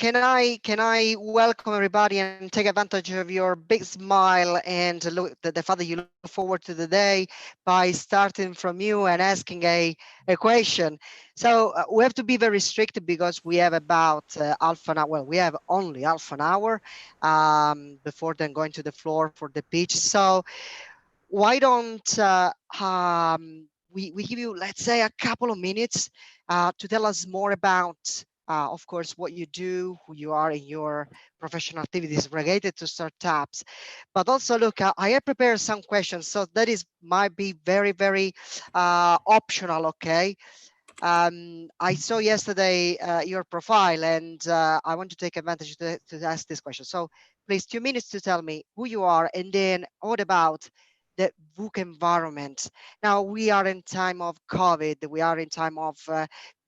can I welcome everybody and take advantage of your big smile and look the fact that you look forward to the day by starting from you and asking a question. So we have to be very strict because we have about half an hour. Well, we have only half an hour before then going to the floor for the pitch. So why don't we give you, let's say, a couple of minutes to tell us more about, of course, what you do, who you are in your professional activities related to startups. But also, look, I have prepared some questions, so that is might be very optional, okay? I saw yesterday your profile, and I want to take advantage to ask this question. So please, 2 minutes to tell me who you are, and then what about the VUC environment. Now we are in time of COVID, we are in time of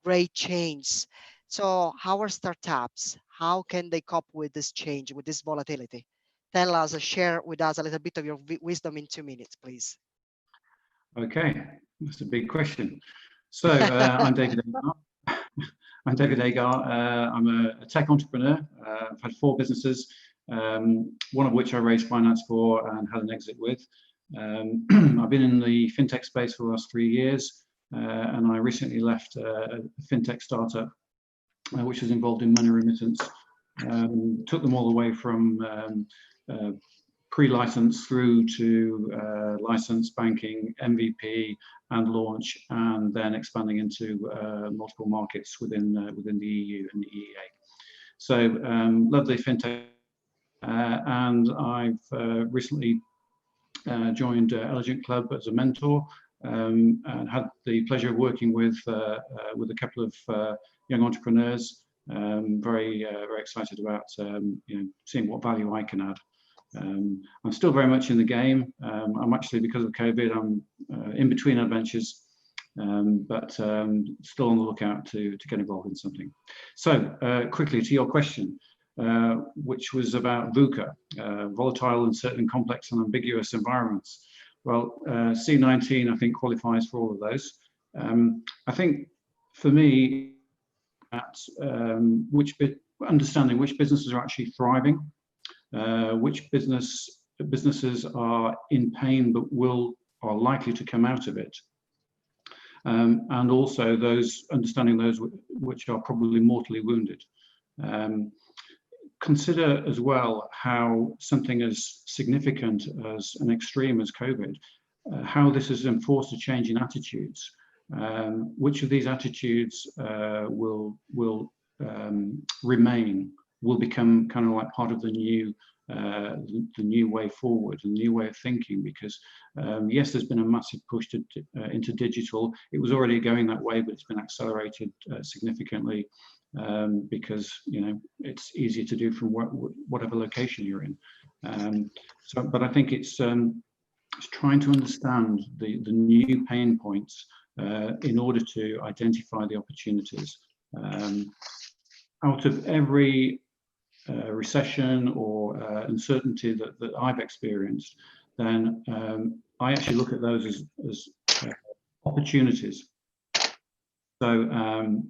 great change. So how are startups? How can they cope with this change, with this volatility? Tell us, share with us a little bit of your wisdom in 2 minutes, please. Okay, that's a big question. So I'm David Agar. I'm David Agar. I'm a tech entrepreneur. I've had 4 businesses, one of which I raised finance for and had an exit with. I've been in the fintech space for the last 3 years, and I recently left a fintech startup which was involved in money remittance. Took them all the way from pre-license through to license, banking, MVP, and launch, and then expanding into multiple markets within the EU and the EEA. So lovely fintech, and I've recently joined Eligent Club as a mentor, and had the pleasure of working with a couple of young entrepreneurs. Very excited about seeing what value I can add. I'm still very much in the game. I'm actually, because of COVID, I'm in between adventures, but still on the lookout to get involved in something. So quickly to your question, which was about VUCA, volatile, uncertain, complex, and ambiguous environments. Well, C19 I think qualifies for all of those. I think for me, understanding which businesses are actually thriving, which businesses are in pain but are likely to come out of it, and also understanding those which are probably mortally wounded. Consider as well how something as significant as an extreme as COVID, how this has enforced a change in attitudes. Which of these attitudes will remain, will become kind of like part of the new way forward, the new way of thinking, because yes, there's been a massive push into digital. It was already going that way, but it's been accelerated significantly because it's easier to do from whatever location you're in. But I think it's trying to understand the new pain points in order to identify the opportunities. Out of every recession or uncertainty that I've experienced, then I actually look at those as opportunities. So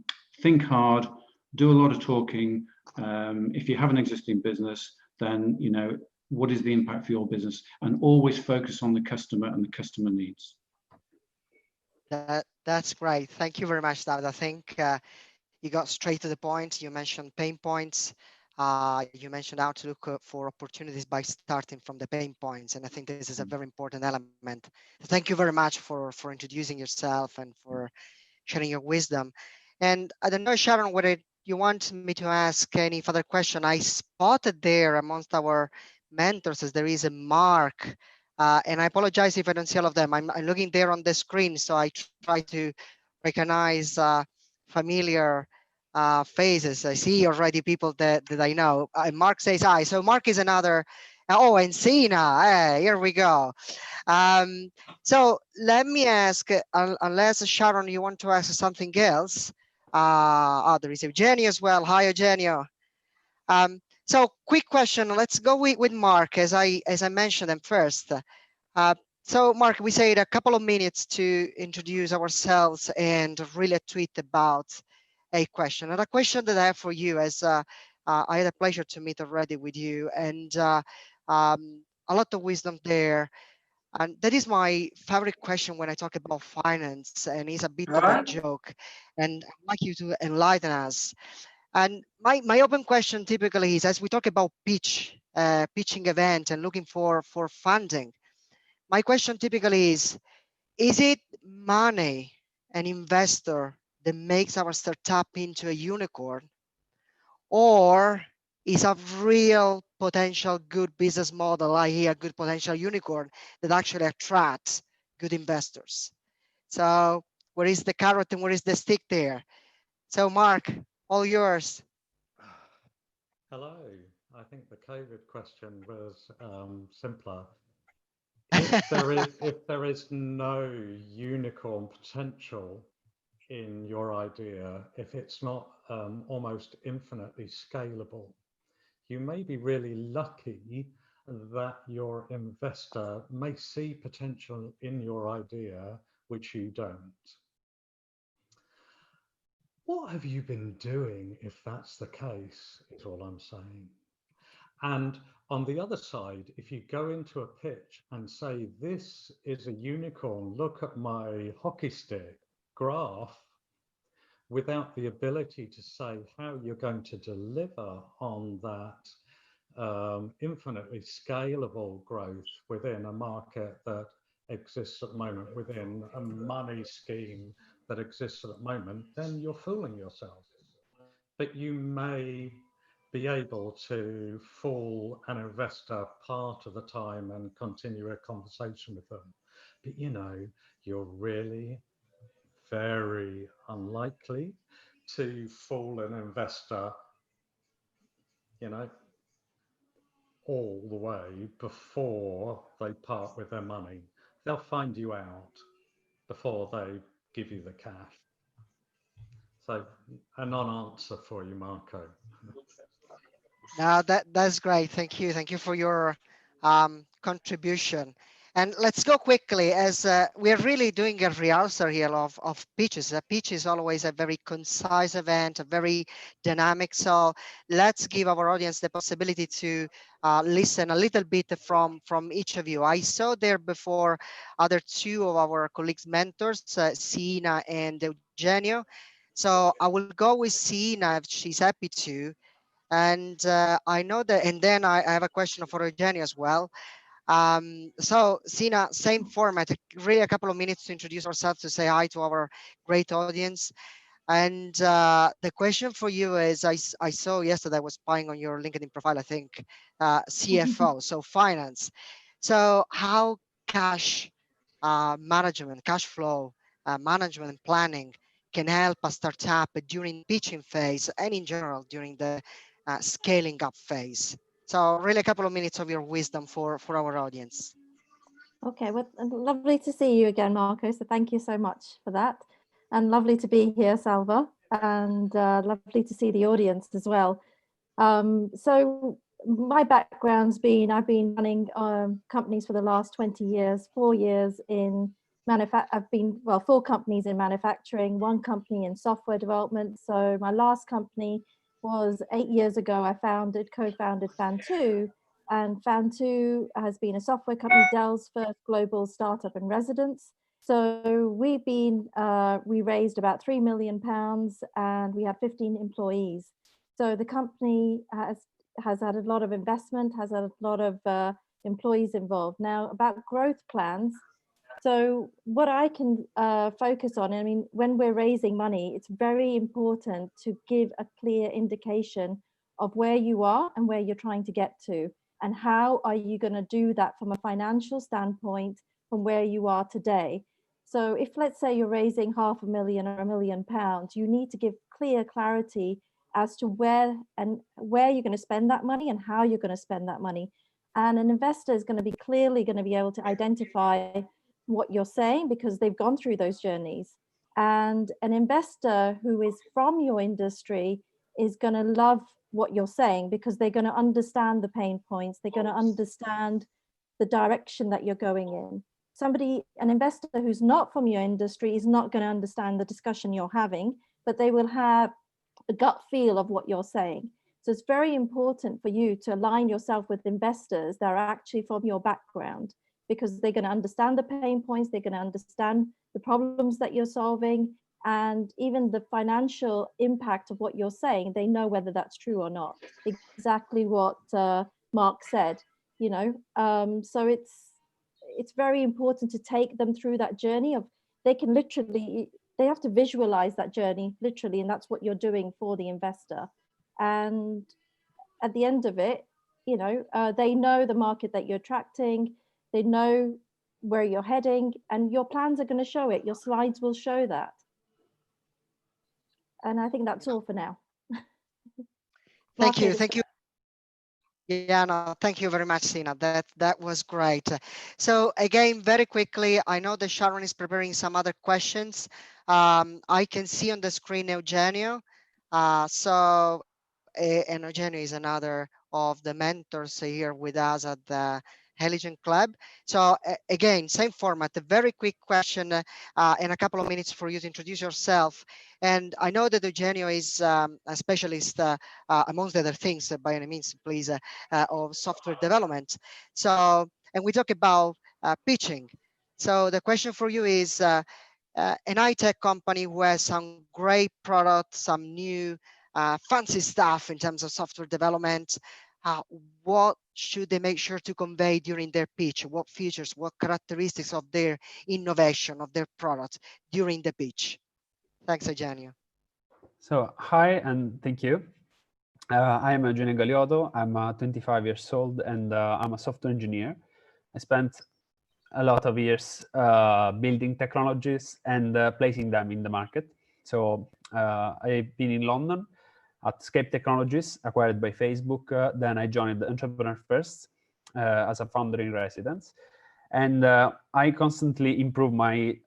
think hard, do a lot of talking. If you have an existing business, then what is the impact for your business, and always focus on the customer and the customer needs. That's great. Thank you very much, David. I think you got straight to the point. You mentioned pain points. You mentioned how to look for opportunities by starting from the pain points, and I think this is a very important element. Thank you very much for introducing yourself and for sharing your wisdom. And I don't know, Sharon, whether you want me to ask any further question. I spotted there amongst our mentors as there is a Mark, and I apologize if I don't see all of them. I'm looking there on the screen, so I try to recognize familiar faces. I see already people that I know. Mark says hi. So Mark is another. Oh, and Sina. Hey, here we go. So let me ask, unless Sharon, you want to ask something else. There is Eugenio as well. Hi, Eugenio. So quick question. Let's go with Mark as I mentioned them first. So Mark, we said a couple of minutes to introduce ourselves and really tweet about a question. And a question that I have for you as I had a pleasure to meet already with you, and a lot of wisdom there. And that is my favorite question when I talk about finance, and it's a bit of a joke. And I'd like you to enlighten us. And my open question typically is, as we talk about pitching event and looking for funding, my question typically is it money, an investor that makes our startup into a unicorn, or is a real potential good business model, i.e. a good potential unicorn that actually attracts good investors? So where is the carrot and where is the stick there? So Mark, all yours. Hello. I think the COVID question was simpler. If there is no unicorn potential in your idea, if it's not almost infinitely scalable, you may be really lucky that your investor may see potential in your idea which you don't. What have you been doing if that's the case, is all I'm saying. And on the other side, if you go into a pitch and say, this is a unicorn, look at my hockey stick graph, without the ability to say how you're going to deliver on that infinitely scalable growth within a market that exists at the moment, within a money scheme that exists at the moment, then you're fooling yourself. But you may be able to fool an investor part of the time and continue a conversation with them. But you're really very unlikely to fool an investor, all the way before they part with their money. They'll find you out before they give you the cash. So a non-answer for you, Marco. Now that's great. Thank you. Thank you for your contribution. And let's go quickly, as we're really doing a rehearsal here of pitches. A pitch is always a very concise event, a very dynamic. So let's give our audience the possibility to listen a little bit from each of you. I saw there before other two of our colleagues, mentors, Sina and Eugenio. So I will go with Sina if she's happy to. And I know that, and then I have a question for Eugenio as well. So Sina, same format, really a couple of minutes to introduce ourselves, to say hi to our great audience. And the question for you is, I saw yesterday, I was spying on your LinkedIn profile, I think, CFO, so finance. So how cash management, cash flow management and planning can help a startup during pitching phase and in general during the scaling up phase? So really a couple of minutes of your wisdom for our audience. Okay, well, lovely to see you again, Marco. So thank you so much for that. And lovely to be here, Salva. And lovely to see the audience as well. So my background's been, I've been running companies for the last 20 years, 4 years in I've been, 4 companies in manufacturing, 1 company in software development. So my last company was 8 years ago. I co-founded Fan2, and Fan2 has been a software company, Dell's first global startup in residence. So we raised about £3 million and we have 15 employees. So the company has had a lot of investment, has had a lot of employees involved. Now, about growth plans. So what I can focus on, I mean, when we're raising money, it's very important to give a clear indication of where you are and where you're trying to get to, and how are you going to do that from a financial standpoint from where you are today. So if, let's say, you're raising £500,000 or £1 million, you need to give clear clarity as to where you're going to spend that money and how you're going to spend that money. And an investor is going to be clearly going to be able to identify what you're saying because they've gone through those journeys. And an investor who is from your industry is going to love what you're saying because they're going to understand the pain points. They're going to understand the direction that you're going in. An investor who's not from your industry is not going to understand the discussion you're having, but they will have a gut feel of what you're saying. So it's very important for you to align yourself with investors that are actually from your background, because they're going to understand the pain points, they're going to understand the problems that you're solving, and even the financial impact of what you're saying. They know whether that's true or not. Exactly what Mark said, you know. So it's very important to take them through that journey of, they have to visualize that journey literally, and that's what you're doing for the investor. And at the end of it, you know, they know the market that you're attracting, they know where you're heading, and your plans are going to show it. Your slides will show that. And I think that's all for now. Thank you. Marcus. Thank you. Yeah, no, thank you very much, Sina. That was great. So again, very quickly, I know that Sharon is preparing some other questions. I can see on the screen Eugenio. And Eugenio is another of the mentors here with us at the Eligent Club. So again, same format, a very quick question in a couple of minutes for you to introduce yourself. And I know that Eugenio is a specialist, amongst the other things, by any means, please, of software development. So, and we talk about pitching. So the question for you is, an high-tech company who has some great products, some new fancy stuff in terms of software development, what should they make sure to convey during their pitch? What features, what characteristics of their innovation, of their product during the pitch? Thanks, Eugenio. So, hi, and thank you. I am Eugenio Galiotto. I'm 25 years old, and I'm a software engineer. I spent a lot of years building technologies and placing them in the market. So I've been in London at Scape Technologies, acquired by Facebook. Then I joined Entrepreneur First as a founder in residence. And I constantly improve my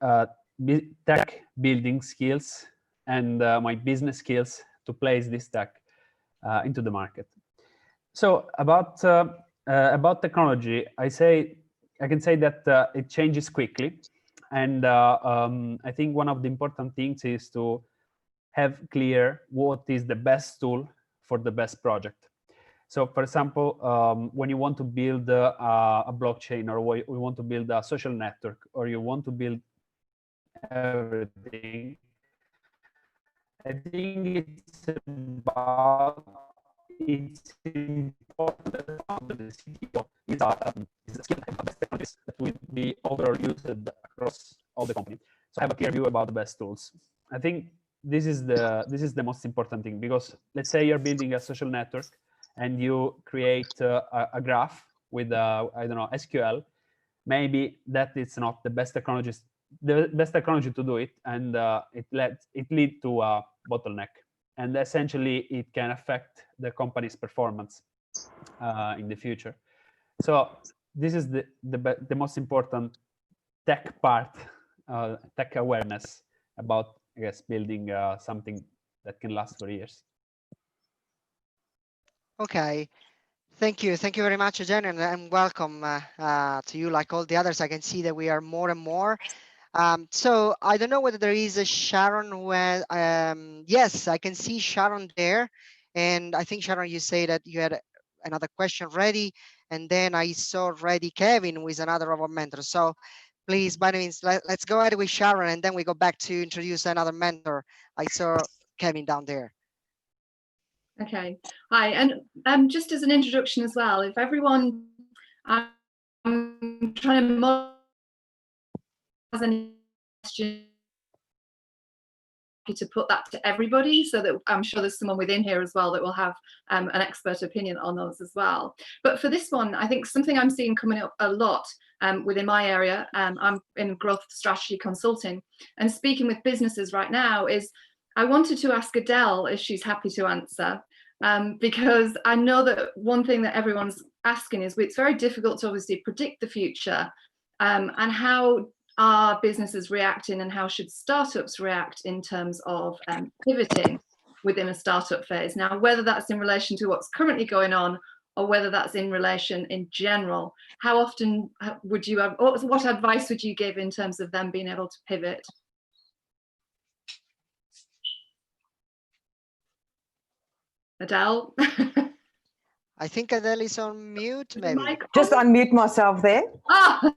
tech building skills and my business skills to place this tech into the market. So about technology, I can say that it changes quickly. And I think one of the important things is to have clear what is the best tool for the best project. So for example, when you want to build a blockchain, or we want to build a social network, or you want to build everything, I think it's important that the CTO is a skilled and best technologies that will be overall used across all the company. So I have a clear view about the best tools. I think this is the most important thing, because let's say you're building a social network and you create a graph with I don't know, SQL. Maybe that is not the best technology to do it, and it lead to a bottleneck, and essentially it can affect the company's performance in the future. So this is the most important tech part, tech awareness about, I guess, building something that can last for years. Okay. Thank you very much, Eugenio, and welcome to you. Like all the others, I can see that we are more and more. So I don't know whether there is a Sharon who has, yes, I can see Sharon there. And I think, Sharon, you say that you had another question ready. And then I saw already Kevin, who is another of our mentors. So please, by the means, let's go ahead with Sharon, and then we go back to introduce another mentor. I saw Kevin down there. Okay, hi, and just as an introduction as well, if everyone, I'm trying to has any question to put that to everybody, so that I'm sure there's someone within here as well that will have an expert opinion on those as well. But for this one, I think something I'm seeing coming up a lot within my area, I'm in growth strategy consulting, and speaking with businesses right now, is I wanted to ask Adele if she's happy to answer, because I know that one thing that everyone's asking is, it's very difficult to obviously predict the future, and how are businesses reacting, and how should startups react in terms of pivoting within a startup phase. Now, whether that's in relation to what's currently going on, or whether that's in relation in general, how often would you have, what advice would you give in terms of them being able to pivot? Adele. I think Adele is on mute, maybe. Just unmute myself there. Oh,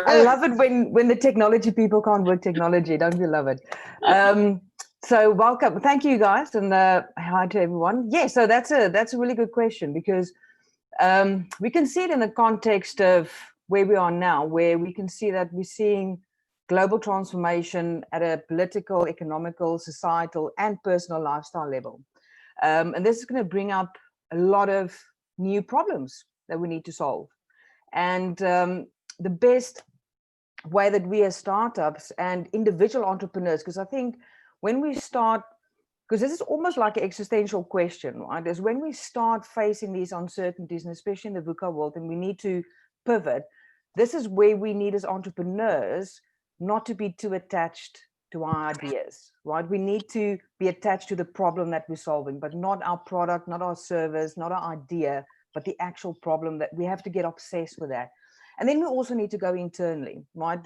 I love it when the technology people can't work technology. Don't you love it? So welcome, thank you guys, and hi to everyone. Yeah, so that's a really good question, because we can see it in the context of where we are now, where we can see that we're seeing global transformation at a political, economical, societal, and personal lifestyle level, and this is going to bring up a lot of new problems that we need to solve. And the best way that we as startups and individual entrepreneurs, because I think when we start, because this is almost like an existential question, right? Is when we start facing these uncertainties, and especially in the VUCA world, and we need to pivot, this is where we need as entrepreneurs not to be too attached to our ideas, right? We need to be attached to the problem that we're solving, but not our product, not our service, not our idea, but the actual problem. That we have to get obsessed with that. And then we also need to go internally, right?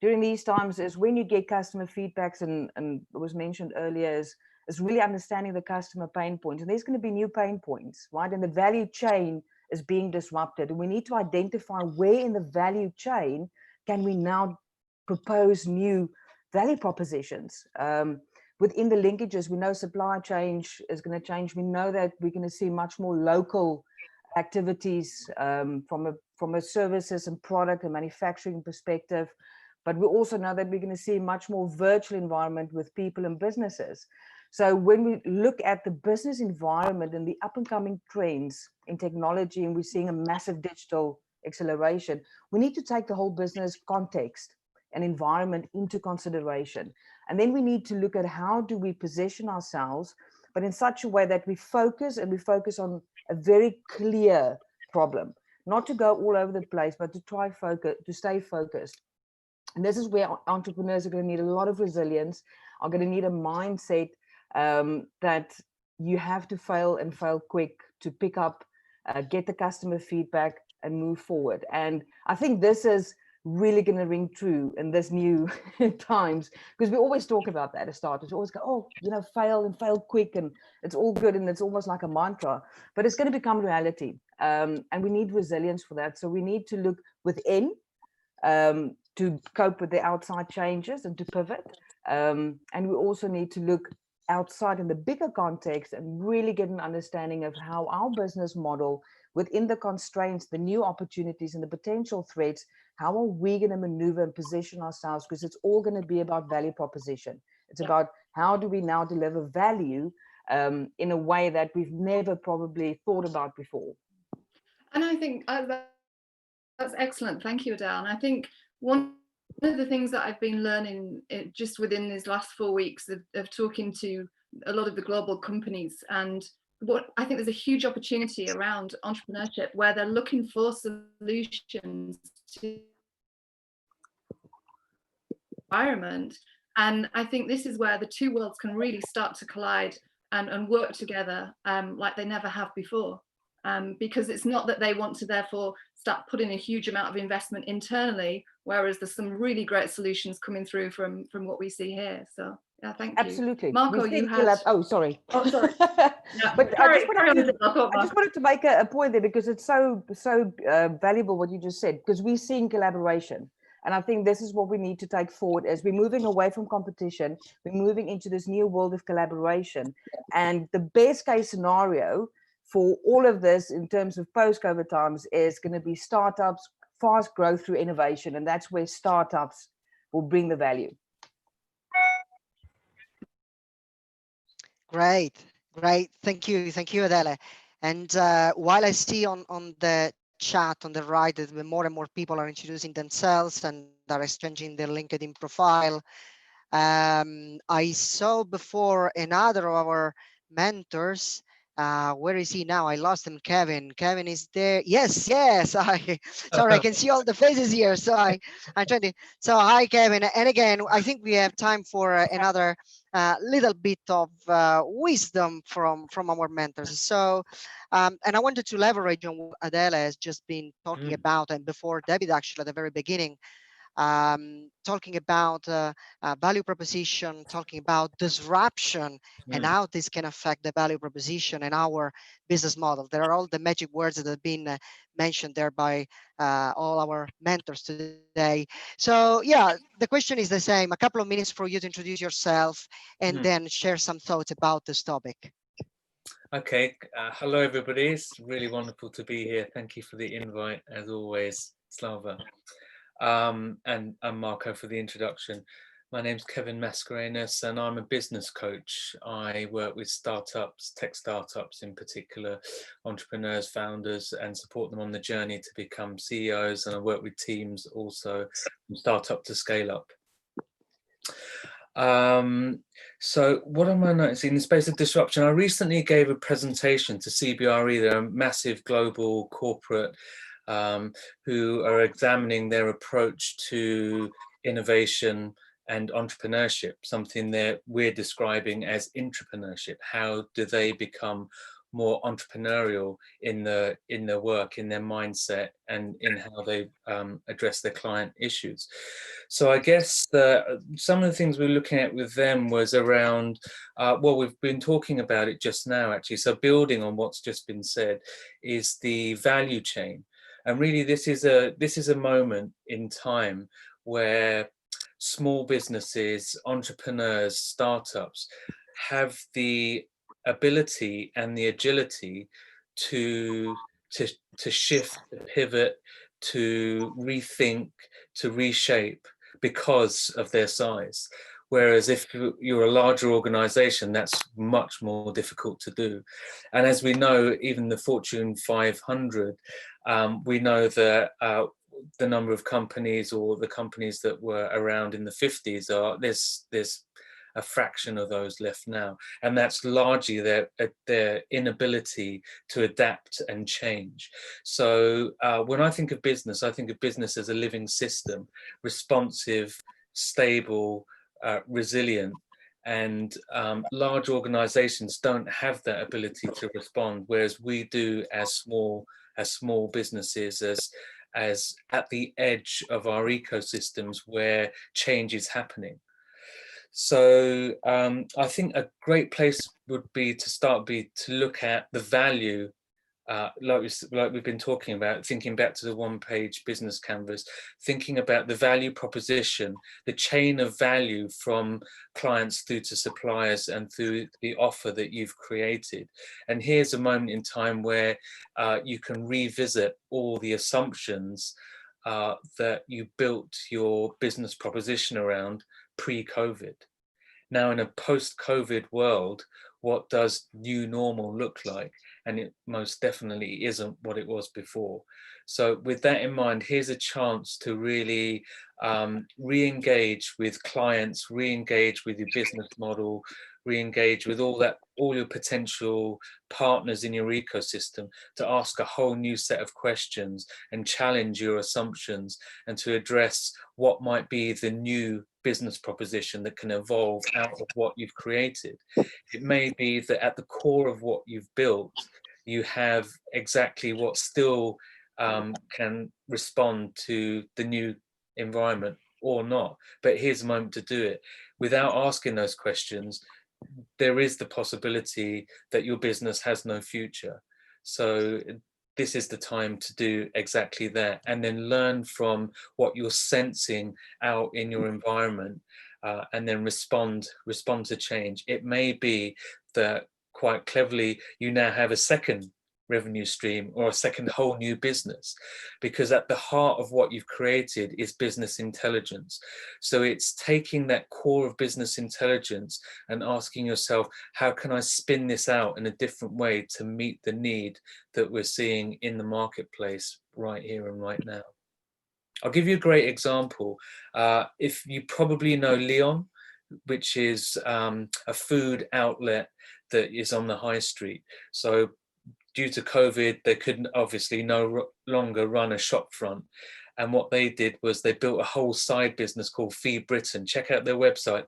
During these times is when you get customer feedbacks, and it was mentioned earlier, is really understanding the customer pain points. And there's going to be new pain points, right? And the value chain is being disrupted. And we need to identify where in the value chain can we now propose new value propositions. Within the linkages, we know supply chain is going to change. We know that we're going to see much more local activities from a services and product and manufacturing perspective. But we also know that we're going to see much more virtual environment with people and businesses. So when we look at the business environment and the up and coming trends in technology, and we're seeing a massive digital acceleration, we need to take the whole business context and environment into consideration. And then we need to look at how do we position ourselves, but in such a way that we focus on a very clear problem, not to go all over the place, but to stay focused. And this is where entrepreneurs are going to need a lot of resilience, are going to need a mindset that you have to fail and fail quick to pick up, get the customer feedback and move forward. And I think this is really going to ring true in this new times, because we always talk about that as starters. We always go, oh, fail and fail quick, and it's all good, and it's almost like a mantra, but it's going to become reality. And we need resilience for that. So we need to look within to cope with the outside changes and to pivot. And we also need to look outside in the bigger context and really get an understanding of how our business model, within the constraints, the new opportunities and the potential threats, how are we going to maneuver and position ourselves? Because it's all going to be about value proposition. It's about how do we now deliver value in a way that we've never probably thought about before. And I think that's excellent. Thank you, Adele. And I think one of the things that I've been learning just within these last 4 weeks of talking to a lot of the global companies, and what I think there's a huge opportunity around entrepreneurship where they're looking for solutions to environment. And I think this is where the two worlds can really start to collide and work together like they never have before. Because it's not that they want to therefore start putting a huge amount of investment internally, whereas there's some really great solutions coming through from what we see here. So yeah, thank you. Absolutely. Marco, you had... Oh, sorry. Oh, sorry. Yeah. But I just wanted to make a point there, because it's so valuable what you just said, because we're seeing collaboration. And I think this is what we need to take forward as we're moving away from competition. We're moving into this new world of collaboration. And the best case scenario for all of this in terms of post-COVID times is going to be startups, fast growth through innovation. And that's where startups will bring the value. Great. Thank you, Adele. And while I see on the chat on the right that more and more people are introducing themselves and are exchanging their LinkedIn profile, I saw before another of our mentors. Where is he now? I lost him. Kevin is there. Yes. Sorry, I can see all the faces here. So I'm trying to. So hi, Kevin. And again, I think we have time for another little bit of wisdom from our mentors. So, and I wanted to leverage on what Adele has just been talking about, and before David actually at the very beginning. talking about value proposition, talking about disruption, and how this can affect the value proposition and our business model. There are all the magic words that have been mentioned there by all our mentors today. So yeah, the question is the same. A couple of minutes for you to introduce yourself and then share some thoughts about this topic. Okay, hello everybody. It's really wonderful to be here. Thank you for the invite, as always, Slava. And Marco for the introduction. My name's Kevin Mascarenhas and I'm a business coach. I work with startups, tech startups in particular, entrepreneurs, founders, and support them on the journey to become CEOs. And I work with teams also from startup to scale up. So what am I noticing in the space of disruption? I recently gave a presentation to CBRE, they're a massive global corporate who are examining their approach to innovation and entrepreneurship, something that we're describing as intrapreneurship. How do they become more entrepreneurial in their work, in their mindset, and in how they address their client issues? So I guess some of the things we're looking at with them was around, well, we've been talking about it just now, actually. So building on what's just been said is the value chain. And really, this is a moment in time where small businesses, entrepreneurs, startups have the ability and the agility to shift, to pivot, to rethink, to reshape because of their size. Whereas if you're a larger organization, that's much more difficult to do. And as we know, even the Fortune 500, we know that the number of companies, or the companies that were around in the 50s, there's a fraction of those left now. And that's largely their inability to adapt and change. So when I think of business as a living system, responsive, stable, resilient, and large organizations don't have that ability to respond, whereas we do as small businesses, as at the edge of our ecosystems where change is happening. So I think a great place would be to look at the value, like we've been talking about, thinking back to the one-page business canvas, thinking about the value proposition, the chain of value from clients through to suppliers and through the offer that you've created. And here's a moment in time where you can revisit all the assumptions that you built your business proposition around pre-COVID. Now, in a post-COVID world, what does new normal look like? And it most definitely isn't what it was before. So with that in mind, here's a chance to really re-engage with clients, re-engage with your business model, re-engage with all your potential partners in your ecosystem, to ask a whole new set of questions and challenge your assumptions, and to address what might be the new business proposition that can evolve out of what you've created. It may be that at the core of what you've built, you have exactly what still can respond to the new environment or not. But here's a moment to do it. Without asking those questions, there is the possibility that your business has no future. So this is the time to do exactly that, and then learn from what you're sensing out in your environment, and then respond to change. It may be that quite cleverly you now have a second revenue stream or a second whole new business, because at the heart of what you've created is business intelligence. So it's taking that core of business intelligence and asking yourself, how can I spin this out in a different way to meet the need that we're seeing in the marketplace right here and right now? I'll give you a great example. If you probably know Leon, which is a food outlet that is on the high street. So due to COVID, they couldn't obviously no longer run a shop front. And what they did was they built a whole side business called Feed Britain. Check out their website.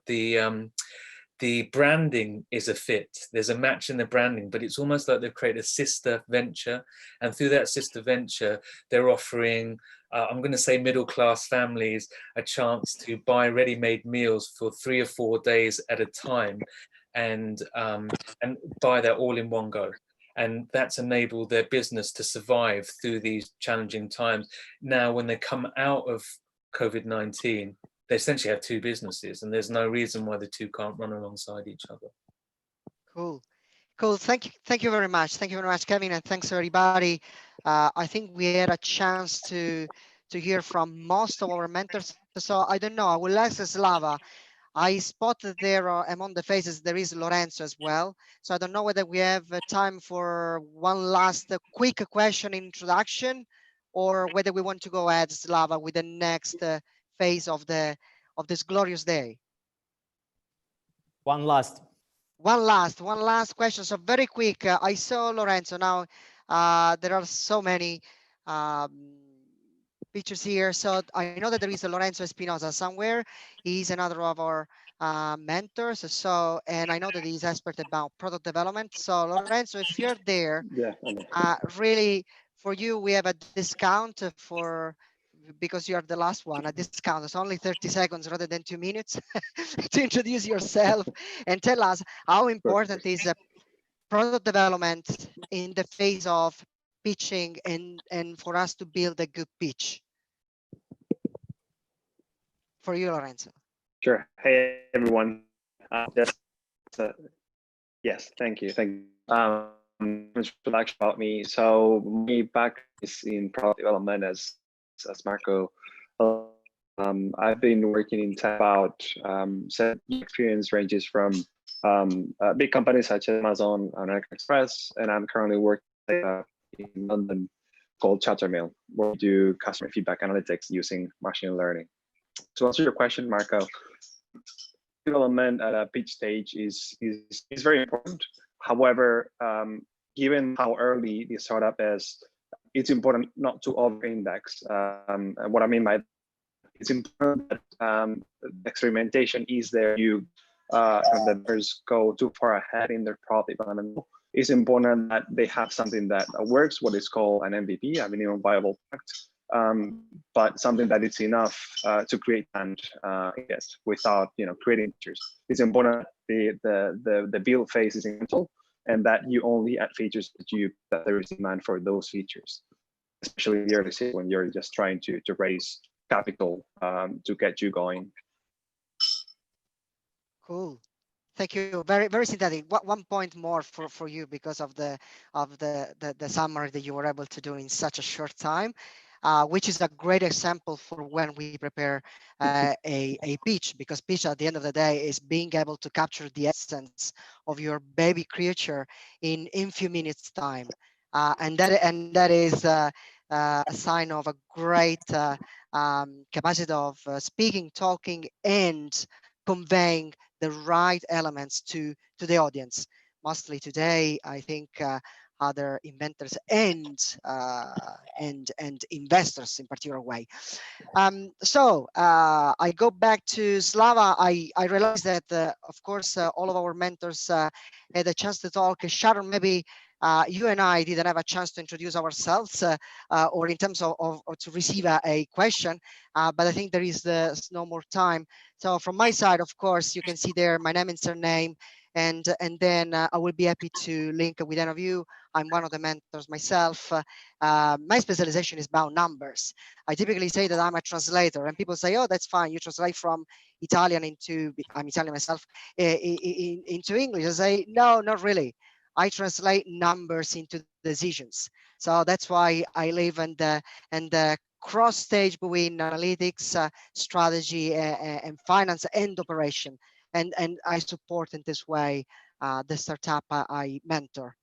the branding is a fit. There's a match in the branding, but it's almost like they've created a sister venture. And through that sister venture, they're offering, I'm going to say, middle-class families a chance to buy ready-made meals for 3 or 4 days at a time, and buy that all in one go. And that's enabled their business to survive through these challenging times. Now, when they come out of COVID-19, they essentially have 2 businesses, and there's no reason why the 2 can't run alongside each other. Cool. Cool. Thank you very much. Thank you very much, Kevin, and thanks everybody. I think we had a chance to hear from most of our mentors. So I don't know. I will ask Slava. I spotted there among the faces there is Lorenzo as well. So I don't know whether we have time for one last quick question introduction, or whether we want to go ahead, Slava, with the next phase of this glorious day. One last question. So very quick. I saw Lorenzo. Now there are so many pictures here. So I know that there is a Lorenzo Espinosa somewhere. He's another of our mentors. So, and I know that he's expert about product development. So Lorenzo, if you're there, really for you, we have a discount because you are the last one. A discount. It's only 30 seconds rather than 2 minutes to introduce yourself and tell us how important is product development in the phase of pitching and for us to build a good pitch. For you, Lorenzo. Sure. Hey, everyone. Yes, thank you. Introduction about me. So my background is in product development as Marco. I've been working in tech about experience ranges from big companies such as Amazon, American Express, and I'm currently working in London called Chattermail, where we do customer feedback analytics using machine learning. To answer your question, Marco, development at a pitch stage is very important. However, given how early the startup is, it's important not to over-index. And what I mean by that, it's important that experimentation is there. You developers go too far ahead in their product development. It's important that they have something that works, what is called an MVP, a minimum viable product, but something that is enough to create and without creating features. It's important the build phase is incremental, and that you only add features that there is demand for those features, especially in the early stage when you're just trying to raise capital to get you going. Cool. Thank you. Very, very synthetic. One point more for you because of the summary that you were able to do in such a short time, which is a great example for when we prepare a pitch, because pitch at the end of the day is being able to capture the essence of your baby creature in few minutes time, and that is a sign of a great capacity of speaking, talking, and conveying the right elements to the audience. Mostly today, I think other inventors and investors in particular way. So I go back to Slava. I realized that of course all of our mentors had a chance to talk. Sharon, maybe you and I didn't have a chance to introduce ourselves or in terms of to receive a question, but I think there is no more time. So from my side, of course, you can see there my name and surname, and then I will be happy to link with any of you. I'm one of the mentors myself. My specialization is about numbers. I typically say that I'm a translator, and people say, oh, that's fine. You translate from Italian into, I'm Italian myself, into English. I say, no, not really. I translate numbers into decisions. So that's why I live in the cross stage between analytics, strategy, and finance and operation. And I support in this way the startup I mentor.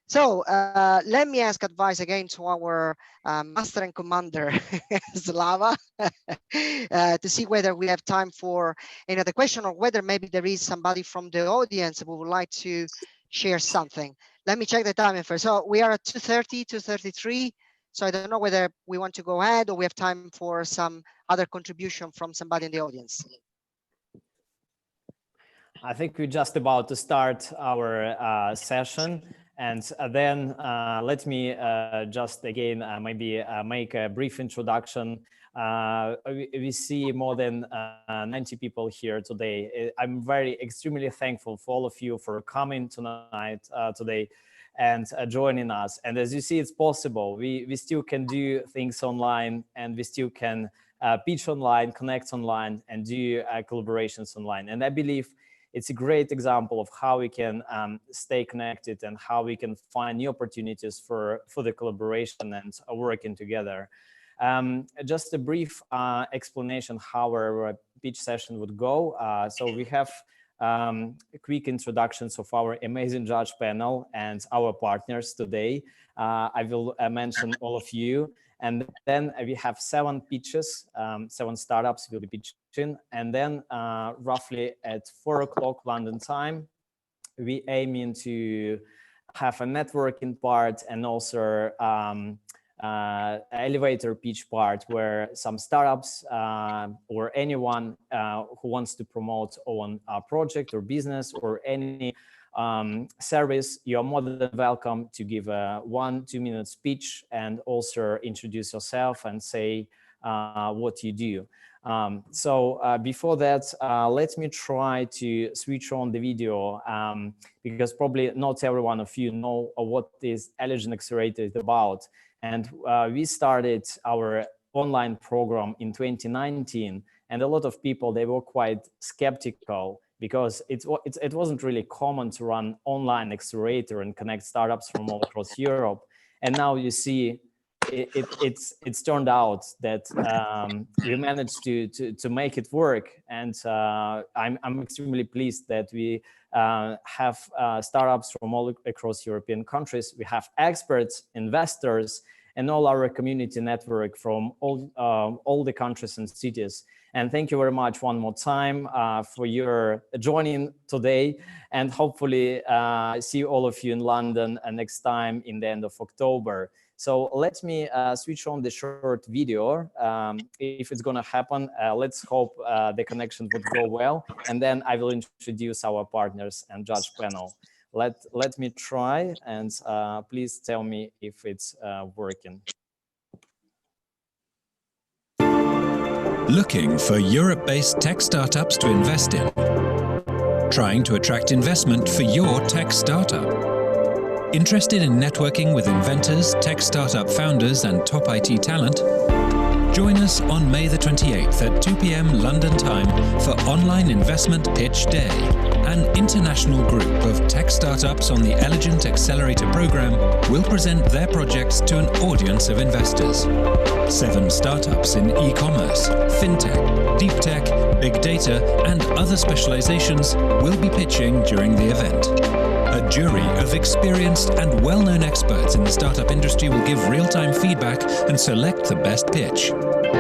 So let me ask advice again to our master and commander, Slava, to see whether we have time for another question, or whether maybe there is somebody from the audience who would like to share something. Let me check the timing first. So we are at 2:30, 2:33. So I don't know whether we want to go ahead or we have time for some other contribution from somebody in the audience. I think we're just about to start our session. And then let me just again maybe make a brief introduction. We see more than 90 people here today. I'm extremely thankful for all of you for coming tonight, today, and joining us. And as you see, it's possible. We still can do things online, and we still can pitch online, connect online, and do collaborations online. And I believe it's a great example of how we can stay connected and how we can find new opportunities for the collaboration and working together. Just a brief explanation how our pitch session would go. So we have quick introductions of our amazing judge panel and our partners today. I will mention all of you. And then we have 7 pitches, 7 startups will be pitching. And then roughly at 4 o'clock London time, we aiming to have a networking part and also elevator pitch part where some startups or anyone who wants to promote on a project or business or any service, you're more than welcome to give a 1-2 minute speech and also introduce yourself and say what you do. So before that, let me try to switch on the video because probably not every one of you know what this Eligent Accelerator is about. And we started our online program in 2019, and a lot of people, they were quite skeptical because it wasn't really common to run online accelerator and connect startups from all across Europe. And now you see it's turned out that we managed to make it work. And I'm extremely pleased that we have startups from all across European countries. We have experts, investors, and all our community network from all the countries and cities. And thank you very much one more time for your joining today. And hopefully see all of you in London next time in the end of October. So let me switch on the short video. If it's gonna happen, let's hope the connection would go well. And then I will introduce our partners and judge panel. Let me try, and please tell me if it's working. Looking for Europe-based tech startups to invest in? Trying to attract investment for your tech startup? Interested in networking with inventors, tech startup founders, and top IT talent? Join us on May the 28th at 2 p.m. London time for Online Investment Pitch Day. An international group of tech startups on the Eligent Accelerator program will present their projects to an audience of investors. 7 startups in e-commerce, fintech, deep tech, big data, and other specializations will be pitching during the event. A jury of experienced and well-known experts in the startup industry will give real-time feedback and select the best pitch.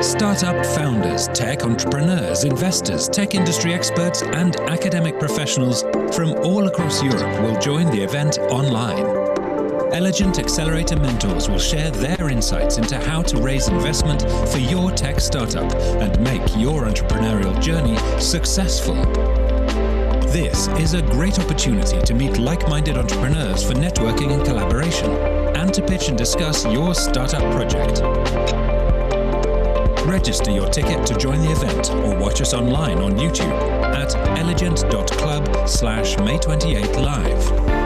Startup founders, tech entrepreneurs, investors, tech industry experts, and academic professionals from all across Europe will join the event online. Eligent Accelerator mentors will share their insights into how to raise investment for your tech startup and make your entrepreneurial journey successful. This is a great opportunity to meet like-minded entrepreneurs for networking and collaboration, and to pitch and discuss your startup project. Register your ticket to join the event or watch us online on YouTube at eligent.club/May28live.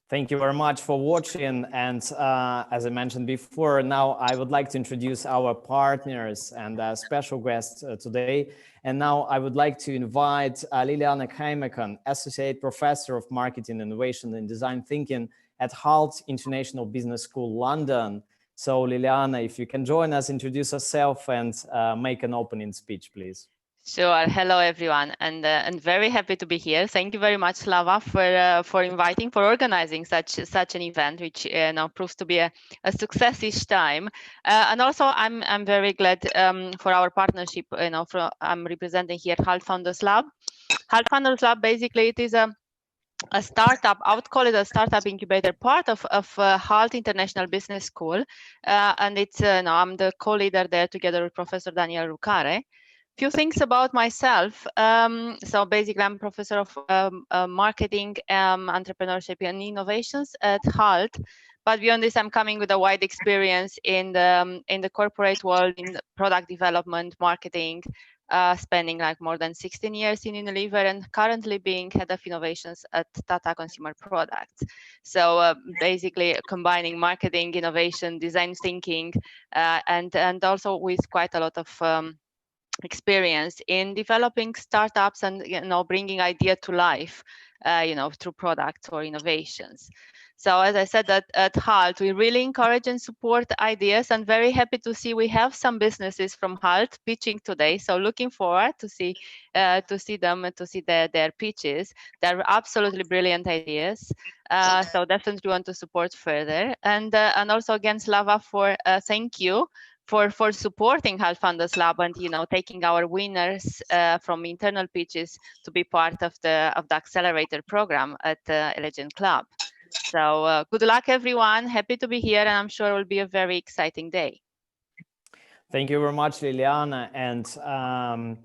Thank you very much for watching. And as I mentioned before, now I would like to introduce our partners and special guests today. And now I would like to invite Liliana Heimekan, Associate Professor of Marketing, Innovation and Design Thinking at Halt International Business School, London. So Liliana, if you can join us, introduce yourself and make an opening speech, please. Sure. Hello, everyone, and very happy to be here. Thank you very much, Slava, for inviting, for organizing such an event, which now proves to be a success each time. And also, I'm very glad for our partnership. I'm representing here HALT Founders Lab. HALT Founders Lab, basically, it is a a startup, I would call it a startup incubator, part of HALT International Business School. And it's, no, I'm the co-leader there together with Professor Daniel Rucare. Few things about myself. So basically, I'm professor of marketing, entrepreneurship and innovations at HALT. But beyond this, I'm coming with a wide experience in the corporate world, in product development, marketing, spending like more than 16 years in Unilever and currently being head of innovations at Tata Consumer Products. So basically combining marketing, innovation, design thinking, and also with quite a lot of experience in developing startups and bringing idea to life, through products or innovations. So as I said, at HALT, we really encourage and support ideas, and very happy to see we have some businesses from HALT pitching today. So looking forward to see them and to see their pitches. They're absolutely brilliant ideas. So definitely want to support further. And also again, Slava, for thank you for supporting HALT Founders Lab and taking our winners from internal pitches to be part of the Accelerator program at Eligent Club. So good luck, everyone. Happy to be here, and I'm sure it will be a very exciting day. Thank you very much, Liliana. And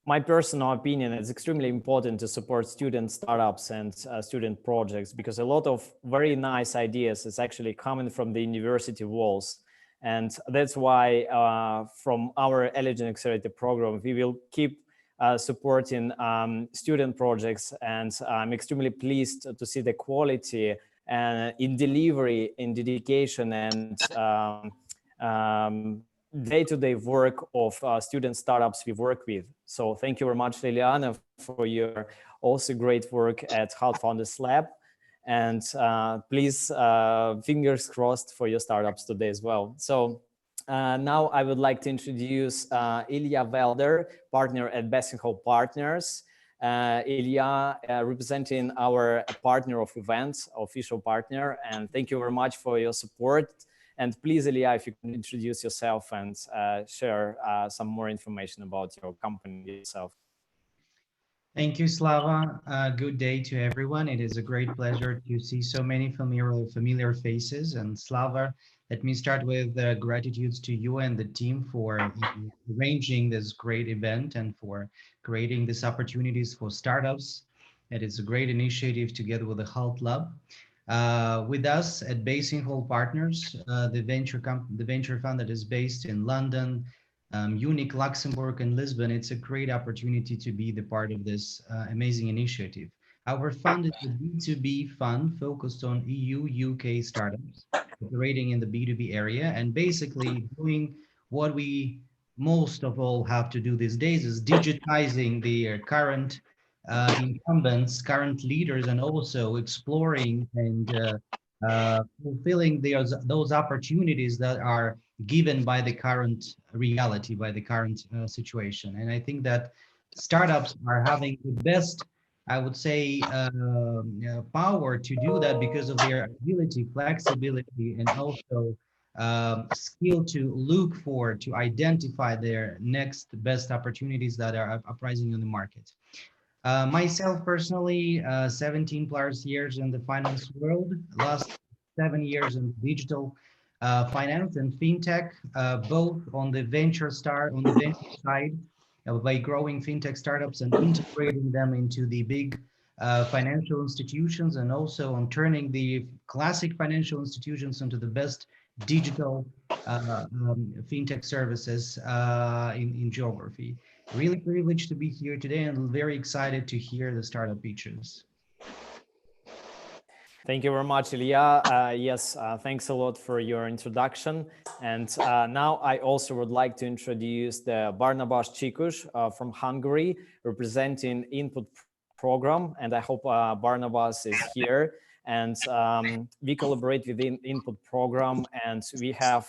my personal opinion, it's extremely important to support student startups and student projects, because a lot of very nice ideas is actually coming from the university walls. And that's why from our Eligent Accelerator program, we will keep supporting student projects. And I'm extremely pleased to see the quality in delivery, in dedication, and day-to-day work of student startups we work with. So thank you very much, Liliana, for your also great work at HALT Founders Lab. And please, fingers crossed for your startups today as well. So now I would like to introduce Ilya Velder, partner at Bessinghoff Partners. Ilya, representing our partner of events, official partner, and thank you very much for your support. And please, Ilya, if you can introduce yourself and share some more information about your company yourself. Thank you, Slava. Good day to everyone. It is a great pleasure to see so many familiar faces. And Slava, let me start with gratitude to you and the team for arranging this great event and for creating these opportunities for startups. It is a great initiative together with the HALT Lab. With us at Bessinghoff Partners, the venture fund that is based in London, Munich, Luxembourg, and Lisbon, it's a great opportunity to be the part of this amazing initiative. Our fund is a B2B fund focused on EU, UK startups operating in the B2B area, and basically doing what we most of all have to do these days is digitizing the current incumbents, current leaders, and also exploring and fulfilling those opportunities that are given by the current reality, by the current situation. And I think that startups are having the best, I would say, power to do that because of their ability, flexibility, and also skill to look for, to identify their next best opportunities that are uprising in the market. Myself personally, 17 plus years in the finance world, last 7 years in digital finance and fintech, both on the venture side by growing fintech startups and integrating them into the big financial institutions, and also on turning the classic financial institutions into the best digital fintech services in geography. Really privileged to be here today and very excited to hear the startup pitches. Thank you very much, Ilya. Yes, thanks a lot for your introduction. And now I also would like to introduce the Barnabas Csikus from Hungary, representing Input Program. And I hope Barnabas is here. And we collaborate within Input Program, and we have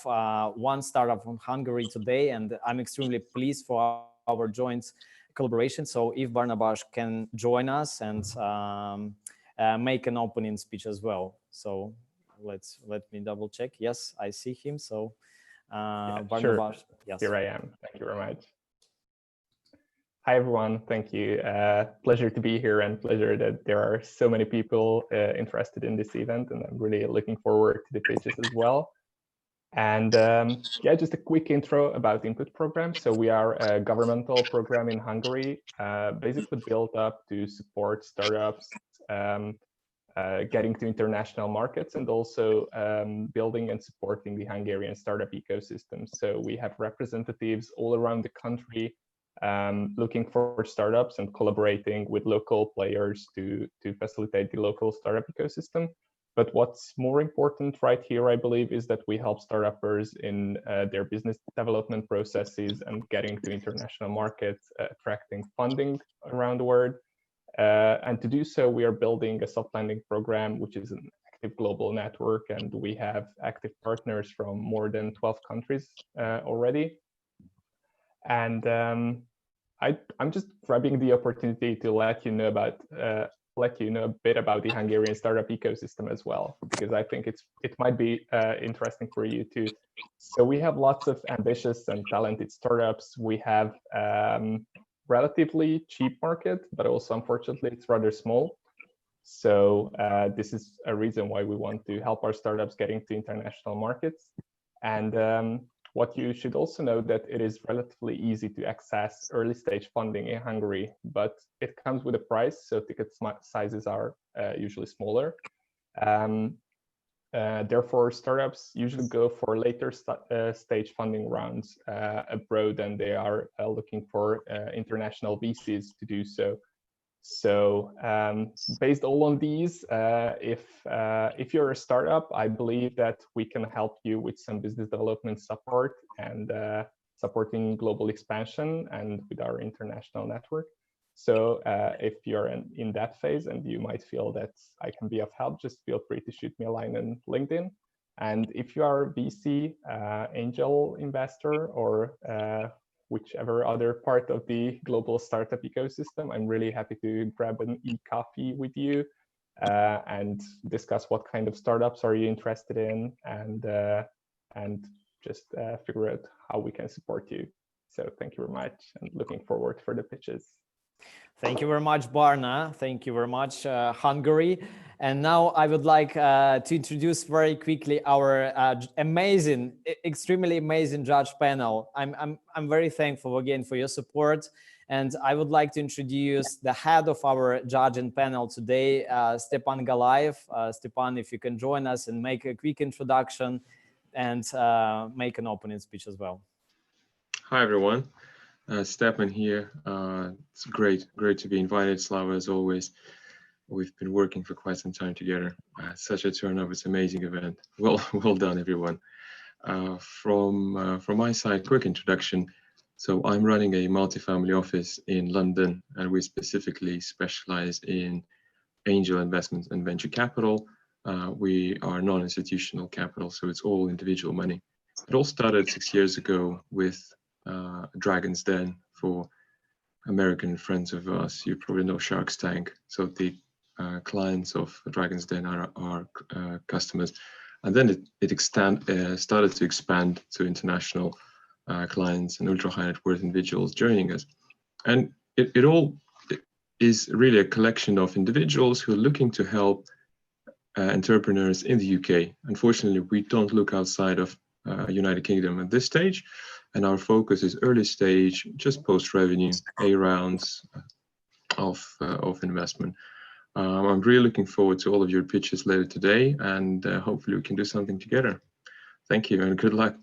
one startup from Hungary today, and I'm extremely pleased for our joint collaboration. So if Barnabas can join us and make an opening speech as well. So let me double check. Yes, I see him. So yeah, Barnabas, sure. yes. Here I am. Thank you very much. Hi, everyone. Thank you. Pleasure to be here and pleasure that there are so many people interested in this event. And I'm really looking forward to the pitches as well. And yeah, just a quick intro about Input Program. So we are a governmental program in Hungary, basically built up to support startups, getting to international markets, and also building and supporting the Hungarian startup ecosystem. So we have representatives all around the country looking for startups and collaborating with local players to facilitate the local startup ecosystem. But what's more important right here, I believe, is that we help startuppers in their business development processes and getting to international markets, attracting funding around the world. And to do so, we are building a soft landing program, which is an active global network, and we have active partners from more than 12 countries already. And I'm just grabbing the opportunity to let you know a bit about the Hungarian startup ecosystem as well, because I think it might be interesting for you too. So we have lots of ambitious and talented startups. We have relatively cheap market, but also unfortunately it's rather small. So this is a reason why we want to help our startups getting to international markets. And what you should also know that it is relatively easy to access early stage funding in Hungary, but it comes with a price, so ticket sizes are usually smaller. Therefore, startups usually go for later stage funding rounds abroad, and they are looking for international VCs to do so. So based all on these, if you're a startup, I believe that we can help you with some business development support and supporting global expansion and with our international network. So if you're in that phase and you might feel that I can be of help, just feel free to shoot me a line on LinkedIn. And if you are a VC, angel investor, or whichever other part of the global startup ecosystem, I'm really happy to grab an e-coffee with you and discuss what kind of startups are you interested in, and just figure out how we can support you. So thank you very much, and looking forward for the pitches. Thank you very much, Barna. Thank you very much, Hungary. And now I would like to introduce very quickly our amazing, extremely amazing judge panel. I'm very thankful again for your support. And I would like to introduce the head of our judging panel today, Stepan Galayev. Stepan, if you can join us and make a quick introduction and make an opening speech as well. Hi, everyone. Stepan here. It's great to be invited, Slava, as always. We've been working for quite some time together. Such a turnout, it's an amazing event. Well done, everyone. From my side, quick introduction. So I'm running a multifamily office in London, and we specifically specialize in angel investments and venture capital. We are non-institutional capital, so it's all individual money. It all started 6 years ago with Dragon's Den. For American friends of us, you probably know Shark's Tank. So the clients of Dragon's Den are our customers. And then it started to expand to international clients and ultra high net worth individuals joining us. And it all is really a collection of individuals who are looking to help entrepreneurs in the UK. Unfortunately, we don't look outside of United Kingdom at this stage. And our focus is early stage, just post-revenue, A rounds of investment. I'm really looking forward to all of your pitches later today, and hopefully we can do something together. Thank you and good luck.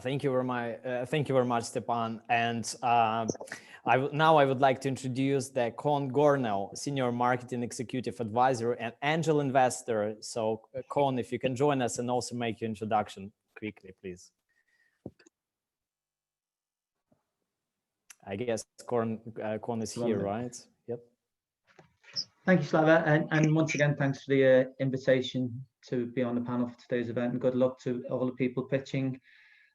Thank you very much, Stepan. And now I would like to introduce the Con Gornell, Senior Marketing Executive Advisor and Angel Investor. So Con, if you can join us and also make your introduction quickly, please. I guess Con is here, right? Yep. Thank you, Slava. And once again, thanks for the invitation to be on the panel for today's event, and good luck to all the people pitching.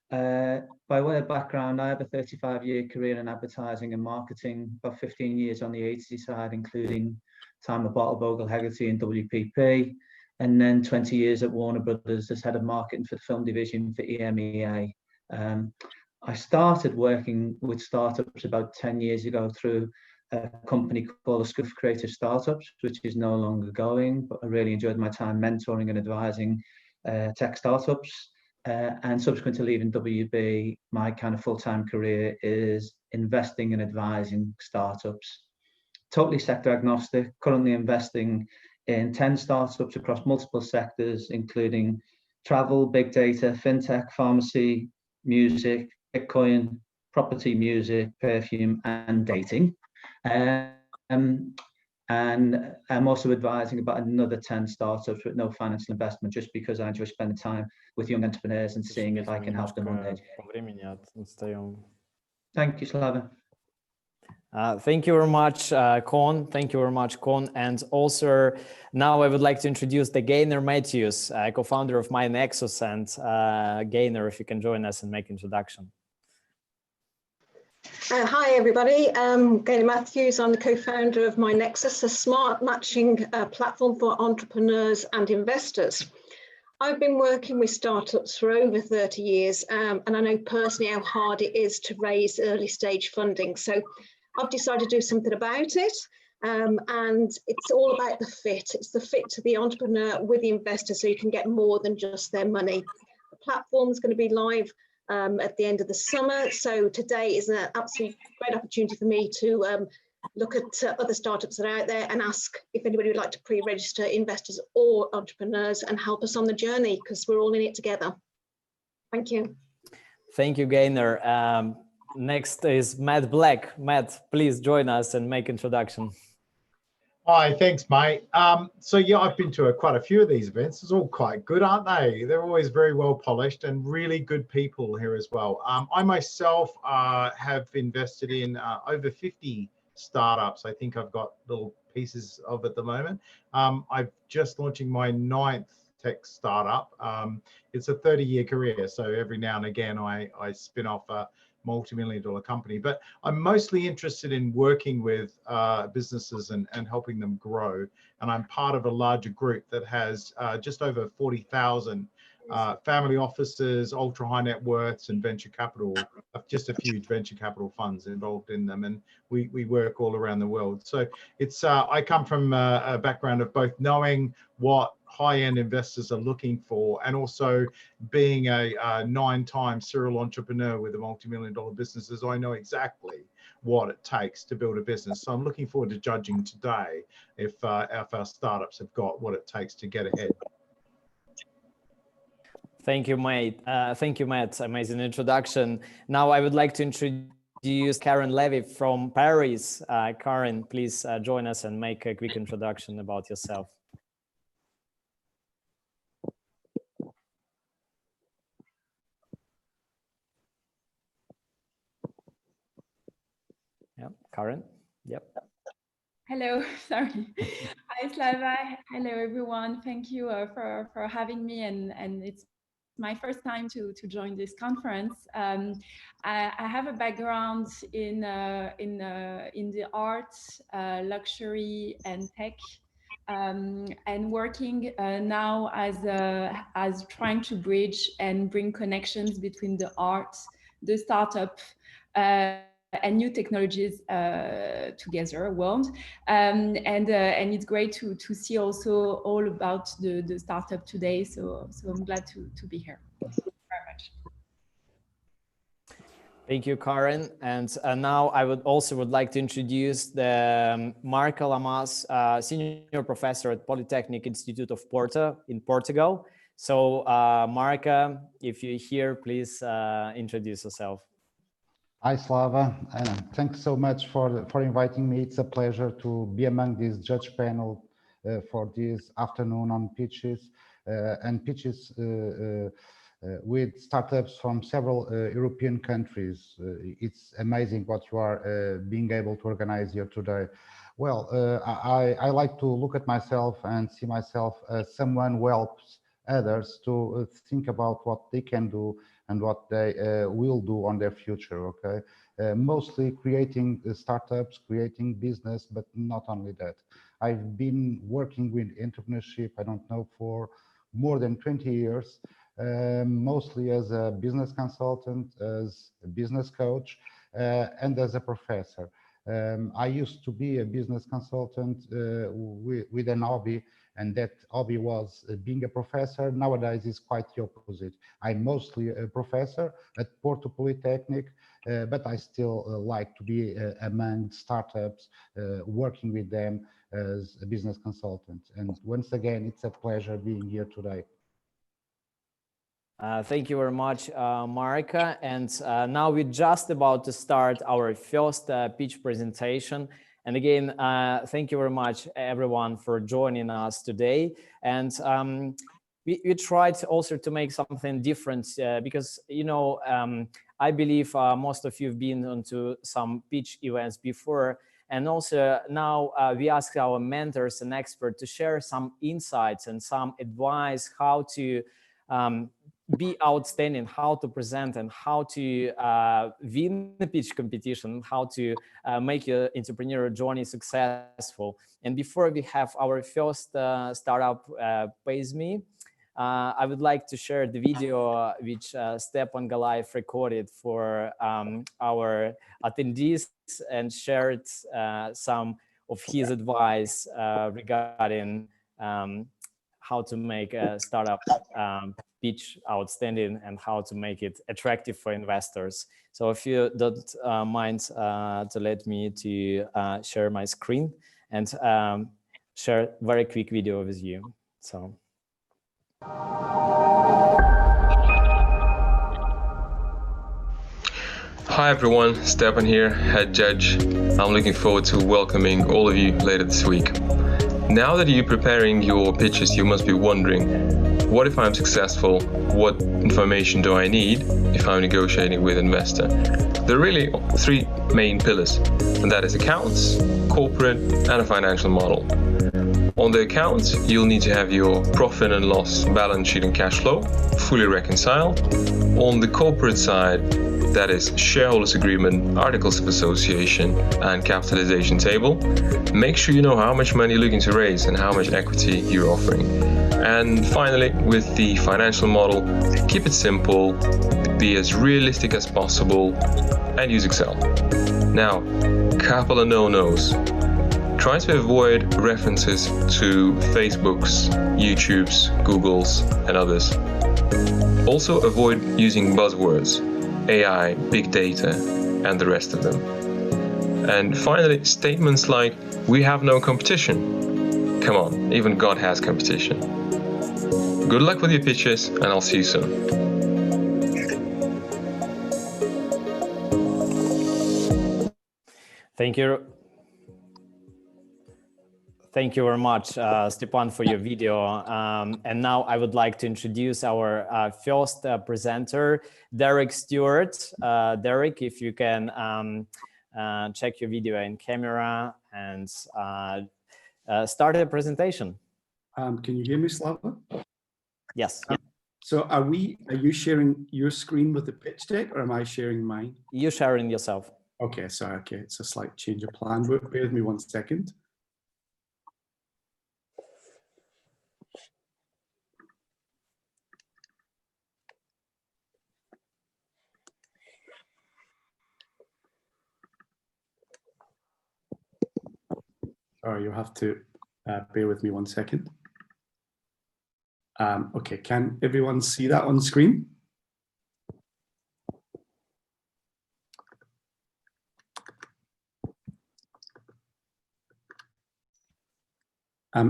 By way of background, I have a 35-year career in advertising and marketing, about 15 years on the agency side, including time at Bottle Bogle, Hegarty and WPP, and then 20 years at Warner Brothers as head of marketing for the film division for EMEA. I started working with startups about 10 years ago through a company called the School for Creative Startups, which is no longer going, but I really enjoyed my time mentoring and advising tech startups. And subsequent to leaving WB, my kind of full-time career is investing and advising startups. Totally sector agnostic, currently investing in 10 startups across multiple sectors, including travel, big data, fintech, pharmacy, music, Bitcoin, property, music, perfume, and dating. And I'm also advising about another 10 startups with no financial investment, just because I enjoy spending time with young entrepreneurs and seeing if I can help them on their journey. Thank you, Slava. Thank you very much, Con. Thank you very much, Con. And also, now I would like to introduce the Gainer Matthews, co-founder of MyNexus. And Gainer, if you can join us and make introduction. Hi, everybody. Gainer Matthews. I'm the co-founder of MyNexus, a smart matching platform for entrepreneurs and investors. I've been working with startups for over 30 years, and I know personally how hard it is to raise early stage funding. So I've decided to do something about it, and it's all about the fit. It's the fit to the entrepreneur with the investor, so you can get more than just their money. The platform's going to be live at the end of the summer, so today is an absolutely great opportunity for me to look at other startups that are out there and ask if anybody would like to pre-register investors or entrepreneurs and help us on the journey, because we're all in it together. Thank you. Thank you, Gainer. Next is Matt Black. Matt, please join us and make introduction. Hi, thanks, mate. So yeah, I've been to quite a few of these events. It's all quite good, aren't they? They're always very well polished and really good people here as well. I myself have invested in over 50 startups. I think I've got little pieces of at the moment. I'm just launching my 9th tech startup. It's a 30-year career, so every now and again I spin off a multi-million-dollar company, but I'm mostly interested in working with businesses and helping them grow. And I'm part of a larger group that has just over 40,000 family offices, ultra high net worths, and venture capital, just a few venture capital funds involved in them. And we work all around the world. So it's I come from a background of both knowing what high-end investors are looking for, and also being a 9-time serial entrepreneur with a multi-million-dollar businesses. I know exactly what it takes to build a business. So I'm looking forward to judging today if our startups have got what it takes to get ahead. Thank you, mate. Thank you, Matt. Amazing introduction. Now I would like to introduce Karen Levy from Paris. Karen, please join us and make a quick introduction about yourself. Yeah, Karen. Yep. Hello, sorry. Hi, Slava. Hello, everyone. Thank you for having me, and it's my first time to join this conference. I have a background in the arts, luxury, and tech, and working now as trying to bridge and bring connections between the arts, the startup, and new technologies together world, and it's great to see also all about the startup today. So I'm glad to be here. Thank you very much. Thank you, Karen. And now I would like to introduce the Marca Lamas, senior professor at Polytechnic Institute of Porto in Portugal. So Marca, if you're here, please introduce yourself. Hi, Slava. Thanks so much for inviting me. It's a pleasure to be among this judge panel for this afternoon on pitches with startups from several European countries. It's amazing what you are being able to organize here today. Well, I like to look at myself and see myself as someone who helps others to think about what they can do and what they will do on their future, okay? Mostly creating startups, creating business, but not only that. I've been working with entrepreneurship, I don't know, for more than 20 years. mostly as a business consultant, as a business coach, and as a professor. I used to be a business consultant with an hobby, and that hobby was being a professor. Nowadays, it's quite the opposite. I'm mostly a professor at Porto Polytechnic, but I still like to be among startups, working with them as a business consultant. And once again, it's a pleasure being here today. Thank you very much, Mark. And now we're just about to start our first pitch presentation. And again, thank you very much, everyone, for joining us today. And we tried also to make something different because, you know, I believe most of you have been onto some pitch events before. And also now we ask our mentors and experts to share some insights and some advice how to be outstanding, how to present, and how to win the pitch competition, how to make your entrepreneurial journey successful. And before we have our first startup Pays Me, I would like to share the video which Stepan Galaev recorded for our attendees and shared some of his advice regarding how to make a startup pitch outstanding and how to make it attractive for investors. So if you don't mind to let me to share my screen and share very quick video with you. So. Hi everyone, Stepan here, head judge. I'm looking forward to welcoming all of you later this week. Now that you're preparing your pitches, you must be wondering, what if I'm successful? What information do I need if I'm negotiating with an investor? There are really three main pillars, and that is accounts, corporate, and a financial model. On the accounts, you'll need to have your profit and loss, balance sheet and cash flow fully reconciled. On the corporate side, that is shareholders agreement, articles of association, and capitalization table. Make sure you know how much money you're looking to raise and how much equity you're offering. And finally, with the financial model, keep it simple, be as realistic as possible, and use Excel. Now, couple of no-nos. Try to avoid references to Facebooks, YouTubes, Googles, and others. Also avoid using buzzwords, AI, big data, and the rest of them. And finally, statements like, we have no competition. Come on, even God has competition. Good luck with your pitches, and I'll see you soon. Thank you. Thank you very much, Stepan, for your video. And now I would like to introduce our first presenter, Derek Stewart. Derek, if you can check your video in camera and start the presentation. Can you hear me, Slava? Yes. So are you sharing your screen with the pitch deck, or am I sharing mine? You're sharing yourself. Okay, sorry. Okay, it's a slight change of plan. Bear with me 1 second. Sorry, you'll have to bear with me 1 second. Okay, can everyone see that on screen?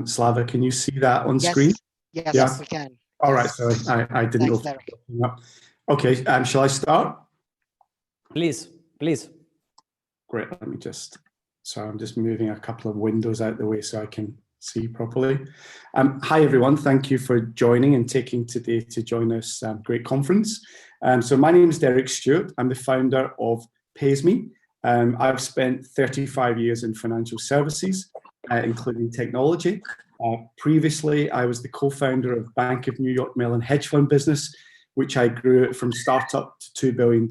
Slava, can you see that on screen? Yes, Yeah? we can. All right, so I didn't know. Okay, shall I start? Please, please. Great, let me just, sorry, I'm just moving a couple of windows out the way so I can see properly. Hi everyone, thank you for joining and taking today to join this great conference. So my name is Derek Stewart. I'm the founder of Pays Me. I've spent 35 years in financial services, including technology. Previously, I was the co-founder of Bank of New York Mellon hedge fund business, which I grew from startup to $2 billion.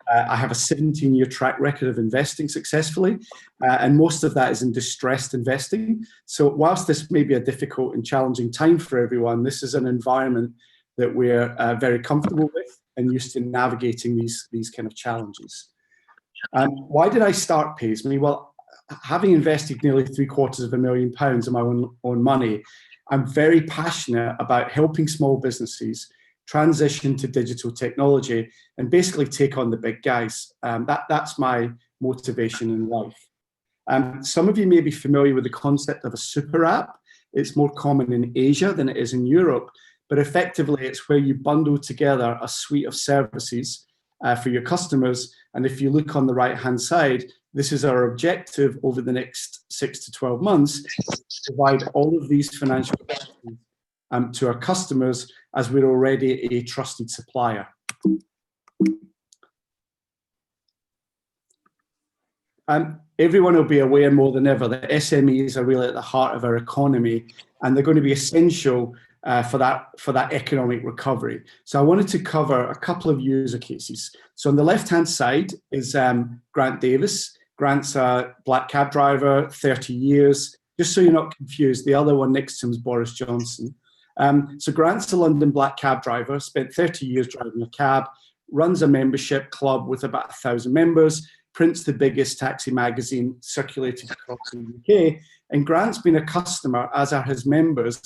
I have a 17-year track record of investing successfully, and most of that is in distressed investing. So whilst this may be a difficult and challenging time for everyone, this is an environment that we're very comfortable with and used to navigating these kind of challenges. Why did I start PaySme? Well, having invested nearly £750,000 of my own money, I'm very passionate about helping small businesses transition to digital technology and basically take on the big guys. That's my motivation in life. Some of you may be familiar with the concept of a super app. It's more common in Asia than it is in Europe, but effectively it's where you bundle together a suite of services for your customers. And if you look on the right-hand side, this is our objective over the next 6 to 12 months, to provide all of these financial services to our customers, as we're already a trusted supplier. Everyone will be aware more than ever that SMEs are really at the heart of our economy, and they're going to be essential for that economic recovery. So I wanted to cover a couple of user cases. So on the left-hand side is Grant Davis. Grant's a black cab driver, 30 years. Just so you're not confused, the other one next to him is Boris Johnson. So Grant's a London black cab driver, spent 30 years driving a cab, runs a membership club with about 1,000 members, prints the biggest taxi magazine circulated across the UK. And Grant's been a customer, as are his members,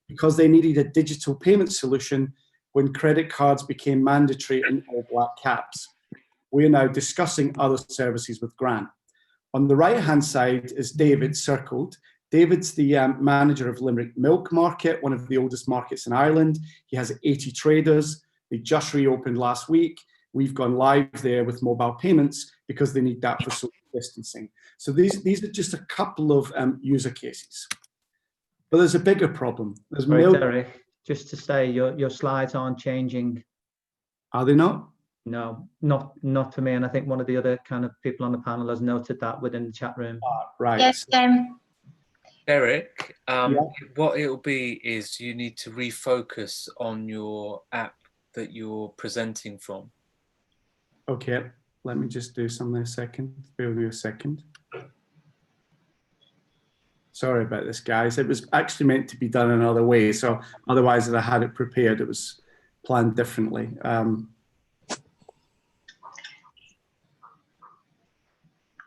because they needed a digital payment solution when credit cards became mandatory in all black cabs. We are now discussing other services with Grant. On the right-hand side is David, circled. David's the manager of Limerick Milk Market, one of the oldest markets in Ireland. He has 80 traders. They just reopened last week. We've gone live there with mobile payments because they need that for social distancing. So these are just a couple of user cases. But there's a bigger problem. There's Derek, just to say, your slides aren't changing. Are they not? No, not for me. And I think one of the other kind of people on the panel has noted that within the chat room. Right. Yes, Eric, what it'll be is you need to refocus on your app that you're presenting from. Okay, let me just do something a second. Bear with me a second. Sorry about this, guys. It was actually meant to be done another way. So otherwise, if I had it prepared, it was planned differently.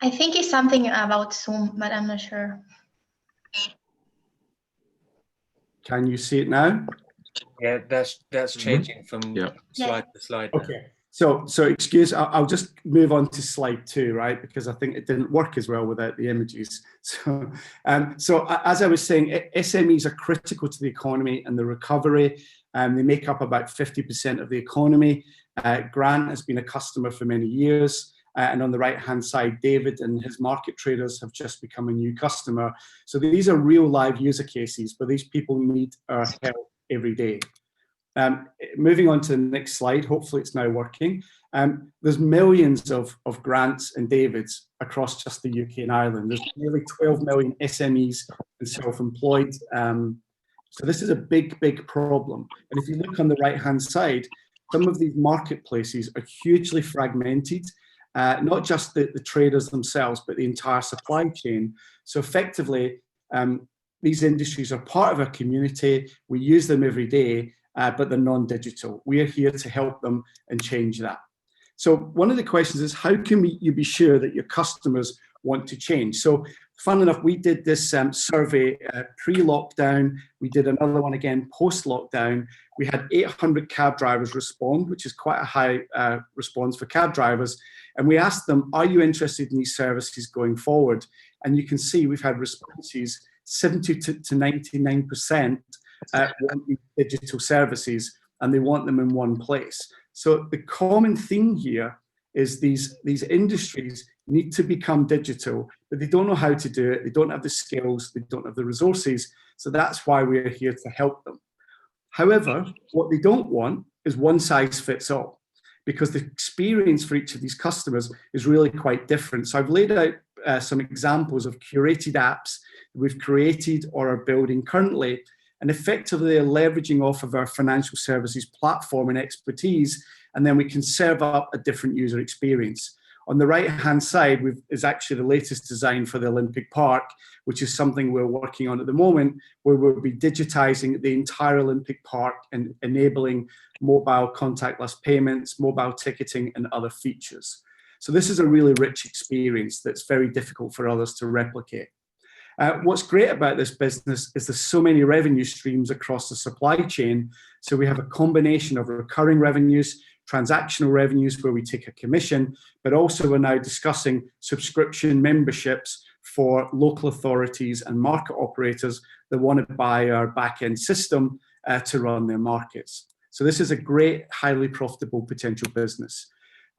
I think it's something about Zoom, but I'm not sure. Can you see it now? Yeah, that's changing from slide to slide. Okay. So excuse, I'll just move on to slide 2, right? Because I think it didn't work as well without the images. So as I was saying, SMEs are critical to the economy and the recovery. They make up about 50% of the economy. Grant has been a customer for many years. And on the right-hand side, David and his market traders have just become a new customer. So these are real live user cases, but these people need our help every day. Moving on to the next slide, hopefully it's now working. There's millions of Grants and Davids across just the UK and Ireland. There's nearly 12 million SMEs and self-employed. So this is a big, big problem. And if you look on the right-hand side, some of these marketplaces are hugely fragmented. Not just the traders themselves, but the entire supply chain. So effectively, these industries are part of our community. We use them every day, but they're non-digital. We are here to help them and change that. So one of the questions is, how can you be sure that your customers want to change? So fun enough, we did this survey pre-lockdown. We did another one again post-lockdown. We had 800 cab drivers respond, which is quite a high response for cab drivers. And we asked them, are you interested in these services going forward? And you can see we've had responses, 70 to 99% want these digital services, and they want them in one place. So the common theme here is these industries need to become digital, but they don't know how to do it. They don't have the skills. They don't have the resources. So that's why we're here to help them. However, what they don't want is one size fits all, because the experience for each of these customers is really quite different. So I've laid out some examples of curated apps that we've created or are building currently, and effectively they're leveraging off of our financial services platform and expertise, and then we can serve up a different user experience. On the right-hand side is actually the latest design for the Olympic Park, which is something we're working on at the moment, where we'll be digitizing the entire Olympic Park and enabling mobile contactless payments, mobile ticketing, and other features. So this is a really rich experience that's very difficult for others to replicate. What's great about this business is there's so many revenue streams across the supply chain. So we have a combination of recurring revenues, transactional revenues where we take a commission, but also we're now discussing subscription memberships for local authorities and market operators that want to buy our back-end system to run their markets. So this is a great, highly profitable potential business.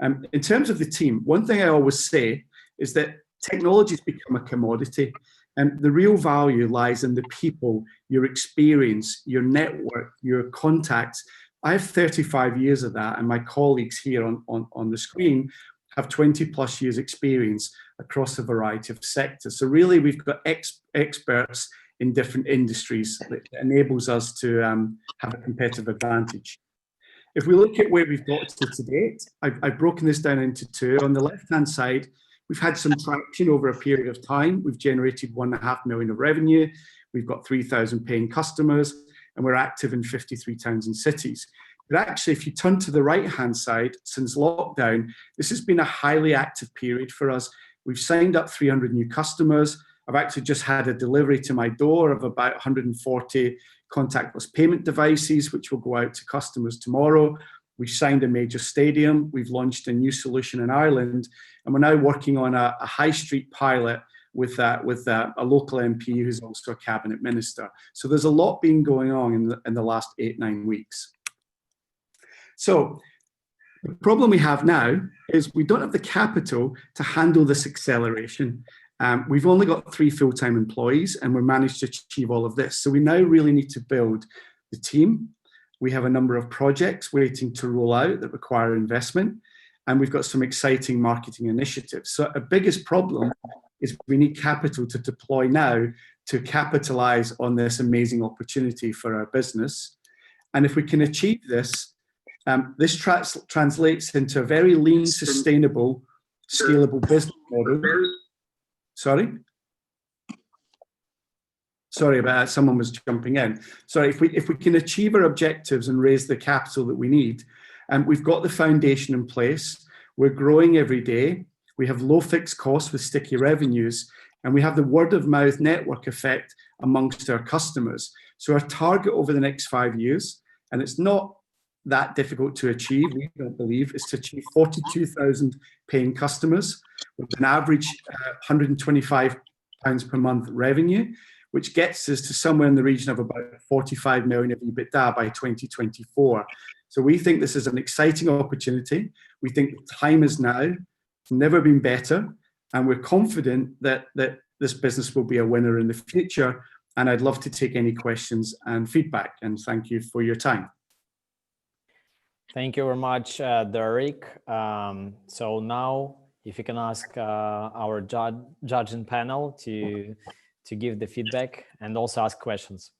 In terms of the team, one thing I always say is that technology has become a commodity, and the real value lies in the people, your experience, your network, your contacts. I have 35 years of that, and my colleagues here on the screen have 20 plus years experience across a variety of sectors. So really we've got experts in different industries that enables us to have a competitive advantage. If we look at where we've got to date, I've broken this down into two. On the left-hand side, we've had some traction over a period of time. We've generated 1.5 million of revenue. We've got 3,000 paying customers, and we're active in 53 towns and cities. But actually, if you turn to the right-hand side, since lockdown, this has been a highly active period for us. We've signed up 300 new customers. I've actually just had a delivery to my door of about 140 contactless payment devices, which will go out to customers tomorrow. We've signed a major stadium. We've launched a new solution in Ireland, and we're now working on a high street pilot with a local MP who's also a cabinet minister. So there's a lot been going on in the last 8-9 weeks. So the problem we have now is we don't have the capital to handle this acceleration. We've only got 3 full-time employees, and we've managed to achieve all of this. So we now really need to build the team. We have a number of projects waiting to roll out that require investment, and we've got some exciting marketing initiatives. So our biggest problem is we need capital to deploy now to capitalize on this amazing opportunity for our business. And if we can achieve this, this translates into a very lean, sustainable, scalable business model. Sorry about that, someone was jumping in. Sorry, if we can achieve our objectives and raise the capital that we need, we've got the foundation in place, we're growing every day, we have low fixed costs with sticky revenues, and we have the word of mouth network effect amongst our customers. So our target over the next 5 years, and it's not that difficult to achieve, we don't believe, is to achieve 42,000 paying customers with an average £125 per month revenue, which gets us to somewhere in the region of about 45 million of EBITDA by 2024. So we think this is an exciting opportunity. We think the time is now. It's never been better. And we're confident that this business will be a winner in the future. And I'd love to take any questions and feedback. And thank you for your time. Thank you very much, Derek. So now, if you can ask our judging panel to give the feedback and also ask questions.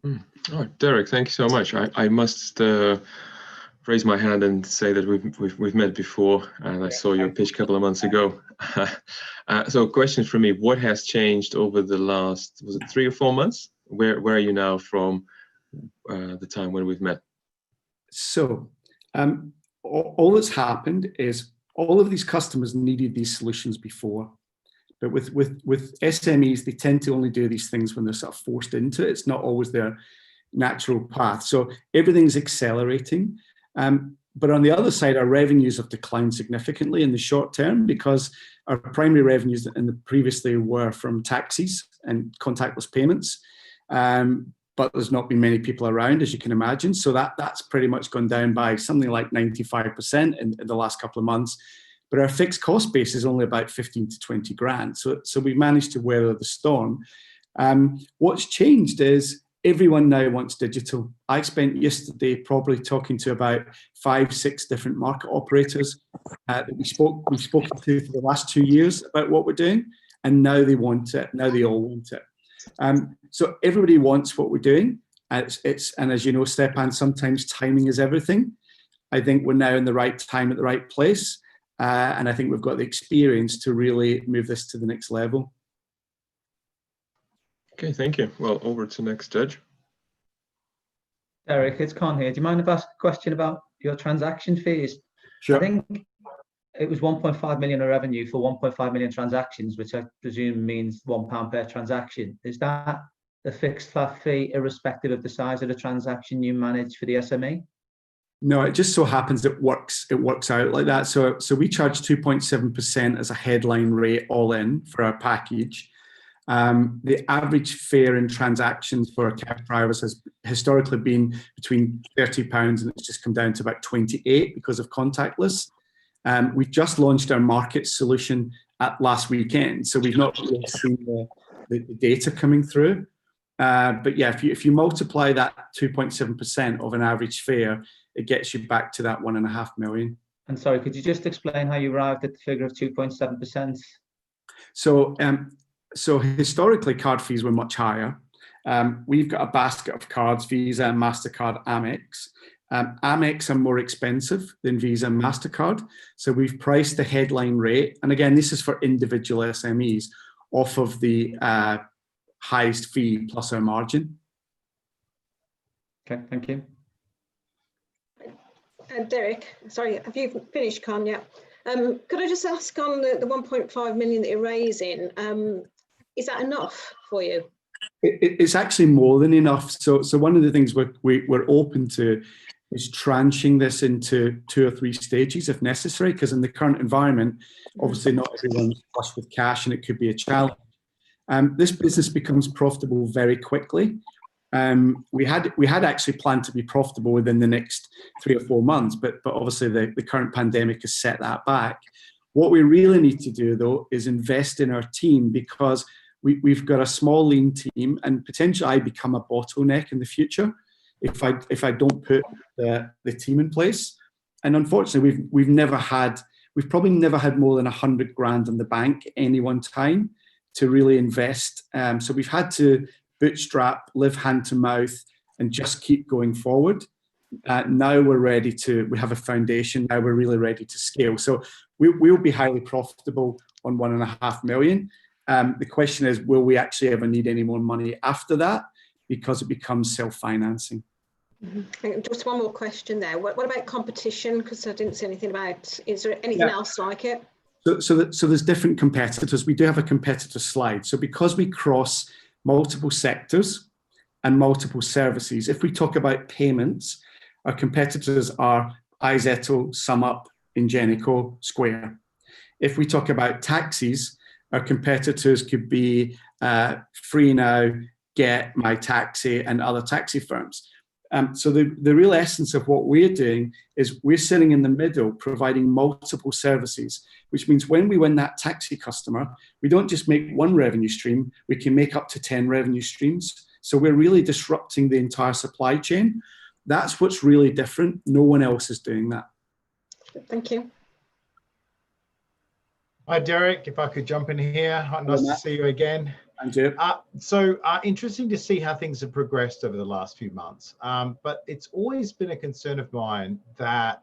Oh, Derek, thank you so much. I must raise my hand and say that we've met before, and I saw your pitch a couple of months ago. So, question for me: what has changed over the last, was it 3 or 4 months? Where are you now from the time when we've met? So, all that's happened is all of these customers needed these solutions before. But with SMEs, they tend to only do these things when they're sort of forced into it. It's not always their natural path. So everything's accelerating. But on the other side, our revenues have declined significantly in the short term because our primary revenues previously were from taxis and contactless payments. But there's not been many people around, as you can imagine. So that's pretty much gone down by something like 95% in the last couple of months. But our fixed cost base is only about 15 to 20 grand. So we've managed to weather the storm. What's changed is everyone now wants digital. I spent yesterday probably talking to about 5-6 different market operators that we've spoken to for the last 2 years about what we're doing. And now they want it. Now they all want it. So everybody wants what we're doing. And as you know, Stepan, sometimes timing is everything. I think we're now in the right time at the right place. And I think we've got the experience to really move this to the next level. Okay, thank you. Well, over to the next judge. Derek, it's Con here. Do you mind if I ask a question about your transaction fees? Sure. I think it was 1.5 million of revenue for 1.5 million transactions, which I presume means £1 per transaction. Is that a fixed flat fee irrespective of the size of the transaction you manage for the SME? No, it just so happens it works out like that. So we charge 2.7% as a headline rate all in for our package. The average fare in transactions for cab drivers has historically been between £30 and it's just come down to about 28 because of contactless. We've just launched our market solution at last weekend, so we've not really seen the data coming through. But yeah, if you multiply that 2.7% of an average fare, it gets you back to that 1.5 million. And sorry, could you just explain how you arrived at the figure of 2.7%? So historically, card fees were much higher. We've got a basket of cards, Visa, MasterCard, Amex. Amex are more expensive than Visa and MasterCard. So we've priced the headline rate. And again, this is for individual SMEs off of the highest fee plus our margin. Okay, thank you. Derek, sorry, have you finished, Con? Yeah. Could I just ask on the 1.5 million that you're raising, is that enough for you? It's actually more than enough. So one of the things we're open to is tranching this into 2 or 3 stages if necessary, because in the current environment, obviously not everyone's flush with cash and it could be a challenge. This business becomes profitable very quickly. We had actually planned to be profitable within the next 3 or 4 months, but obviously the current pandemic has set that back. What we really need to do though is invest in our team, because we've got a small lean team, and potentially I become a bottleneck in the future if I don't put the team in place. And unfortunately, we've probably never had more than 100 grand in the bank at any one time to really invest. So we've had to bootstrap, live hand to mouth, and just keep going forward. Now we're ready we have a foundation, now we're really ready to scale. So we'll be highly profitable on 1.5 million. The question is, will we actually ever need any more money after that? Because it becomes self-financing. Mm-hmm. Just one more question there. What about competition? Because I didn't see anything about, is there anything else like it? So there's different competitors. We do have a competitor slide. So because we cross multiple sectors and multiple services, if we talk about payments, our competitors are iZettle, SumUp, Ingenico, Square. If we talk about taxis, our competitors could be FreeNow, Get, MyTaxi, and other taxi firms. So the real essence of what we're doing is we're sitting in the middle, providing multiple services, which means when we win that taxi customer, we don't just make one revenue stream, we can make up to 10 revenue streams. So we're really disrupting the entire supply chain. That's what's really different. No one else is doing that. Thank you. Hi, Derek, if I could jump in here. Nice to see you again. Andrew. So interesting to see how things have progressed over the last few months. But it's always been a concern of mine that,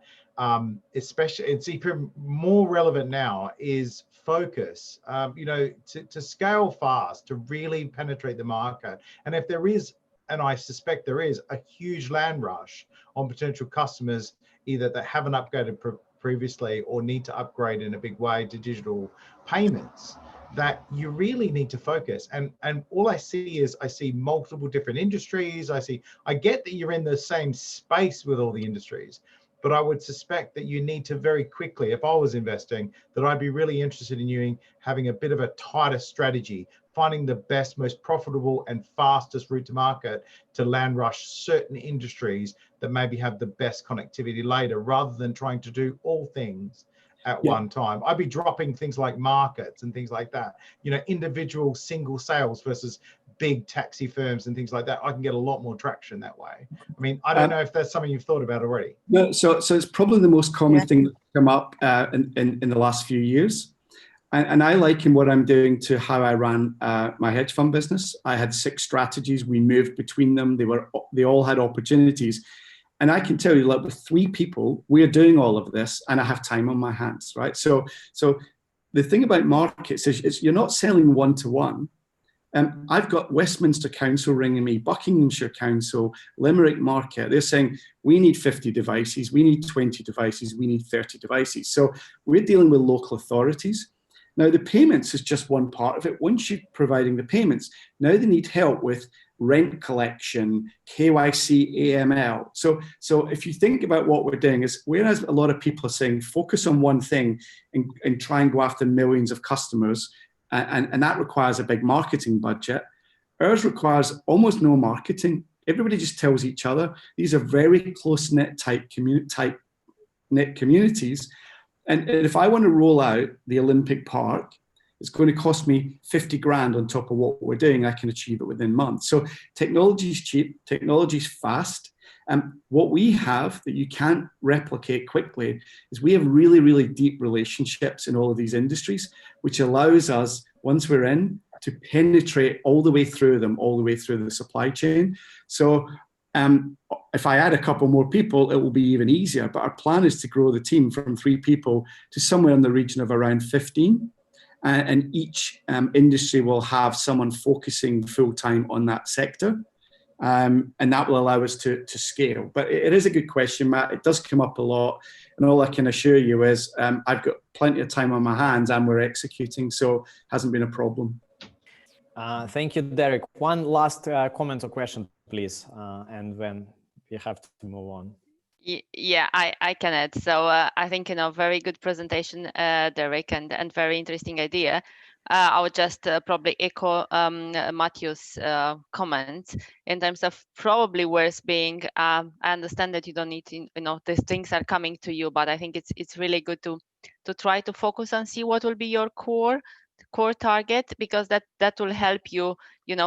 especially, it's even more relevant now, is focus. To scale fast, to really penetrate the market. And if there is, and I suspect there is, a huge land rush on potential customers, either that haven't upgraded previously or need to upgrade in a big way to digital payments, that you really need to focus. And all I see multiple different industries. I get that you're in the same space with all the industries, but I would suspect that you need to very quickly, if I was investing, that I'd be really interested in you having a bit of a tighter strategy, finding the best, most profitable and fastest route to market to land rush certain industries that maybe have the best connectivity later, rather than trying to do all things at one time. I'd be dropping things like markets and things like that, individual single sales versus big taxi firms and things like that. I can get a lot more traction that way. I mean, I don't know if that's something you've thought about already. No, so it's probably the most common thing that's come up in the last few years. And I liken what I'm doing to how I ran my hedge fund business. I had 6 strategies. We moved between them. They all had opportunities. And I can tell you, like with 3 people, we're doing all of this and I have time on my hands, right? So the thing about markets is you're not selling one-to-one. I've got Westminster Council ringing me, Buckinghamshire Council, Limerick Market. They're saying, we need 50 devices, we need 20 devices, we need 30 devices. So we're dealing with local authorities. Now, the payments is just one part of it. Once you're providing the payments, now they need help with rent collection, KYC, AML. So if you think about what we're doing is, whereas a lot of people are saying, focus on one thing and try and go after millions of customers, and that requires a big marketing budget. Ours requires almost no marketing. Everybody just tells each other. These are very close-knit, tight-knit communities. And if I want to roll out the Olympic Park, it's going to cost me 50 grand on top of what we're doing. I can achieve it within months. So technology is cheap, technology is fast. And what we have that you can't replicate quickly is we have really, really deep relationships in all of these industries, which allows us, once we're in, to penetrate all the way through them, all the way through the supply chain. So if I add a couple more people, it will be even easier. But our plan is to grow the team from 3 people to somewhere in the region of around 15. And each industry will have someone focusing full-time on that sector. And that will allow us to scale. But it is a good question, Matt. It does come up a lot. And all I can assure you is I've got plenty of time on my hands and we're executing, so it hasn't been a problem. Thank you, Derek. One last comment or question, please, and then we have to move on. Yeah, I can add. So I think, very good presentation, Derek, and very interesting idea. I would just probably echo Matthew's comment in terms of probably worth being. I understand that you don't need to, these things are coming to you, but I think it's really good to try to focus and see what will be your core target, because that will help you,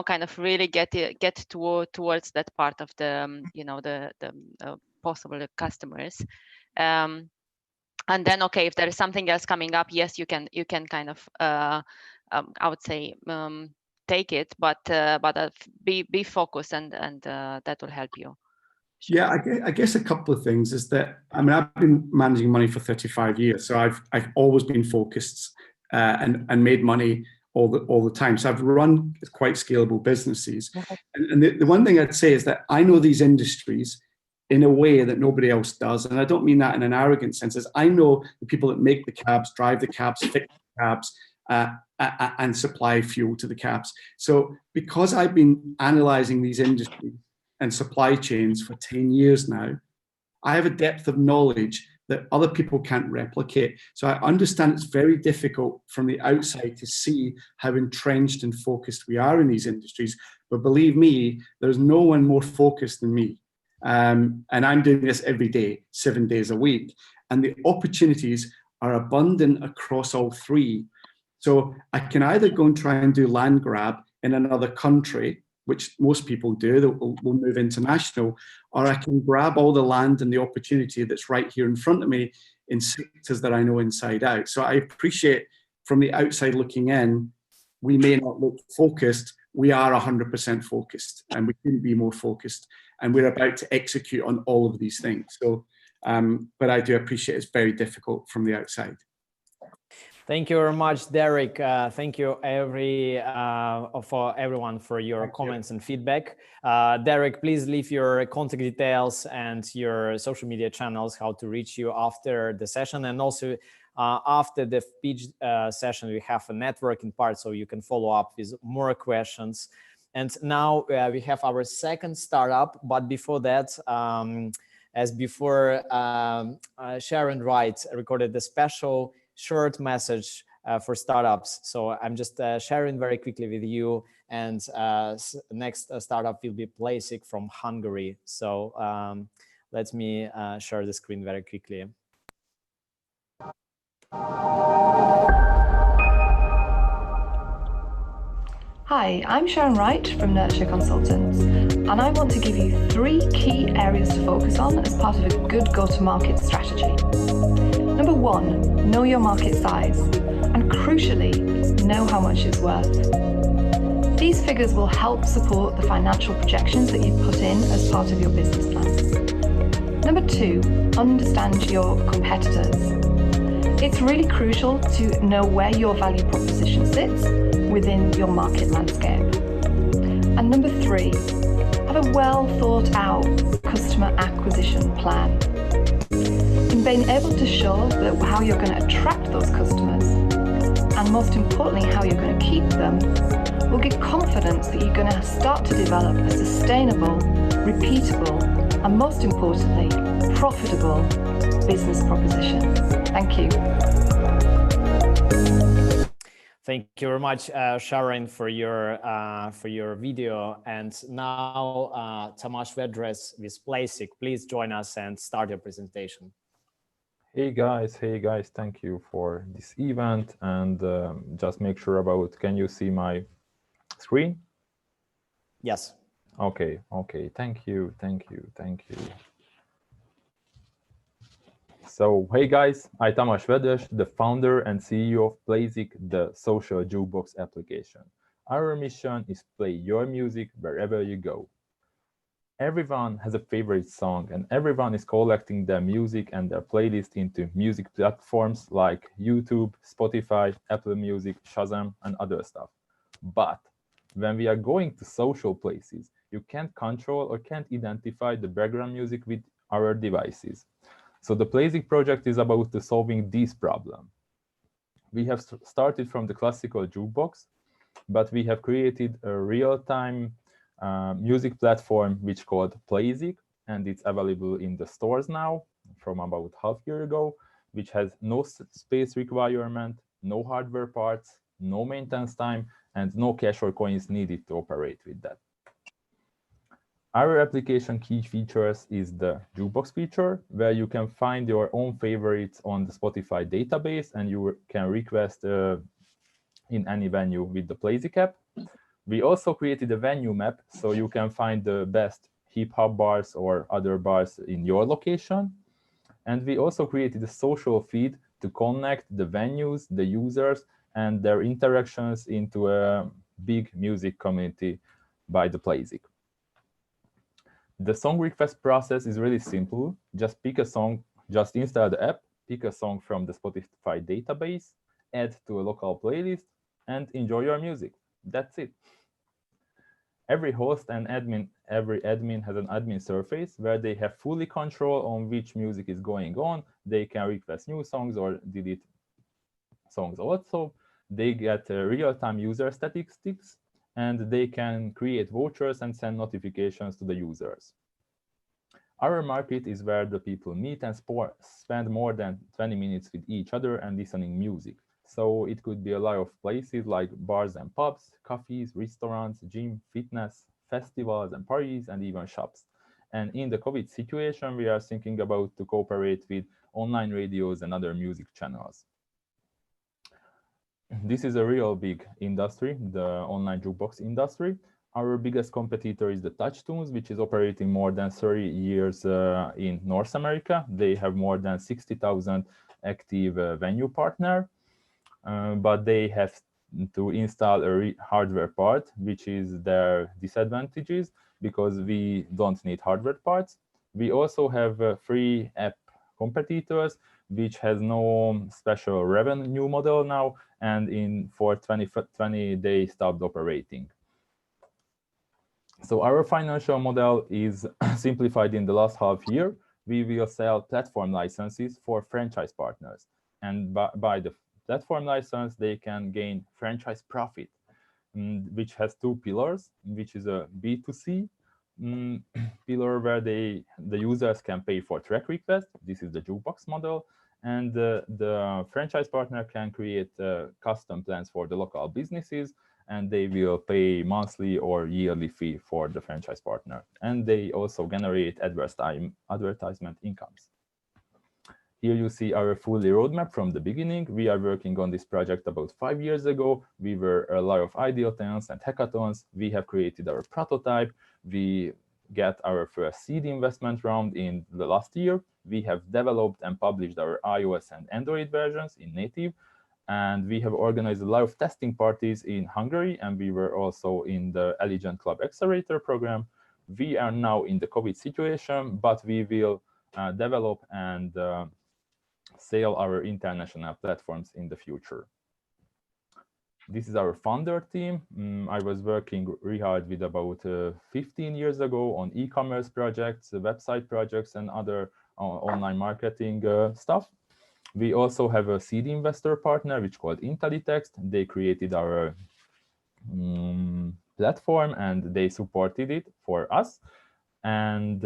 kind of really get towards that part of the, the possible customers. And then, okay, if there is something else coming up, yes, you can kind of, I would say, take it, but be focused, and that will help you. Sure. Yeah, I guess a couple of things is that, I've been managing money for 35 years, so I've always been focused and made money all the time. So I've run quite scalable businesses. Okay. And the one thing I'd say is that I know these industries in a way that nobody else does. And I don't mean that in an arrogant sense, as I know the people that make the cabs, drive the cabs, fix the cabs, and supply fuel to the cabs. So because I've been analyzing these industries and supply chains for 10 years now, I have a depth of knowledge that other people can't replicate. So I understand it's very difficult from the outside to see how entrenched and focused we are in these industries. But believe me, there's no one more focused than me. And I'm doing this every day, 7 days a week. And the opportunities are abundant across all 3. So I can either go and try and do land grab in another country, which most people do, that will move international, or I can grab all the land and the opportunity that's right here in front of me in sectors that I know inside out. So I appreciate from the outside looking in, we may not look focused, we are 100% focused, and we couldn't be more focused. And we're about to execute on all of these things. So, but I do appreciate it's very difficult from the outside. Thank you very much, Derek. Thank you for everyone for your comments and feedback. Derek, please leave your contact details and your social media channels, how to reach you after the session. And also after the speech session, we have a networking part, so you can follow up with more questions. And now we have our second startup. But before that, as before, Sharon Wright recorded a special short message for startups. So I'm just sharing very quickly with you. And next startup will be Playsic from Hungary. So let me share the screen very quickly. Hi, I'm Sharon Wright from Nurture Consultants, and I want to give you 3 key areas to focus on as part of a good go-to-market strategy. Number 1, know your market size, and crucially, know how much it's worth. These figures will help support the financial projections that you've put in as part of your business plan. Number 2, understand your competitors. It's really crucial to know where your value proposition sits within your market landscape. And number 3, have a well thought out customer acquisition plan. In being able to show that how you're going to attract those customers, and most importantly, how you're going to keep them, will give confidence that you're going to start to develop a sustainable, repeatable, and most importantly, profitable business proposition. Thank you. Thank you very much, Sharon, for your video. And now, Tomasz Vedres with Playsig, please join us and start your presentation. Hey guys, thank you for this event. And just make sure about, can you see my screen? Yes. Okay, thank you. So, hey guys, I'm Tomasz Vedres, the founder and CEO of Playsig, the social jukebox application. Our mission is play your music wherever you go. Everyone has a favorite song and everyone is collecting their music and their playlist into music platforms like YouTube, Spotify, Apple Music, Shazam, and other stuff. But when we are going to social places, you can't control or can't identify the background music with our devices. So the Playsig project is about solving this problem. We have started from the classical jukebox, but we have created a real-time music platform which called Playsig, and it's available in the stores now from about half a year ago, which has no space requirement, no hardware parts, no maintenance time, and no cash or coins needed to operate with that. Our application key features is the jukebox feature, where you can find your own favorites on the Spotify database and you can request in any venue with the Playsig app. We also created a venue map, so you can find the best hip-hop bars or other bars in your location. And we also created a social feed to connect the venues, the users, and their interactions into a big music community by the Playsig. The song request process is really simple. Just pick a song, just install the app, pick a song from the Spotify database, add to a local playlist, and enjoy your music. That's it. Every host and every admin has an admin surface where they have fully control on which music is going on. They can request new songs or delete songs also. They get real-time user statistics, and they can create vouchers and send notifications to the users. Our market is where the people meet and spend more than 20 minutes with each other and listening music. So it could be a lot of places like bars and pubs, cafes, restaurants, gym, fitness, festivals and parties, and even shops. And in the COVID situation, we are thinking about to cooperate with online radios and other music channels. This is a real big industry, the online jukebox industry. Our biggest competitor is the TouchTunes, which is operating more than 30 years in North America. They have more than 60,000 active venue partners, but they have to install a hardware part, which is their disadvantages because we don't need hardware parts. We also have free app competitors, which has no special revenue model now, and for 2020 they stopped operating. So our financial model is simplified in the last half year. We will sell platform licenses for franchise partners, and by the platform license they can gain franchise profit, which has two pillars, which is a B2C pillar where the users can pay for track requests. This is the jukebox model. And the franchise partner can create custom plans for the local businesses, and they will pay monthly or yearly fee for the franchise partner. And they also generate advertisement incomes. Here you see our fully roadmap from the beginning. We are working on this project about 5 years ago. We were a lot of ideathons and hackathons. We have created our prototype. We get our first seed investment round in the last year. We have developed and published our iOS and Android versions in native. And we have organized a lot of testing parties in Hungary, and we were also in the Eligent Club Accelerator program. We are now in the COVID situation, but we will develop and sell our international platforms in the future. This is our founder team. I was working really hard with about 15 years ago on e-commerce projects, website projects, and other online marketing stuff. We also have a seed investor partner, which is called Intelitext. They created our platform and they supported it for us. And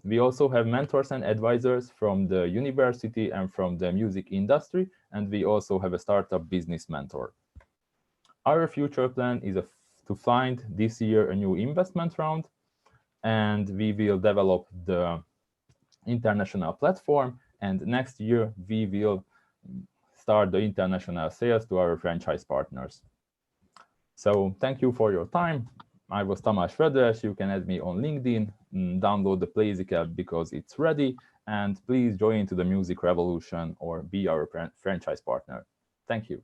we also have mentors and advisors from the university and from the music industry. And we also have a startup business mentor. Our future plan is to find this year a new investment round, and we will develop the international platform. And next year, we will start the international sales to our franchise partners. So thank you for your time. I was Tamás Födös. You can add me on LinkedIn, download the Playzik app because it's ready, and please join into the music revolution or be our franchise partner. Thank you.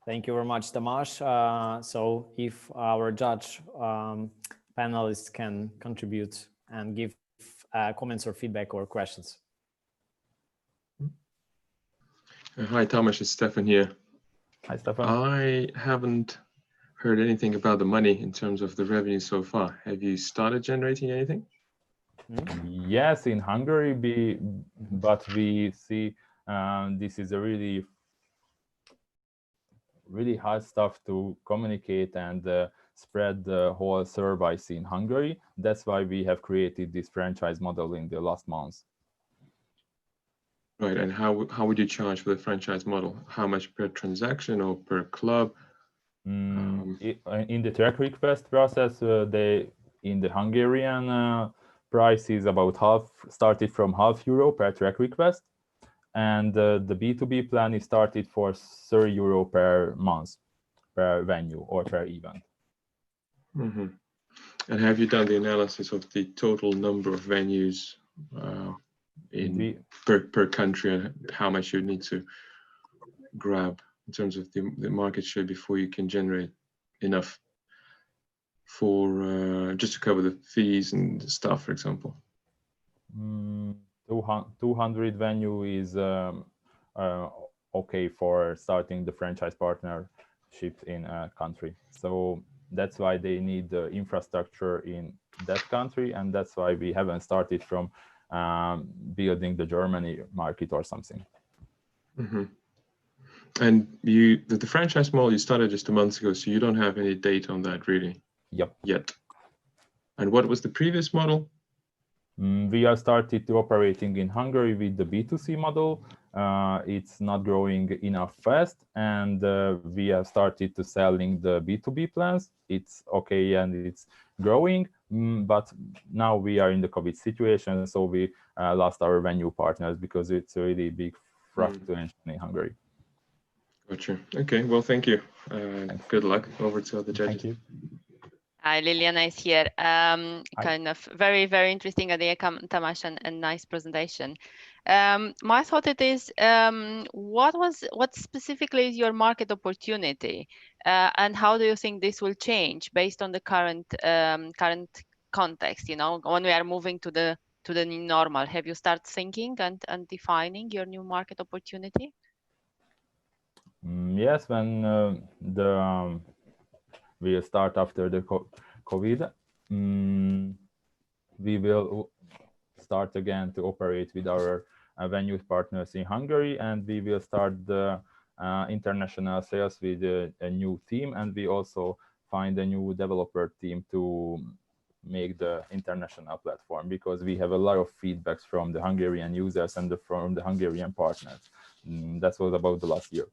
Thank you very much, Tamás. So if our judge panelists can contribute and give comments or feedback or questions. Hi, Tamás, it's Stefan here. Hi, Stefan. I haven't heard anything about the money in terms of the revenue so far. Have you started generating anything? Yes, in Hungary, but we see this is a really hard stuff to communicate and spread the whole service in Hungary. That's why we have created this franchise model in the last months. Right, and how would you charge for the franchise model? How much per transaction or per club? In the track request process, in the Hungarian price is about started from €0.5 per track request. And the B2B plan is started for €30 per month, per venue or per event. Mm-hmm. And have you done the analysis of the total number of venues per country and how much you need to grab in terms of the market share before you can generate enough for just to cover the fees and stuff, for example? 200 venue is okay for starting the franchise partnership in a country. So that's why they need the infrastructure in that country, and that's why we haven't started from building the Germany market or something. Mm-hmm. And the franchise model you started just a month ago, so you don't have any data on that really? Yep. Yet. And what was the previous model? We are started to operating in Hungary with the B2C model. It's not growing enough fast, and we have started to selling the B2B plans. It's okay and it's growing, but now we are in the COVID situation, so we lost our venue partners because it's a really big fluctuation in Hungary. Gotcha. Okay, well, thank you. Good luck. Over to the judges. Thank you. Hi, Liliana is here. Kind of very, very interesting idea, Tamás, and nice presentation. My thought it is, what specifically is your market opportunity, and how do you think this will change based on the current context? You know, when we are moving to the new normal, have you started thinking and defining your new market opportunity? Yes, when we'll start after the COVID, we will start again to operate with our venue partners in Hungary, and we will start the international sales with a new team, and we also find a new developer team to make the international platform, because we have a lot of feedbacks from the Hungarian users and from the Hungarian partners. That was about the last year.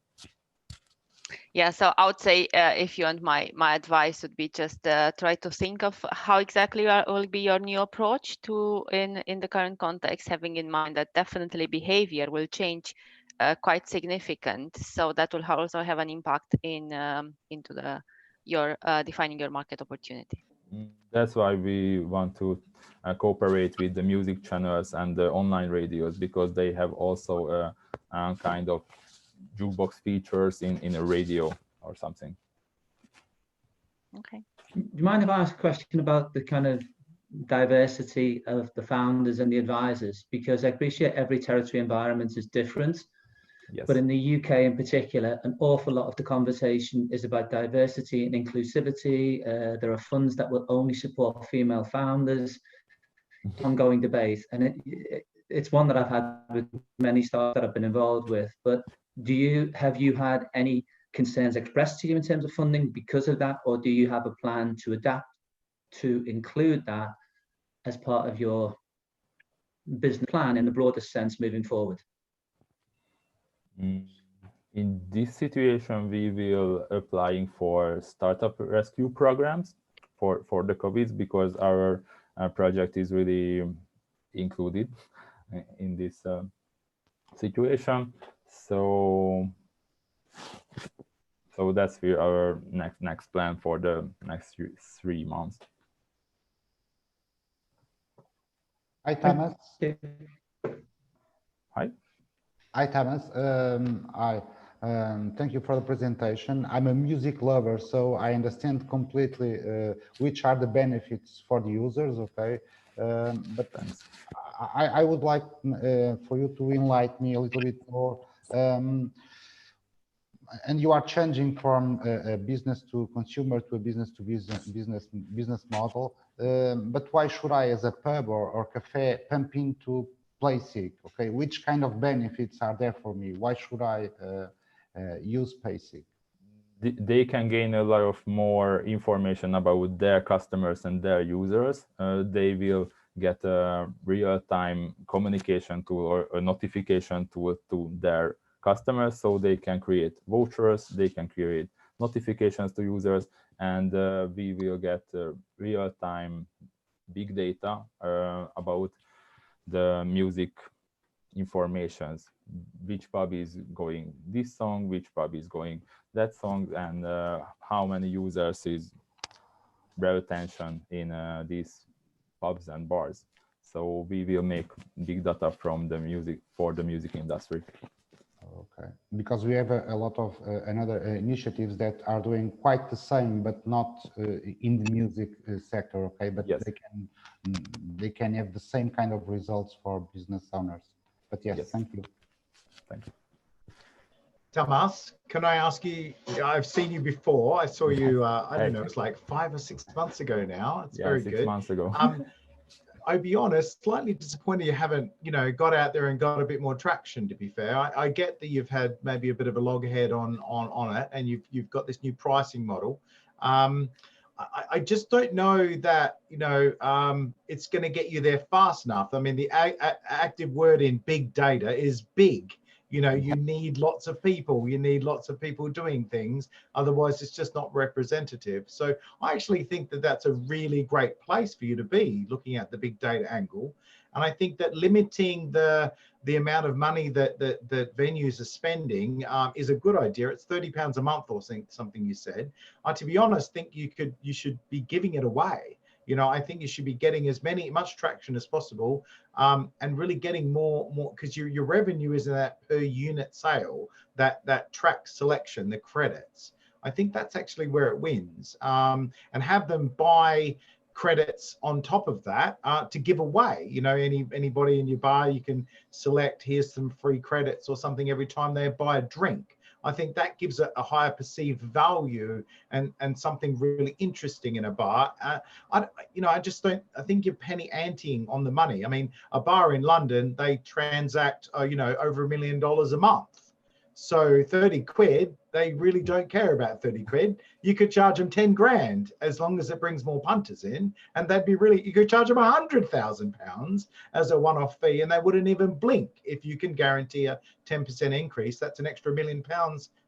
Yeah, so I would say if you want my advice would be just try to think of how exactly will be your new approach to in the current context, having in mind that definitely behavior will change quite significant. So that will also have an impact into your defining your market opportunity. That's why we want to cooperate with the music channels and the online radios, because they have also a kind of jukebox features in a radio or something. Okay. Do you mind if I ask a question about the kind of diversity of the founders and the advisors, because I appreciate every territory environment is different. Yes. But in the UK in particular, an awful lot of the conversation is about diversity and inclusivity. There are funds that will only support female founders, ongoing debate. And it's one that I've had with many startups that I've been involved with. But have you had any concerns expressed to you in terms of funding because of that? Or do you have a plan to adapt to include that as part of your business plan in the broadest sense moving forward? In this situation, we will applying for startup rescue programs for the COVID, because our project is really included in this situation. So that's our next plan for the next 3 months. Hi, Thomas. Hi. Hi, Thomas. Thank you for the presentation. I'm a music lover, so I understand completely which are the benefits for the users, okay? But I would like for you to enlighten me a little bit more. And you are changing from a business to consumer to a business to business model. But why should I, as a pub or cafe, pump into PlaySig? Okay, which kind of benefits are there for me? Why should I use PlaySig? They can gain a lot of more information about their customers and their users. They will get a real-time communication tool or a notification tool to their customers, so they can create vouchers, they can create notifications to users, and we will get real-time big data about the music informations, which pub is going this song, which pub is going that song, and how many users is retention in these pubs and bars. So we will make big data from the music for the music industry. Okay, because we have a lot of another initiatives that are doing quite the same, but not in the music sector. Okay, but yes, they can have the same kind of results for business owners. But yes, thank you. Thank you. Thomas, can I ask you? I've seen you before. I saw you. I don't know. It's like 5 or 6 months ago now. It's very good. 6 months ago. I'll be honest, slightly disappointed you haven't, got out there and got a bit more traction, to be fair. I get that you've had maybe a bit of a loggerhead on it, and you've got this new pricing model. I just don't know that, it's going to get you there fast enough. I mean, the active word in big data is big. You need lots of people. You need lots of people doing things. Otherwise, it's just not representative. So I actually think that that's a really great place for you to be, looking at the big data angle. And I think that limiting the amount of money that venues are spending is a good idea. It's £30 a month or something you said. To be honest, think you should be giving it away. I think you should be getting much traction as possible, and really getting more, because your revenue is in that per unit sale, that track selection, the credits. I think that's actually where it wins, and have them buy credits on top of that to give away. Anybody in your bar, you can select, here's some free credits or something every time they buy a drink. I think that gives a higher perceived value and something really interesting in a bar. I think you're penny anteing on the money. I mean, a bar in London, they transact, over $1 million a month. So 30 quid, they really don't care about 30 quid. You could charge them 10 grand as long as it brings more punters in, and you could charge them £100,000 as a one-off fee, and they wouldn't even blink. If you can guarantee a 10% increase, that's an extra £1 million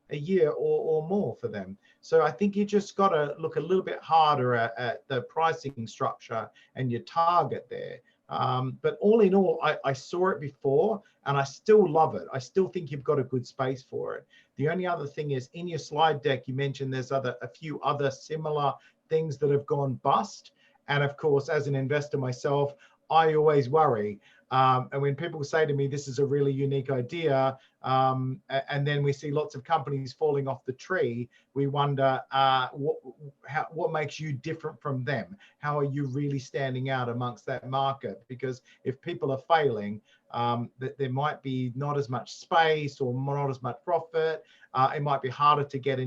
a year or more for them. So I think you just got to look a little bit harder at the pricing structure and your target there. But all in all, I saw it before and I still love it. I still think you've got a good space for it. The only other thing is, in your slide deck, you mentioned there's a few other similar things that have gone bust. And of course, as an investor myself, I always worry, And when people say to me, this is a really unique idea, and then we see lots of companies falling off the tree, we wonder what makes you different from them? How are you really standing out amongst that market? Because if people are failing, there might be not as much space or not as much profit. It might be harder to get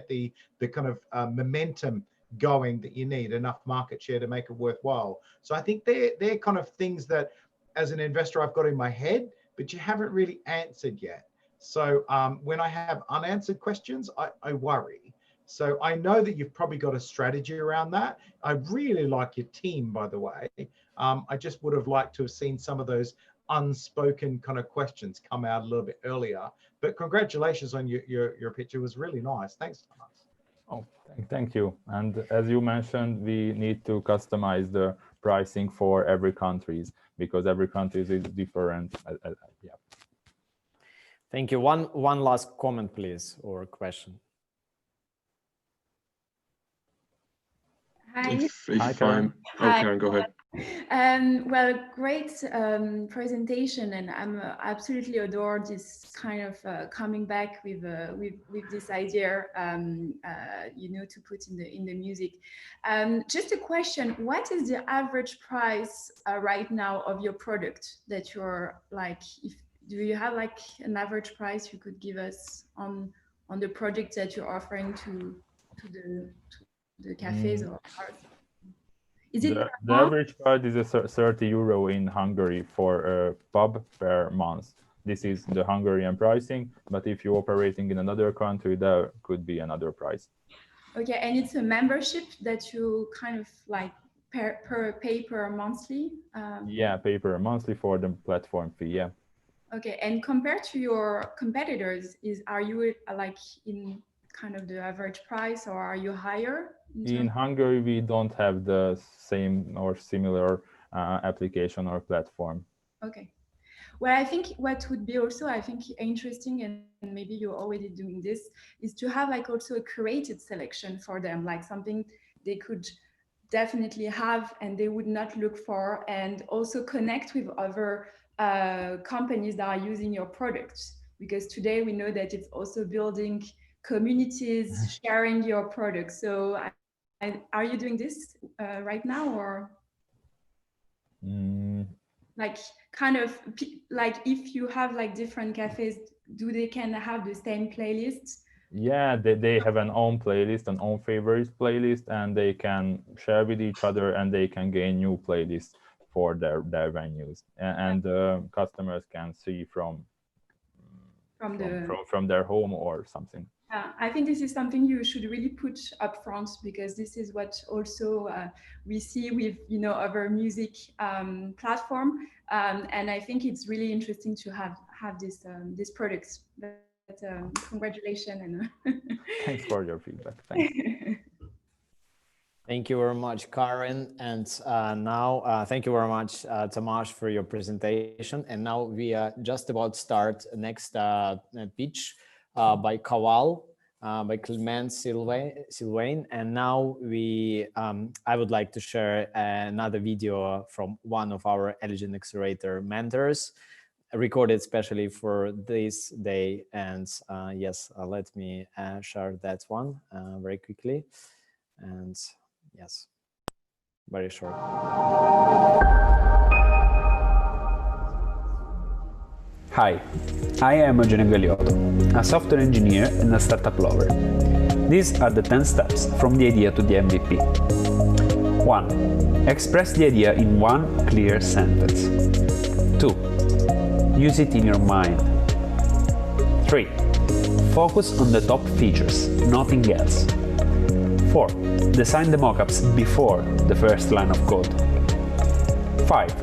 the kind of momentum going that you need, enough market share to make it worthwhile. So I think they're kind of things that as an investor I've got in my head, but you haven't really answered yet. So when I have unanswered questions, I worry. So I know that you've probably got a strategy around that. I really like your team, by the way. I just would have liked to have seen some of those unspoken kind of questions come out a little bit earlier. But congratulations on your pitch. It was really nice. Thanks, Thomas. Oh, thank you. And as you mentioned, we need to customize the pricing for every countries because every country is different. Yeah. Thank you. One last comment, please, or question. Hi. Hi, Karen. Hi. Karen, go ahead. Well, great presentation, and I'm absolutely adore this kind of coming back with this idea, you know, to put in the music. Just a question: what is the average price right now of your product that you're like? Do you have like an average price you could give us on the project that you're offering to the cafes or bars? Is it the average price is €30 in Hungary for a pub per month. This is the Hungarian pricing, but if you're operating in another country, there could be another price. Okay, and it's a membership that you kind of like pay per monthly? Yeah, pay per monthly for the platform fee, yeah. Okay, and compared to your competitors, are you like in kind of the average price, or are you higher? In Hungary, we don't have the same or similar application or platform. Okay. Well, I think what would be also, I think, interesting, and maybe you're already doing this, is to have like also a curated selection for them, like something they could definitely have and they would not look for, and also connect with other companies that are using your products. Because today we know that it's also building communities, sharing your products. So are you doing this right now, or like kind of like if you have like different cafes, do they can have the same playlists? Yeah, they have an own playlist, an own favorites playlist, and they can share with each other and they can gain new playlists for their venues, and customers can see from their home or something. I think this is something you should really put up front, because this is what also we see with, you know, other music platform, and I think it's really interesting to have this these products. But congratulations and thanks for your feedback. Thanks. Thank you very much, Karen, and now thank you very much, Tomasz, for your presentation. And now we are just about to start next pitch by Kawal, by Clement Sylvain. And now I would like to share another video from one of our Eligent Accelerator mentors, recorded especially for this day. And yes, let me share that one very quickly. And yes, very short. Hi, I am Eugenio Galiotto, a software engineer and a startup lover. These are the 10 steps from the idea to the MVP. 1. Express the idea in one clear sentence. 2. Use it in your mind. 3. Focus on the top features, nothing else. 4. Design the mockups before the first line of code. 5.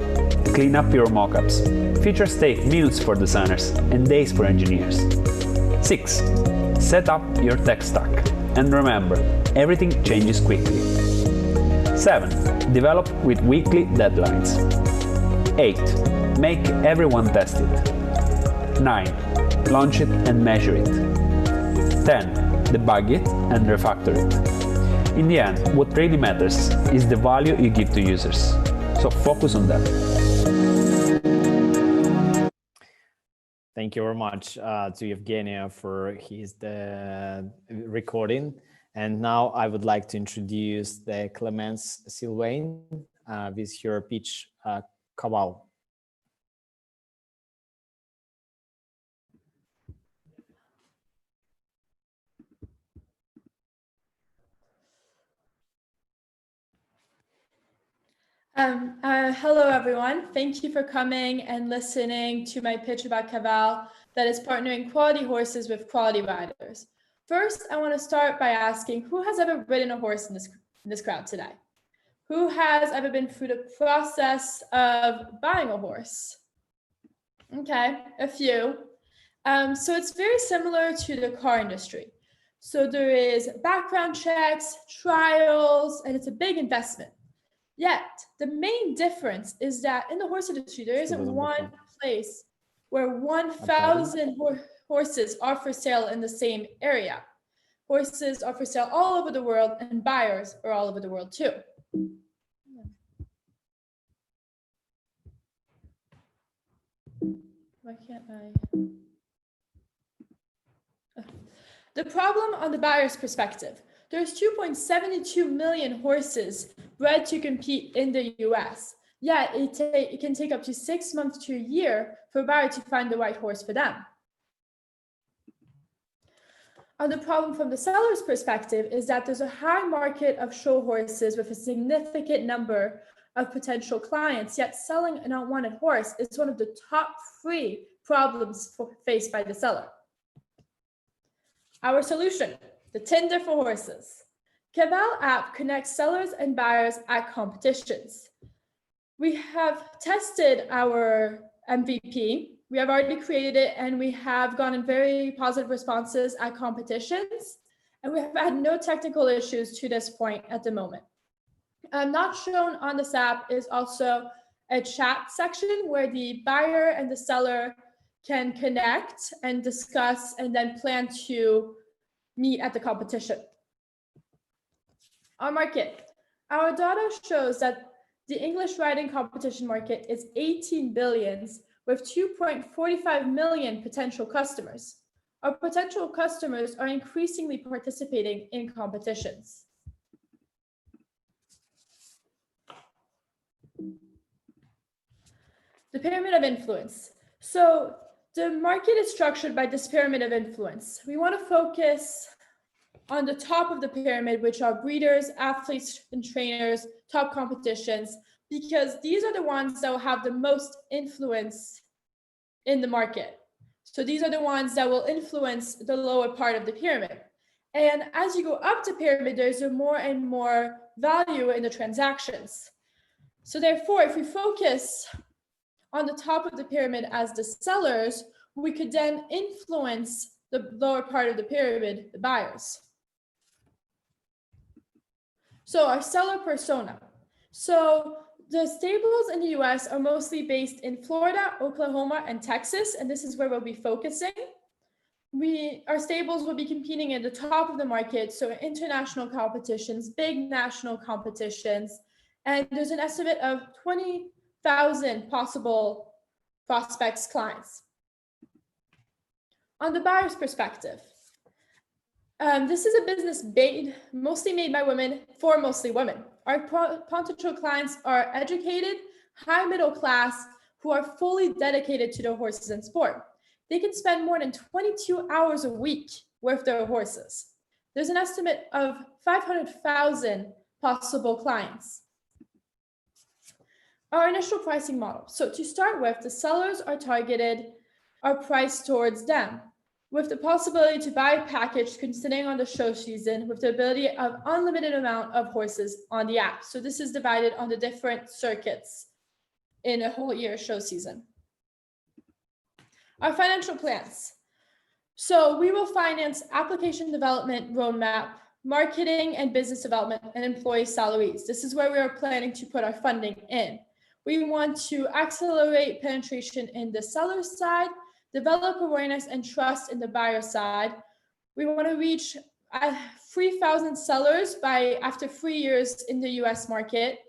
Clean up your mockups. Features take minutes for designers and days for engineers. 6. Set up your tech stack. And remember, everything changes quickly. 7. Develop with weekly deadlines. 8. Make everyone test it. 9. Launch it and measure it. 10. Debug it and refactor it. In the end, what really matters is the value you give to users. So focus on that. Thank you very much to Evgenia for his recording. And now I would like to introduce the Clemence Sylvain with her pitch, Kaval. Hello, everyone. Thank you for coming and listening to my pitch about Kaval that is partnering quality horses with quality riders. First, I want to start by asking, who has ever ridden a horse in this crowd today? Who has ever been through the process of buying a horse? Okay, a few. So it's very similar to the car industry. So there is background checks, trials, and it's a big investment. Yet, the main difference is that in the horse industry, there isn't one place where 1,000 horses are for sale in the same area. Horses are for sale all over the world, and buyers are all over the world too. Why can't I? The problem on the buyer's perspective. There's 2.72 million horses bred to compete in the US, yet it can take up to 6 months to a year for a buyer to find the right horse for them. And the problem from the seller's perspective is that there's a high market of show horses with a significant number of potential clients, yet selling an unwanted horse is one of the top 3 problems faced by the seller. Our solution, the Tinder for horses. Kaval app connects sellers and buyers at competitions. We have tested our MVP. We have already created it and we have gotten very positive responses at competitions. And we have had no technical issues to this point at the moment. Not shown on this app is also a chat section where the buyer and the seller can connect and discuss and then plan to meet at the competition. Our market. Our data shows that the English riding competition market is 18 billion with 2.45 million potential customers. Our potential customers are increasingly participating in competitions. The pyramid of influence. So the market is structured by this pyramid of influence. We want to focus on the top of the pyramid, which are breeders, athletes, and trainers, top competitions, because these are the ones that will have the most influence in the market. So these are the ones that will influence the lower part of the pyramid. And as you go up the pyramid, there's a more and more value in the transactions. So therefore, if we focus on the top of the pyramid as the sellers, we could then influence the lower part of the pyramid, the buyers. So our seller persona. So the stables in the US are mostly based in Florida, Oklahoma, and Texas, and this is where we'll be focusing. Our stables will be competing at the top of the market, so international competitions, big national competitions, and there's an estimate of 20,000 possible prospects, clients. On the buyer's perspective, this is a business mostly made by women for mostly women. Our potential clients are educated, high middle class, who are fully dedicated to their horses and sport. They can spend more than 22 hours a week with their horses. There's an estimate of 500,000 possible clients. Our initial pricing model. So to start with, the sellers are priced towards them, with the possibility to buy a package considering on the show season, with the ability of unlimited amount of horses on the app. So this is divided on the different circuits in a whole year show season. Our financial plans. So we will finance application development roadmap, marketing and business development, and employee salaries. This is where we are planning to put our funding in. We want to accelerate penetration in the seller side, develop awareness and trust in the buyer side. We want to reach 3,000 sellers after 3 years in the US market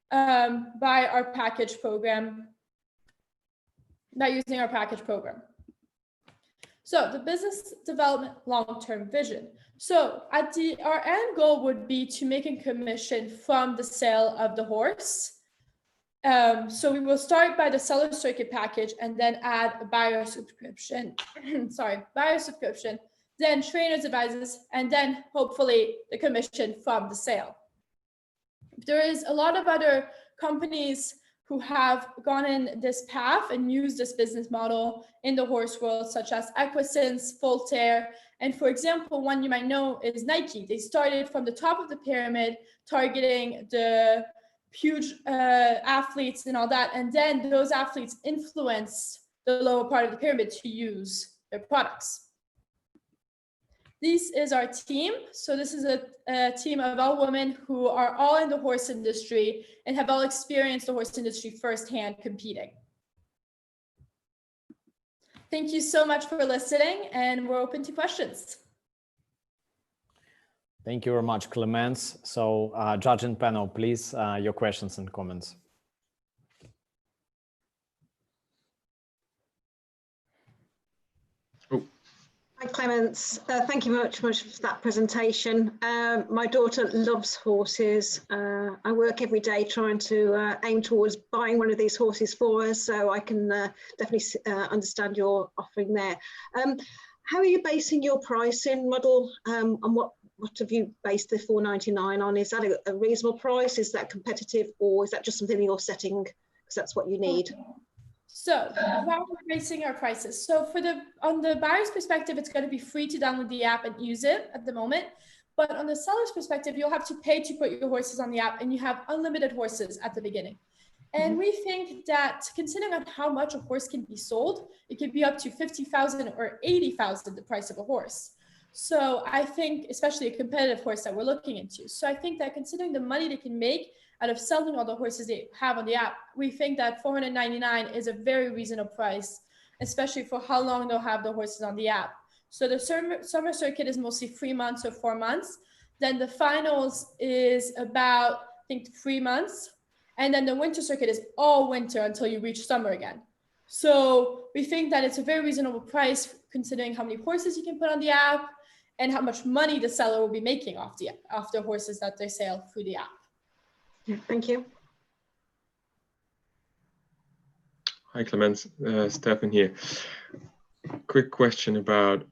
by using our package program. So the business development long-term vision. So our end goal would be to make a commission from the sale of the horse. So we will start by the seller circuit package and then add a buyer subscription, buyer subscription, then trainers advisors, and then hopefully the commission from the sale. There is a lot of other companies who have gone in this path and used this business model in the horse world, such as Equisence, Voltaire, and for example, one you might know is Nike. They started from the top of the pyramid, targeting the huge athletes and all that, and then those athletes influence the lower part of the pyramid to use their products. This is our team. So this is a team of all women who are all in the horse industry and have all experienced the horse industry firsthand competing. Thank you so much for listening, and we're open to questions. Thank you very much, Clemence. So judge and panel, please, your questions and comments. Hi, Clemence. Thank you much for that presentation. My daughter loves horses. I work every day trying to aim towards buying one of these horses for her, so I can definitely understand your offering there. How are you basing your pricing model, and what have you based the $4.99 on? Is that a reasonable price? Is that competitive, or is that just something you're setting because that's what you need? So how we're pricing our prices. So on the buyer's perspective, it's going to be free to download the app and use it at the moment. But on the seller's perspective, you'll have to pay to put your horses on the app, and you have unlimited horses at the beginning. And we think that considering on how much a horse can be sold, it could be up to 50,000 or 80,000 the price of a horse. So I think, especially a competitive horse that we're looking into. So I think that considering the money they can make out of selling all the horses they have on the app, we think that $499 is a very reasonable price, especially for how long they'll have the horses on the app. So the summer circuit is mostly 3 months or 4 months. Then the finals is about, I think, 3 months. And then the winter circuit is all winter until you reach summer again. So we think that it's a very reasonable price considering how many horses you can put on the app and how much money the seller will be making off the horses that they sell through the app. Thank you. Hi, Clemence. Stefan here. Quick question about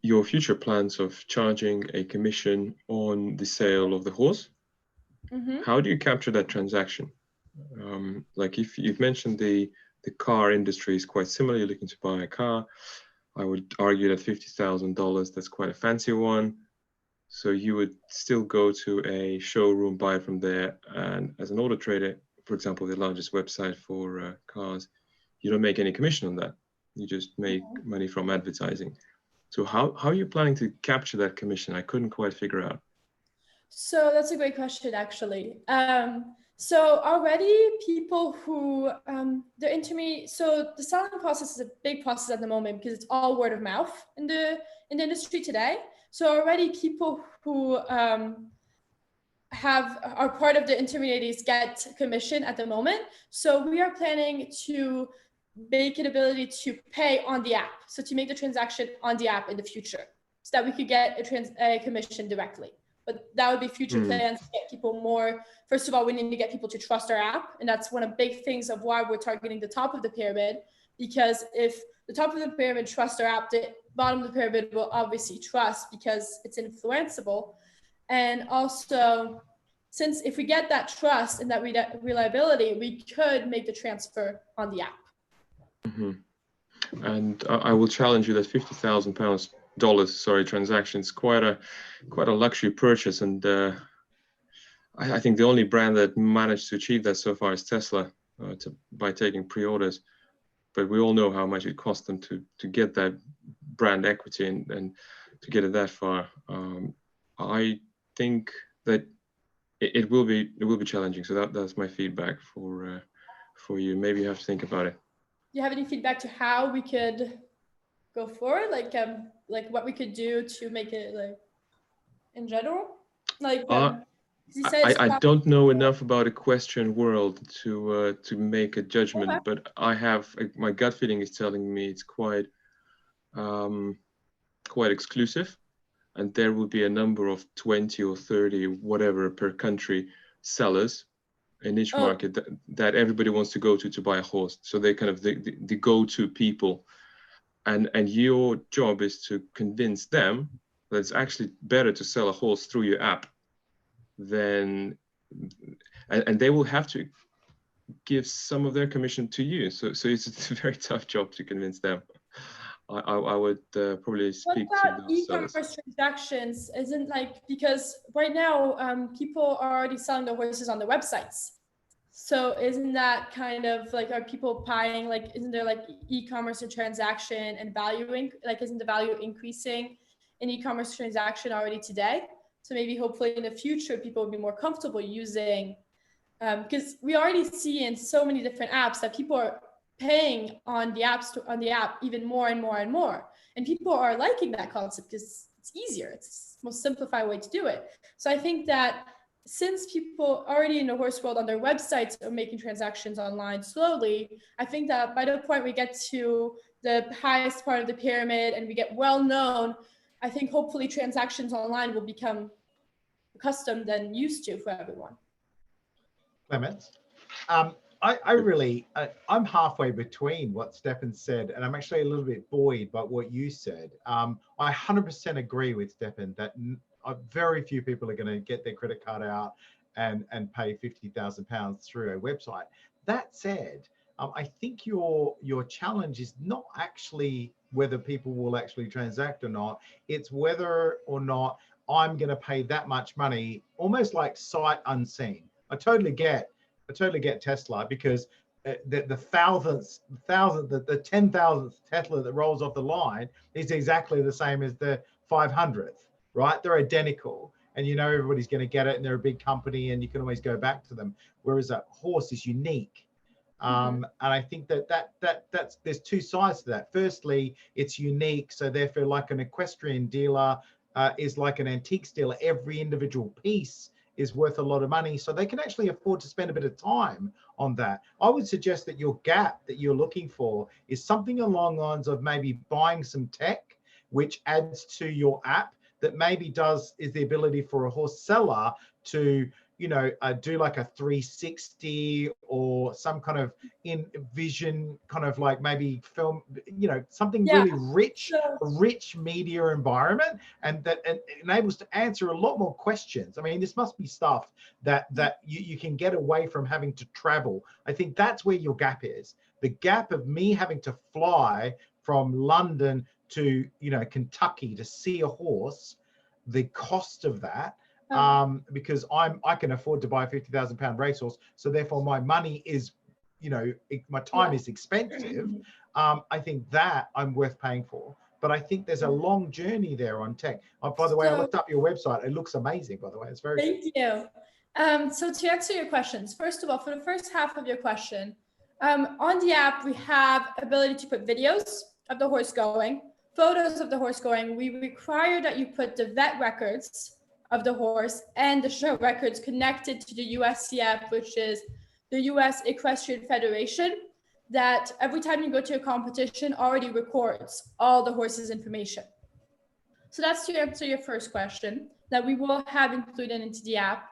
your future plans of charging a commission on the sale of the horse. How do you capture that transaction? Like if you've mentioned the car industry is quite similar, you're looking to buy a car. I would argue that $50,000, that's quite a fancy one. So you would still go to a showroom, buy from there, and as an auto trader, for example, the largest website for cars, you don't make any commission on that. You just make money from advertising. So how are you planning to capture that commission? I couldn't quite figure out. So that's a great question, actually. So already people who, so the selling process is a big process at the moment because it's all word of mouth in the industry today. So already people who are part of the intermediaries get commission at the moment. So we are planning to make an ability to pay on the app. So to make the transaction on the app in the future so that we could get a commission directly. But that would be future plans to get people more. First of all, we need to get people to trust our app. And that's one of the big things of why we're targeting the top of the pyramid, because if the top of the pyramid trusts our app, the bottom of the pyramid will obviously trust because it's influenceable. And also, since if we get that trust and that reliability, we could make the transfer on the app. And I will challenge you that $50,000 transactions quite a luxury purchase, and I think the only brand that managed to achieve that so far is Tesla by taking pre-orders. But we all know how much it cost them to get that brand equity and to get it that far. I think that it will be challenging. So that's my feedback for you. Maybe you have to think about it. Do you have any feedback to how we could go forward, like what we could do to make it like in general, like I don't know enough about equestrian world to make a judgment, but I have my gut feeling is telling me it's quite quite exclusive, and there will be a number of 20 or 30, whatever, per country sellers in each market that everybody wants to go to buy a horse. So they're kind of the go-to people. And your job is to convince them that it's actually better to sell a horse through your app than, and they will have to give some of their commission to you. So it's a very tough job to convince them. I would probably speak to those sellers. E-commerce transactions isn't like, because right now people are already selling their horses on their websites. So isn't that kind of like, are people buying, like, isn't there like e-commerce and transaction and valuing, like, isn't the value increasing in e-commerce transaction already today? So maybe hopefully in the future, people will be more comfortable using, because we already see in so many different apps that people are paying on the app even more and more and more. And people are liking that concept because it's easier. It's the most simplified way to do it. So I think that since people already in the horse world on their websites are making transactions online slowly, I think that by the point we get to the highest part of the pyramid and we get well known, I think hopefully transactions online will become accustomed and used to for everyone. Clements? I'm halfway between what Stefan said, and I'm actually a little bit buoyed by what you said. I 100% agree with Stefan that very few people are going to get their credit card out and pay £50,000 through a website. That said, I think your challenge is not actually whether people will actually transact or not. It's whether or not I'm going to pay that much money, almost like sight unseen. I totally get Tesla, because the 10,000th Tesla that rolls off the line is exactly the same as the 500th, right? They're identical, and you know everybody's going to get it, and they're a big company, and you can always go back to them. Whereas a horse is unique, and I think that's there's two sides to that. Firstly, it's unique, so therefore, like an equestrian dealer is like an antiques dealer. Every individual piece is worth a lot of money, so they can actually afford to spend a bit of time on that. I would suggest that your gap that you're looking for is something along the lines of maybe buying some tech which adds to your app, that maybe is the ability for a horse seller to, you know, do like a 360 or some kind of vision, kind of like maybe film, you know, something really rich, a rich media environment, and that enables to answer a lot more questions. I mean, this must be stuff that you can get away from having to travel. I think that's where your gap is. The gap of me having to fly from London to, you know, Kentucky to see a horse, the cost of that, because I can afford to buy a £50,000 racehorse, so therefore my money is, you know, my time is expensive. I think that I'm worth paying for, but I think there's a long journey there on tech. By the way, I looked up your website. It looks amazing, by the way. It's very Thank you. So to answer your questions, first of all, for the first half of your question, on the app, we have ability to put videos of the horse going, photos of the horse going. We require that you put the vet records of the horse and the show records connected to the USCF, which is the US Equestrian Federation, that every time you go to a competition already records all the horse's information. So that's to answer your first question, that we will have included into the app,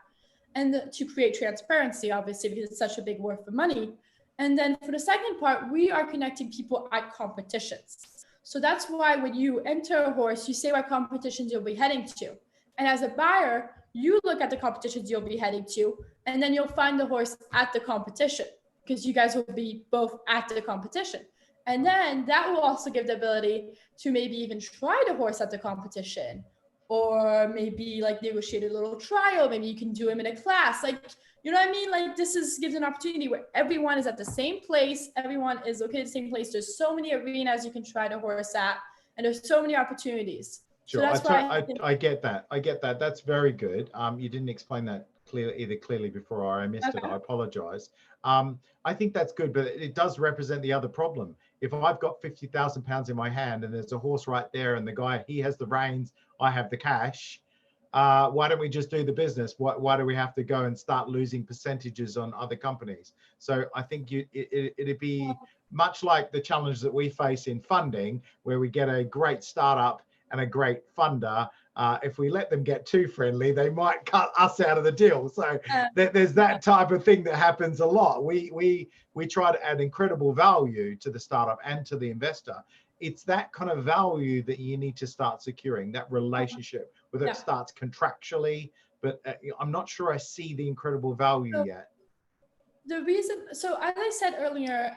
and to create transparency, obviously, because it's such a big worth of money. And then for the second part, we are connecting people at competitions. So that's why when you enter a horse, you say what competitions you'll be heading to. And as a buyer, you look at the competitions you'll be heading to, and then you'll find the horse at the competition, because you guys will be both at the competition. And then that will also give the ability to maybe even try the horse at the competition, or maybe like negotiate a little trial. Maybe you can do him in a class. Like, you know what I mean? Like, this gives an opportunity where everyone is at the same place. Everyone is located at the same place. There's so many arenas you can try the horse at, and there's so many opportunities. Sure, So that's why I get that. I get that. That's very good. You didn't explain that clearly before, or I missed it. I apologize. I think that's good, but it does represent the other problem. If I've got £50,000 in my hand and there's a horse right there, and the guy, he has the reins, I have the cash, why don't we just do the business? Why do we have to go and start losing percentages on other companies? So I think it'd be much like the challenge that we face in funding, where we get a great startup and a great funder. If we let them get too friendly, they might cut us out of the deal. So there's that type of thing that happens a lot. We try to add incredible value to the startup and to the investor. It's that kind of value that you need to start securing, that relationship, whether it starts contractually, but I'm not sure I see the incredible value yet. The reason, so as I said earlier,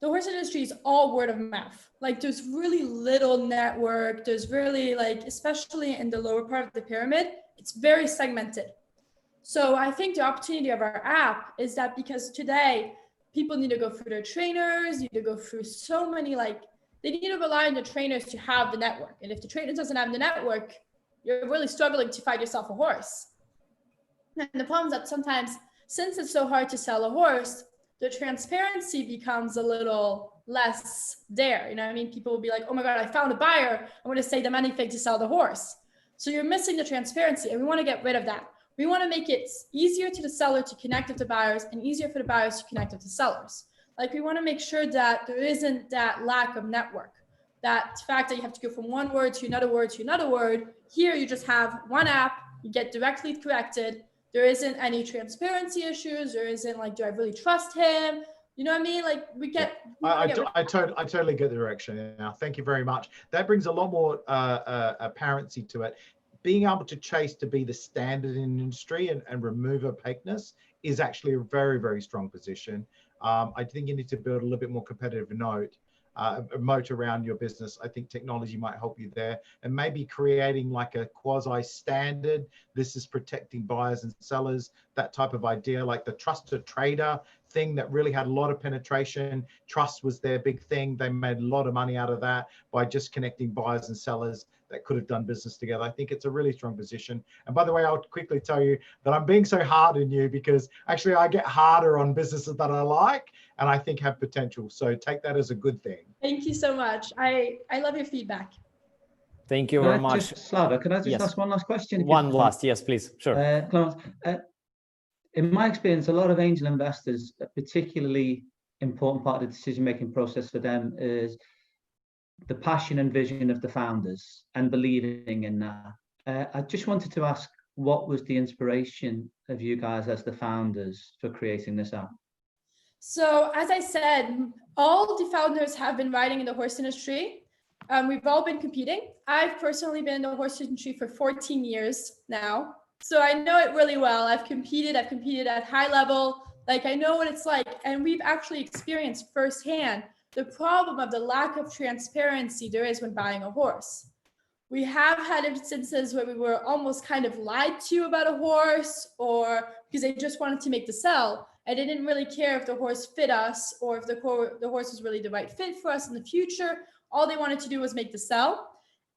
the horse industry is all word of mouth. Like there's really little network. There's really like, especially in the lower part of the pyramid, it's very segmented. So I think the opportunity of our app is that because today people need to go through their trainers, need to go through so many, like they need to rely on the trainers to have the network. And if the trainer doesn't have the network, you're really struggling to find yourself a horse. And the problem is that sometimes, since it's so hard to sell a horse, the transparency becomes a little less there. You know what I mean? People will be like, oh my God, I found a buyer. I'm going to say them anything to sell the horse. So you're missing the transparency, and we want to get rid of that. We want to make it easier to the seller to connect with the buyers and easier for the buyers to connect with the sellers. Like we want to make sure that there isn't that lack of network, that fact that you have to go from one word to another word to another word. Here you just have one app, you get directly connected. There isn't any transparency issues. There isn't like, do I really trust him? You know what I mean? Like we get. I totally get the direction now. Thank you very much. That brings a lot more apparency to it. Being able to chase to be the standard in the industry and remove opaqueness is actually a very, very strong position. I think you need to build a little bit more competitive moat around your business. I think technology might help you there, and maybe creating like a quasi standard. This is protecting buyers and sellers, that type of idea, like the trusted trader thing that really had a lot of penetration. Trust was their big thing. They made a lot of money out of that by just connecting buyers and sellers that could have done business together. I think it's a really strong position. And by the way, I'll quickly tell you that I'm being so hard on you because actually I get harder on businesses that I like and I think have potential. So take that as a good thing. Thank you so much. I love your feedback. Thank you very much. Slava, can I just ask one last question? One last, yes, please. Sure. Clarence, in my experience, a lot of angel investors, a particularly important part of the decision-making process for them is the passion and vision of the founders and believing in that. I just wanted to ask, what was the inspiration of you guys as the founders for creating this app? So as I said, all the founders have been riding in the horse industry. We've all been competing. I've personally been in the horse industry for 14 years now. So I know it really well. I've competed at high level. Like I know what it's like. And we've actually experienced firsthand the problem of the lack of transparency there is when buying a horse. We have had instances where we were almost kind of lied to about a horse, or because they just wanted to make the sell. And they didn't really care if the horse fit us or if the horse was really the right fit for us in the future. All they wanted to do was make the sell.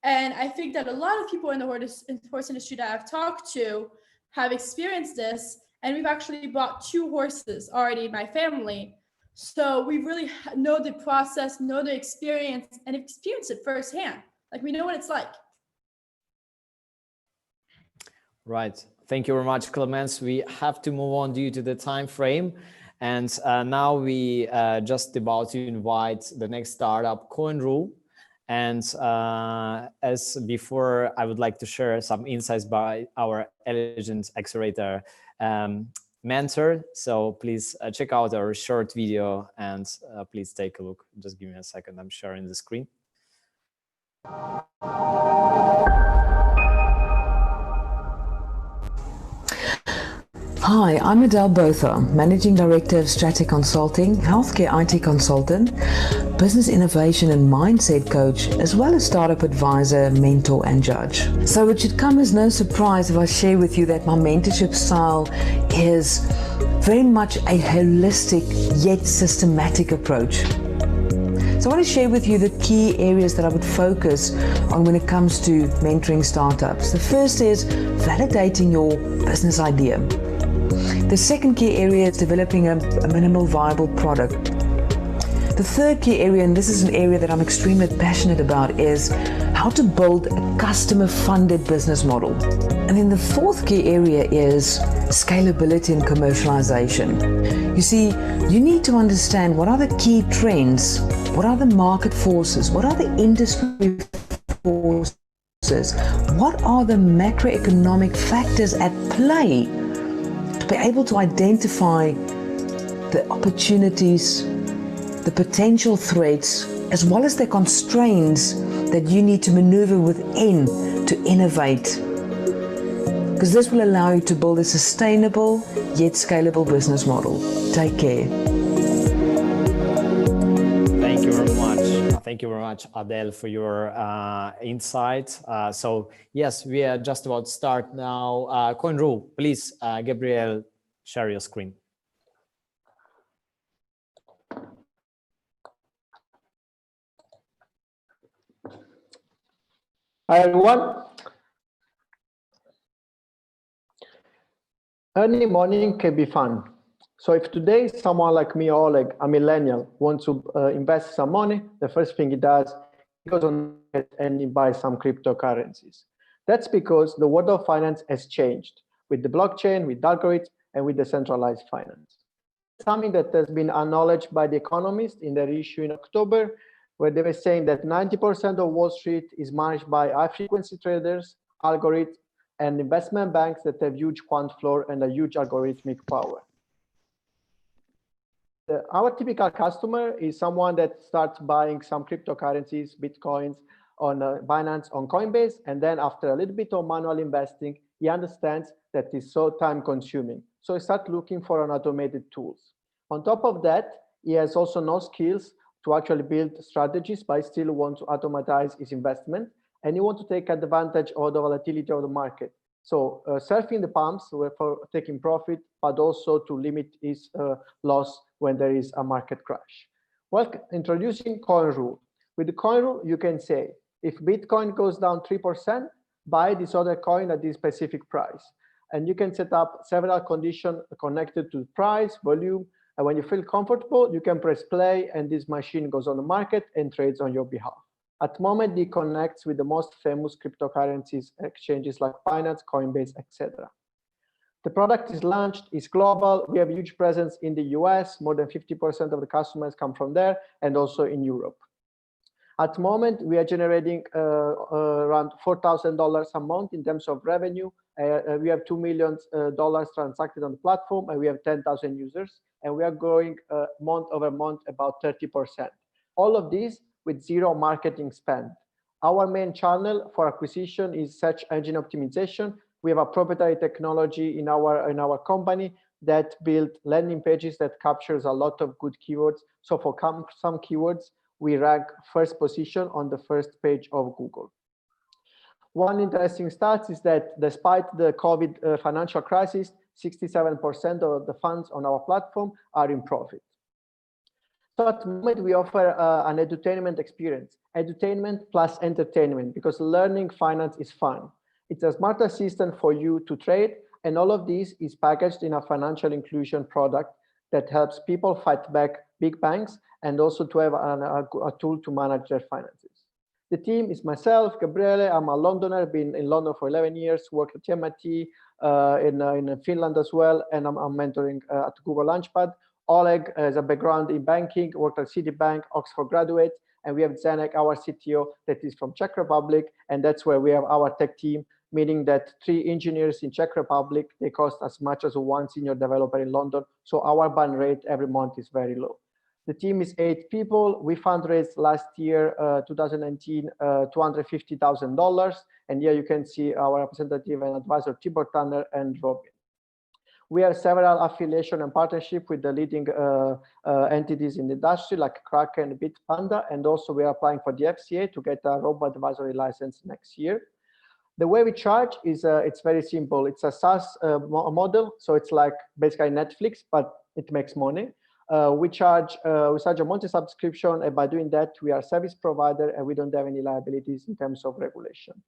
And I think that a lot of people in the horse industry that I've talked to have experienced this. And we've actually bought 2 horses already in my family. So we really know the process, know the experience, and experience it firsthand. Like we know what it's like. Right. Thank you very much, Clemens. We have to move on due to the time frame. And now we just about to invite the next startup, CoinRule. And as before, I would like to share some insights by our Eligent Accelerator mentor. So please check out our short video and please take a look. Just give me a second. I'm sharing the screen. Hi, I'm Adele Botha, Managing Director of Strata Consulting, Healthcare IT Consultant, Business Innovation and Mindset Coach, as well as Startup Advisor, Mentor and Judge. So it should come as no surprise if I share with you that my mentorship style is very much a holistic yet systematic approach. So I want to share with you the key areas that I would focus on when it comes to mentoring startups. The first is validating your business idea. The second key area is developing a minimal viable product. The third key area, and this is an area that I'm extremely passionate about, is how to build a customer-funded business model. And then the fourth key area is scalability and commercialization. You see, you need to understand what are the key trends, what are the market forces, what are the industry forces, what are the macroeconomic factors at play to be able to identify the opportunities, the potential threats, as well as the constraints that you need to maneuver within to innovate. Because this will allow you to build a sustainable yet scalable business model. Take care. Thank you very much. Thank you very much, Adele, for your insights. So yes, we are just about to start now. Coin rule, please, Gabriel, share your screen. Hi everyone. Early morning can be fun. So if today someone like me or Oleg, a millennial, wants to invest some money, the first thing he does, he goes on and he buys some cryptocurrencies. That's because the world of finance has changed with the blockchain, with algorithms, and with decentralized finance. Something that has been acknowledged by the economists in their issue in October, where they were saying that 90% of Wall Street is managed by high-frequency traders, algorithms, and investment banks that have huge quant floor and a huge algorithmic power. Our typical customer is someone that starts buying some cryptocurrencies, Bitcoins, on Binance, on Coinbase, and then after a little bit of manual investing, he understands that it's so time-consuming. So he starts looking for an automated tools. On top of that, he has also no skills to actually build strategies, but still want to automatize his investment, and he wants to take advantage of the volatility of the market. So surfing the pumps for taking profit, but also to limit his loss when there is a market crash. Well, introducing coin rule. With the coin rule, you can say, if Bitcoin goes down 3%, buy this other coin at this specific price. And you can set up several conditions connected to price, volume, and when you feel comfortable, you can press play and this machine goes on the market and trades on your behalf. At the moment, it connects with the most famous cryptocurrencies exchanges like Binance, Coinbase, etc. The product is launched, is global. We have a huge presence in the US. More than 50% of the customers come from there, and also in Europe. At the moment, we are generating around $4,000 a month in terms of revenue. We have $2 million transacted on the platform, and we have 10,000 users. And we are growing month over month about 30%. All of this with zero marketing spend. Our main channel for acquisition is search engine optimization. We have a proprietary technology in our company that build landing pages that captures a lot of good keywords. So for some keywords, we rank first position on the first page of Google. One interesting stat is that despite the COVID financial crisis, 67% of the funds on our platform are in profit. So at the moment, we offer an edutainment experience, edutainment plus entertainment, because learning finance is fun. It's a smart assistant for you to trade, and all of this is packaged in a financial inclusion product that helps people fight back big banks and also to have a tool to manage their finances. The team is myself, Gabriele. I'm a Londoner, been in London for 11 years, worked at MIT in Finland as well, and I'm mentoring at Google Launchpad. Oleg has a background in banking, worked at Citibank, Oxford graduate, and we have Zenek, our CTO, that is from Czech Republic, and that's where we have our tech team, meaning that 3 engineers in Czech Republic, they cost as much as 1 senior developer in London, so our burn rate every month is very low. The team is 8 people. We fundraised last year, 2019, $250,000, and here you can see our representative and advisor, Tibor Tanner and Robin. We have several affiliation and partnership with the leading entities in the industry like Kraken, Bitpanda, and also we are applying for the FCA to get a robo-advisory license next year. The way we charge is it's very simple. It's a SaaS model, so it's like basically Netflix, but it makes money. We charge a monthly subscription, and by doing that, we are a service provider and we don't have any liabilities in terms of regulation.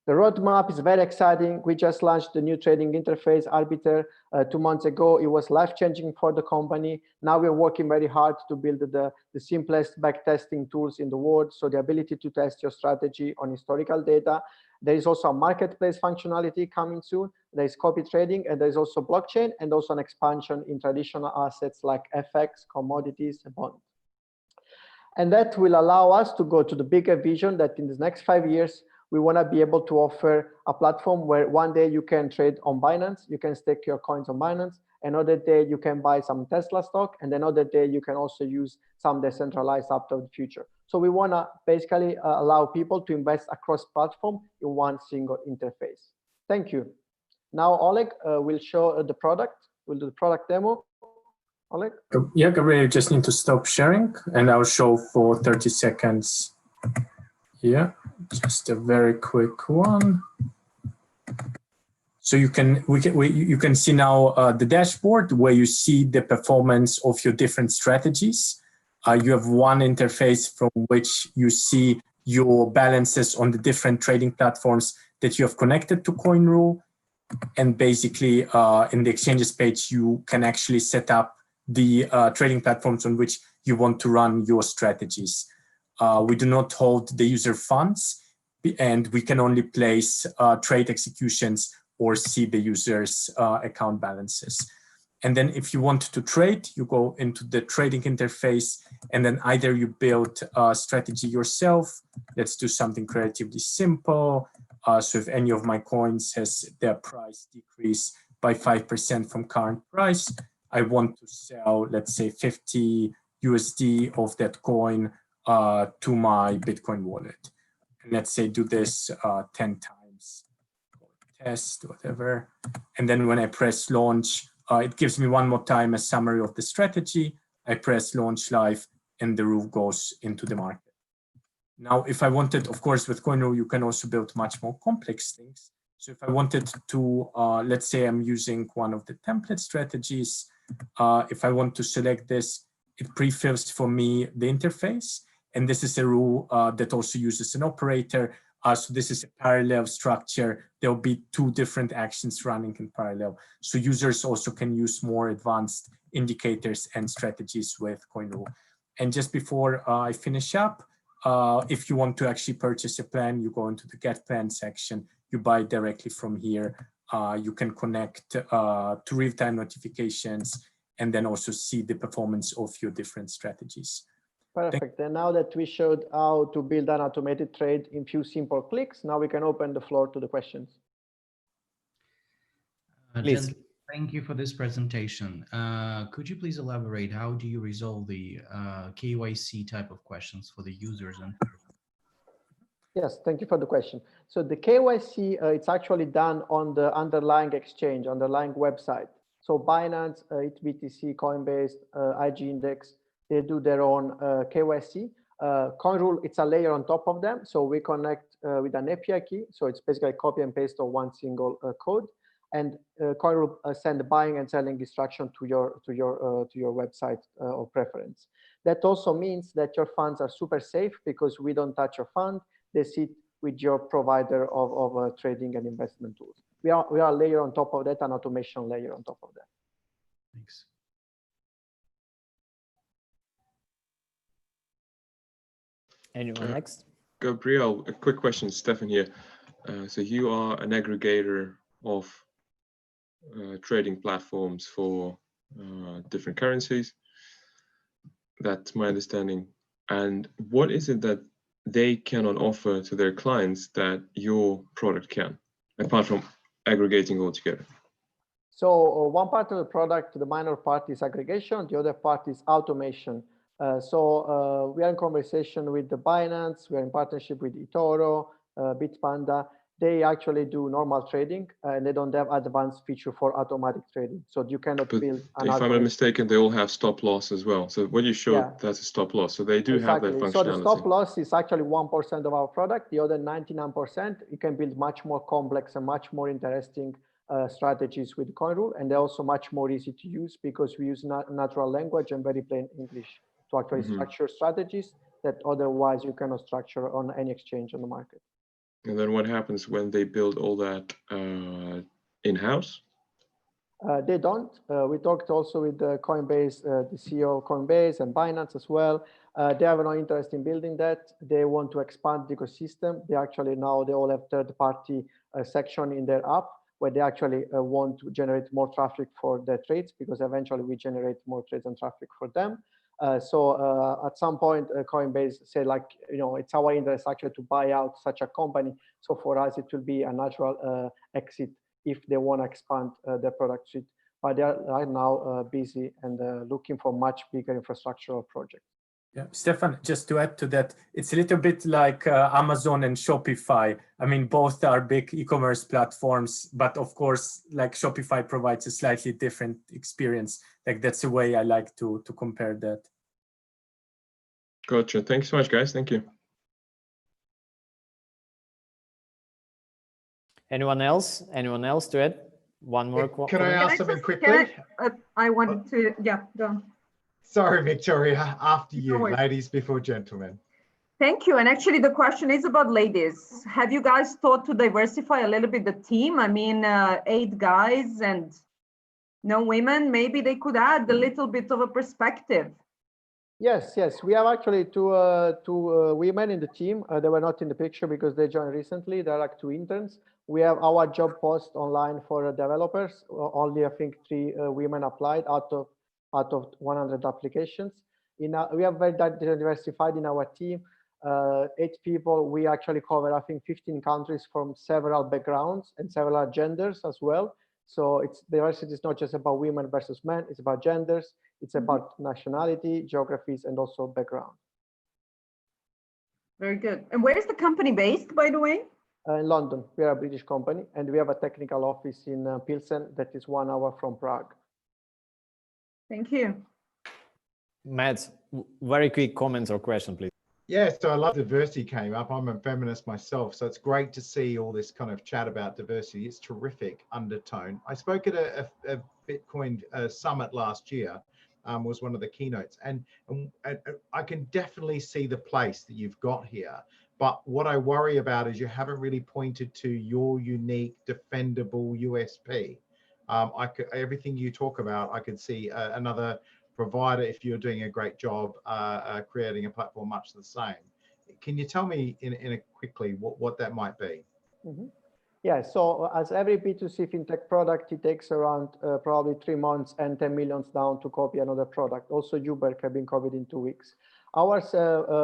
The roadmap is very exciting. We just launched the new trading interface, Arbiter, 2 months ago. It was life-changing for the company. Now we're working very hard to build the simplest backtesting tools in the world. So the ability to test your strategy on historical data. There is also a marketplace functionality coming soon. There is copy trading, and there's also blockchain, and also an expansion in traditional assets like FX, commodities, and bonds. And that will allow us to go to the bigger vision that in the next 5 years, we want to be able to offer a platform where one day you can trade on Binance, you can stake your coins on Binance, another day you can buy some Tesla stock, and another day you can also use some decentralized app of the future. So we want to basically allow people to invest across platform in one single interface. Thank you. Now Oleg will show the product. We'll do the product demo. Oleg? Yeah, Gabriel, just need to stop sharing, and I'll show for 30 seconds. Yeah, just a very quick one. So you can see now the dashboard where you see the performance of your different strategies. You have one interface from which you see your balances on the different trading platforms that you have connected to CoinRule. And basically in the exchanges page, you can actually set up the trading platforms on which you want to run your strategies. We do not hold the user funds, and we can only place trade executions or see the user's account balances. And then if you want to trade, you go into the trading interface, and then either you build a strategy yourself. Let's do something creatively simple. So if any of my coins has their price decrease by 5% from current price, I want to sell, let's say 50 USD of that coin to my Bitcoin wallet. And let's say do this 10 times, test, whatever. And then when I press launch, it gives me one more time a summary of the strategy. I press launch live, and the rule goes into the market. Now, if I wanted, of course, with CoinRule, you can also build much more complex things. So if I wanted to, let's say I'm using one of the template strategies. If I want to select this, it pre-fills for me the interface. And this is a rule that also uses an operator. So this is a parallel structure. There'll be 2 different actions running in parallel. So users also can use more advanced indicators and strategies with CoinRule. And just before I finish up, if you want to actually purchase a plan, you go into the Get Plan section. You buy directly from here. You can connect to real-time notifications and then also see the performance of your different strategies. Perfect. And now that we showed how to build an automated trade in few simple clicks, now we can open the floor to the questions. Please. Thank you for this presentation. Could you please elaborate, how do you resolve the KYC type of questions for the users? Yes, thank you for the question. So the KYC, it's actually done on the underlying exchange, underlying website. So Binance, BTC, Coinbase, IG Index, they do their own KYC. CoinRule, it's a layer on top of them. So we connect with an API key. So it's basically copy and paste of one single code. And CoinRule send the buying and selling instruction to your website of preference. That also means that your funds are super safe because we don't touch your fund. They sit with your provider of trading and investment tools. We are a layer on top of that, an automation layer on top of that. Thanks. Anyone next? Gabriel, a quick question, Stefan here. So you are an aggregator of trading platforms for different currencies. That's my understanding. And what is it that they cannot offer to their clients that your product can, apart from aggregating altogether? So one part of the product, the minor part is aggregation. The other part is automation. So we are in conversation with the Binance. We are in partnership with eToro, Bitpanda. They actually do normal trading, and they don't have advanced feature for automatic trading. So you cannot build an if I'm not mistaken, they all have stop loss as well. So what you showed, that's a stop loss. So they do have that functionality. So the stop loss is actually 1% of our product. The other 99%, you can build much more complex and much more interesting strategies with CoinRule. And they're also much more easy to use because we use natural language and very plain English to actually structure strategies that otherwise you cannot structure on any exchange on the market. And then what happens when they build all that in-house? They don't. We talked also with Coinbase, the CEO of Coinbase and Binance as well. They have no interest in building that. They want to expand the ecosystem. They actually now they all have third-party section in their app where they actually want to generate more traffic for their trades, because eventually we generate more trades and traffic for them. So at some point, Coinbase said, like, you know, it's our interest actually to buy out such a company. So for us, it will be a natural exit if they want to expand their product suite. But they are right now busy and looking for much bigger infrastructural projects. Yeah, Stefan, just to add to that, it's a little bit like Amazon and Shopify. I mean, both are big e-commerce platforms, but of course, like Shopify provides a slightly different experience. Like that's the way I like to compare that. Gotcha. Thanks so much, guys. Thank you. Anyone else? Anyone else to add? One more question. Can I ask something quickly? I wanted to, yeah, go on. Sorry, Victoria, after you, No worries. ladies before gentlemen. Thank you. And actually the question is about ladies. Have you guys thought to diversify a little bit the team? I mean, 8 guys and no women, maybe they could add a little bit of a perspective. Yes, we have actually two women in the team. They were not in the picture because they joined recently. They're like 2 interns. We have our job post online for developers. Only I think 3 women applied out of 100 applications. We are very diversified in our team. 8 people. We actually cover I think 15 countries from several backgrounds and several genders as well. So it's diversity is not just about women versus men. It's about genders. It's about nationality, geographies, and also background. Very good. And where is the company based, by the way? In London. We are a British company, and we have a technical office in Pilsen that is 1 hour from Prague. Thank you. Matt, very quick comment or question, please. Yeah, so I love diversity came up. I'm a feminist myself, so it's great to see all this kind of chat about diversity. It's terrific undertone. I spoke at a Bitcoin summit last year, was one of the keynotes, and I can definitely see the place that you've got here. But what I worry about is you haven't really pointed to your unique, defendable USP. Everything you talk about, I could see another provider, if you're doing a great job creating a platform much the same. Can you tell me quickly what that might be? Yeah, so as every B2C fintech product, it takes around probably 3 months and 10 million down to copy another product. Also, Uber have been copied in 2 weeks. Our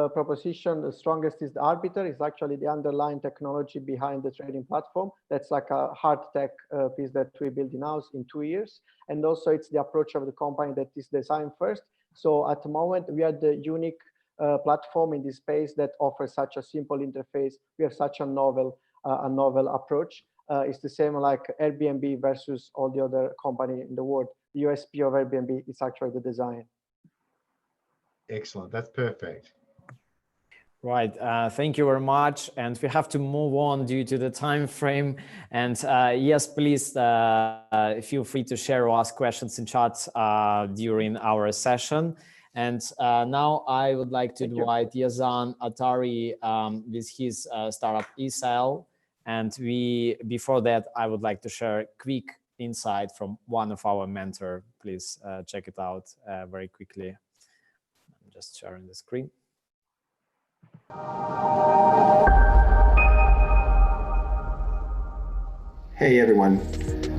proposition, the strongest is the Arbiter. It's actually the underlying technology behind the trading platform. That's like a hard tech piece that we built in-house in 2 years. And also it's the approach of the company that is designed first. So at the moment, we are the unique platform in this space that offers such a simple interface. We have such a novel approach. It's the same like Airbnb versus all the other company in the world. The USP of Airbnb is actually the design. Excellent. That's perfect. Right. Thank you very much. And we have to move on due to the time frame. And yes, please feel free to share or ask questions in chat during our session. And now I would like to invite Yazan Atari with his startup eSale. And before that, I would like to share a quick insight from one of our mentors. Please check it out very quickly. I'm just sharing the screen. Hey everyone.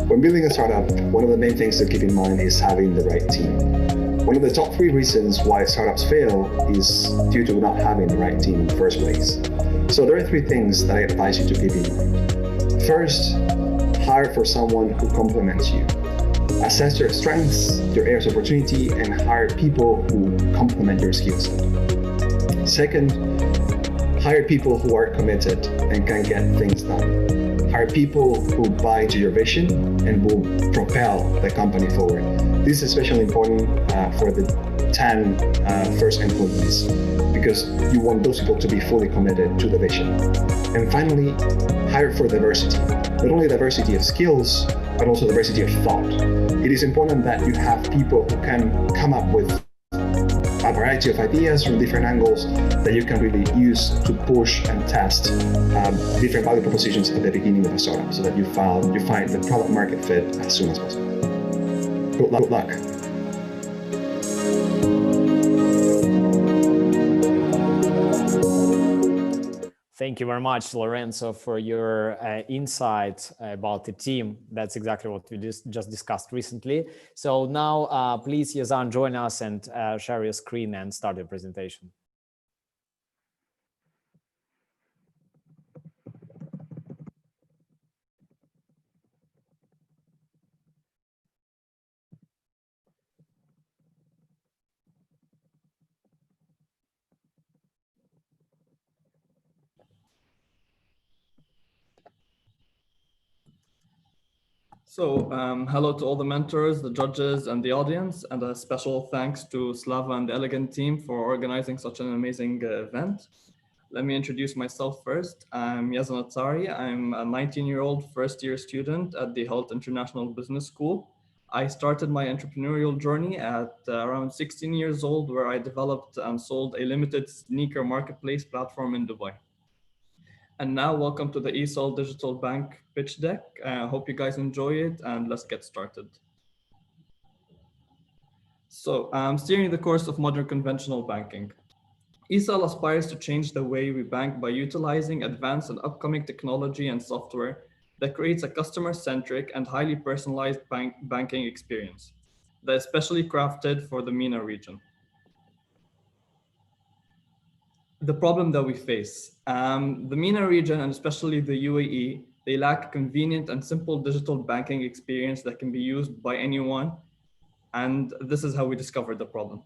When building a startup, one of the main things to keep in mind is having the right team. One of the top 3 reasons why startups fail is due to not having the right team in the first place. So there are 3 things that I advise you to keep in mind. First, hire for someone who complements you. Assess your strengths, your areas of opportunity, and hire people who complement your skill set. Second, hire people who are committed and can get things done. Hire people who buy into your vision and will propel the company forward. This is especially important for the 10 first employees, because you want those people to be fully committed to the vision. And finally, hire for diversity. Not only diversity of skills, but also diversity of thought. It is important that you have people who can come up with a variety of ideas from different angles that you can really use to push and test different value propositions at the beginning of a startup, so that you find the product market fit as soon as possible. Good luck. Thank you very much, Lorenzo, for your insight about the team. That's exactly what we just discussed recently. So now, please, Yazan, join us and share your screen and start your presentation. So hello to all the mentors, the judges, and the audience, and a special thanks to Slava and the Eligent team for organizing such an amazing event. Let me introduce myself first. I'm Yazan Atsari. I'm a 19-year-old first-year student at the Halt International Business School. I started my entrepreneurial journey at around 16 years old, where I developed and sold a limited sneaker marketplace platform in Dubai. And now, welcome to the ESOL Digital Bank pitch deck. I hope you guys enjoy it, and let's get started. So, steering the course of modern conventional banking. ESOL aspires to change the way we bank by utilizing advanced and upcoming technology and software that creates a customer-centric and highly personalized banking experience that is specially crafted for the MENA region. The problem that we face. The MENA region, and especially the UAE, they lack a convenient and simple digital banking experience that can be used by anyone. And this is how we discovered the problem.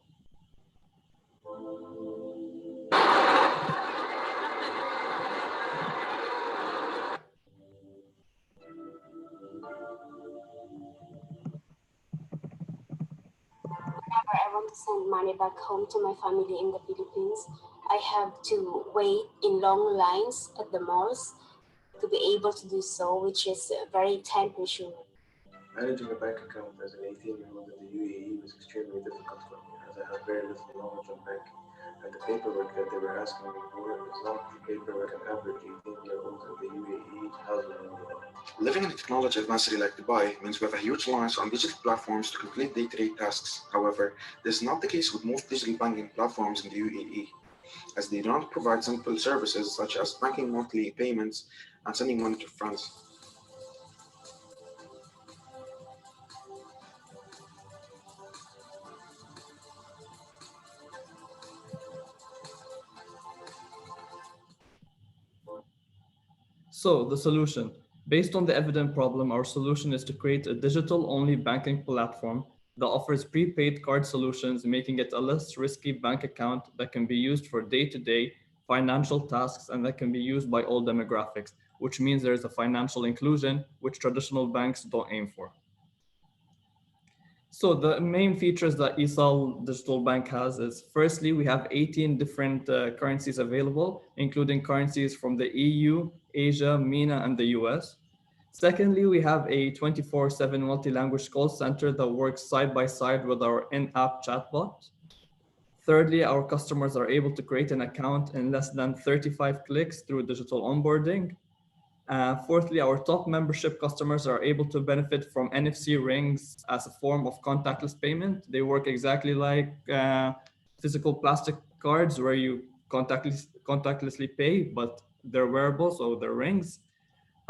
Whenever I want to send money back home to my family in the Philippines, I have to wait in long lines at the malls to be able to do so, which is very time consuming. Managing a bank account as an 18-year-old in the UAE was extremely difficult for me, as I had very little knowledge on banking, and the paperwork that they were asking me for is not the paperwork an average 18-year-old in the UAE has when in Dubai. Living in a technology advanced city like Dubai means we have a huge reliance on digital platforms to complete day-to-day tasks. However, this is not the case with most digital banking platforms in the UAE, as they do not provide simple services such as banking monthly payments and sending money to friends. So the solution. Based on the evident problem, our solution is to create a digital-only banking platform that offers prepaid card solutions, making it a less risky bank account that can be used for day-to-day financial tasks and that can be used by all demographics, which means there is a financial inclusion, which traditional banks don't aim for. So the main features that ESOL Digital Bank has is, firstly, we have 18 different currencies available, including currencies from the EU, Asia, MENA, and the US. Secondly, we have a 24/7 multi-language call center that works side by side with our in-app chatbot. Thirdly, our customers are able to create an account in less than 35 clicks through digital onboarding. Fourthly, our top membership customers are able to benefit from NFC rings as a form of contactless payment. They work exactly like physical plastic cards where you contactlessly pay, but they're wearable, so they're rings.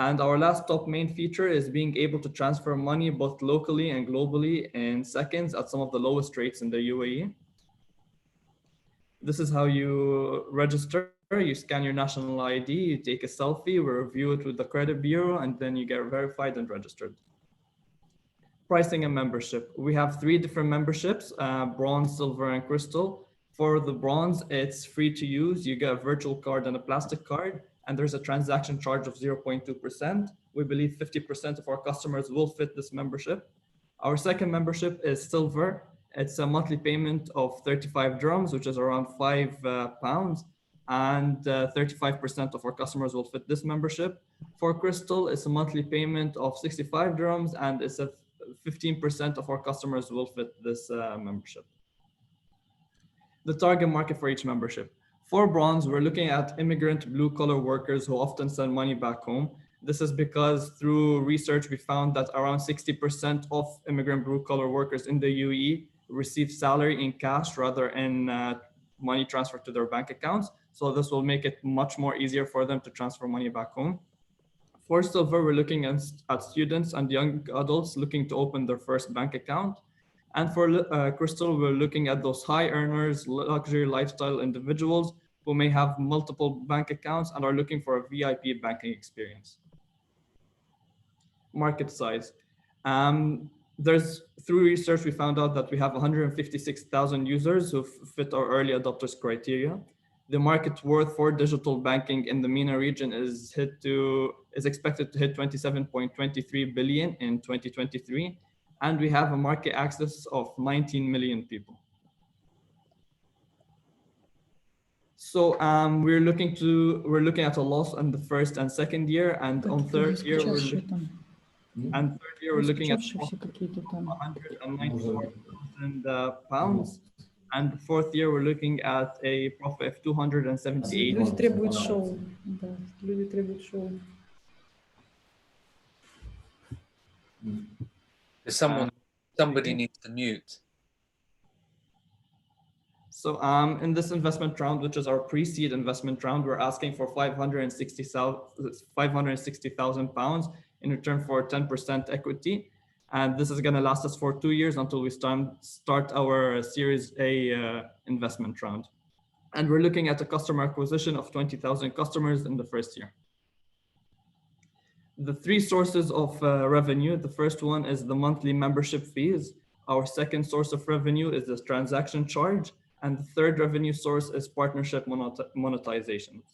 And our last top main feature is being able to transfer money both locally and globally in seconds at some of the lowest rates in the UAE. This is how you register. You scan your national ID, you take a selfie, we review it with the credit bureau, and then you get verified and registered. Pricing and membership. We have 3 different memberships, bronze, silver, and crystal. For the bronze, it's free to use. You get a virtual card and a plastic card, and there's a transaction charge of 0.2%. We believe 50% of our customers will fit this membership. Our second membership is silver. It's a monthly payment of 35 dirhams, which is around £5. And 35% of our customers will fit this membership. For crystal, it's a monthly payment of 65 dirhams, and it's a 15% of our customers will fit this membership. The target market for each membership. For bronze, we're looking at immigrant blue-collar workers who often send money back home. This is because through research, we found that around 60% of immigrant blue-collar workers in the UAE receive salary in cash rather than money transferred to their bank accounts. So this will make it much more easier for them to transfer money back home. For silver, we're looking at students and young adults looking to open their first bank account. And for crystal, we're looking at those high earners, luxury lifestyle individuals who may have multiple bank accounts and are looking for a VIP banking experience. Market size. Through research, we found out that we have 156,000 users who fit our early adopters criteria. The market worth for digital banking in the MENA region is expected to hit 27.23 billion in 2023, and we have a market access of 19 million people. So we're looking at a loss on the first and second year, and on third year we're looking at £194,000, and fourth year we're looking at a profit of 278. Somebody needs to mute. So in this investment round, which is our pre-seed investment round, we're asking for £560,000 in return for 10% equity. And this is going to last us for 2 years until we start our Series A investment round. And we're looking at a customer acquisition of 20,000 customers in the first year. The three sources of revenue, the first one is the monthly membership fees. Our second source of revenue is the transaction charge. And the third revenue source is partnership monetizations.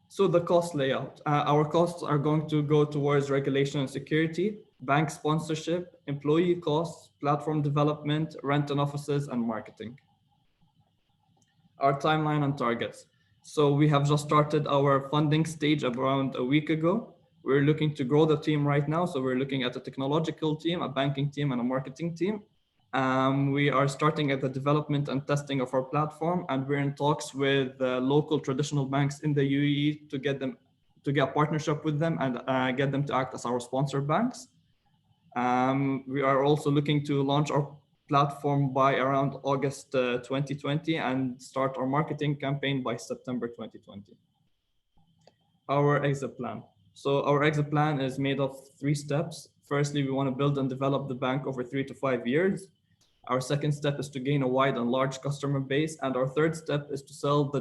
So the cost layout, our costs are going to go towards regulation and security, bank sponsorship, employee costs, platform development, rent and offices, and marketing. Our timeline and targets. So we have just started our funding stage around a week ago. We're looking to grow the team right now. So we're looking at a technological team, a banking team, and a marketing team. We are starting at the development and testing of our platform, and we're in talks with local traditional banks in the UAE to get a partnership with them and get them to act as our sponsor banks. We are also looking to launch our platform by around August 2020 and start our marketing campaign by September 2020. Our exit plan. So our exit plan is made of 3 steps. Firstly, we want to build and develop the bank over 3 to 5 years. Our second step is to gain a wide and large customer base. And our third step is to sell the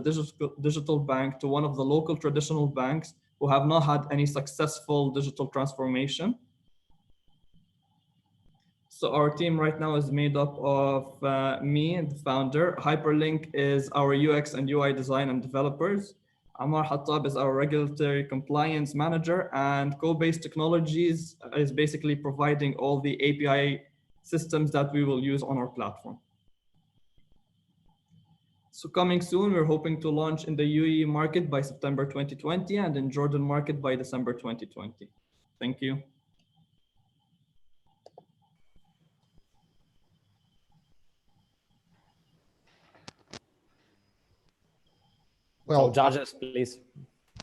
digital bank to one of the local traditional banks who have not had any successful digital transformation. So our team right now is made up of me, the founder. Hyperlink is our UX and UI design and developers. Amar Hattab is our regulatory compliance manager, and Cobase Technologies is basically providing all the API systems that we will use on our platform. So coming soon, we're hoping to launch in the UAE market by September 2020 and in Jordan market by December 2020. Thank you. Well, judges, please.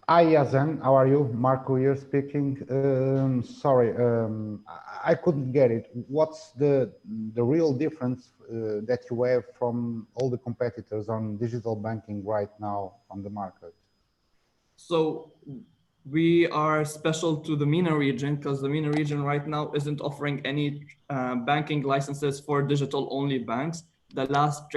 Hi, Yazan. How are you? Marco here speaking. Sorry, I couldn't get it. What's the real difference that you have from all the competitors on digital banking right now on the market? So we are special to the MENA region because the MENA region right now isn't offering any banking licenses for digital-only banks. The last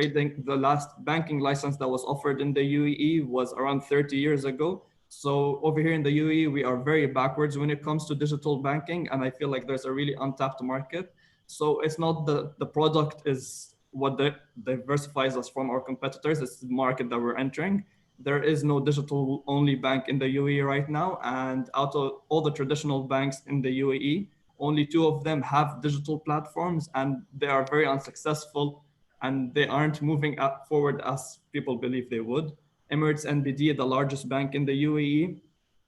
banking license that was offered in the UAE was around 30 years ago. So over here in the UAE, we are very backwards when it comes to digital banking, and I feel like there's a really untapped market. So it's not the product is what diversifies us from our competitors, it's the market that we're entering. There is no digital-only bank in the UAE right now, and out of all the traditional banks in the UAE, only 2 of them have digital platforms, and they are very unsuccessful, and they aren't moving forward as people believe they would. Emirates NBD, the largest bank in the UAE,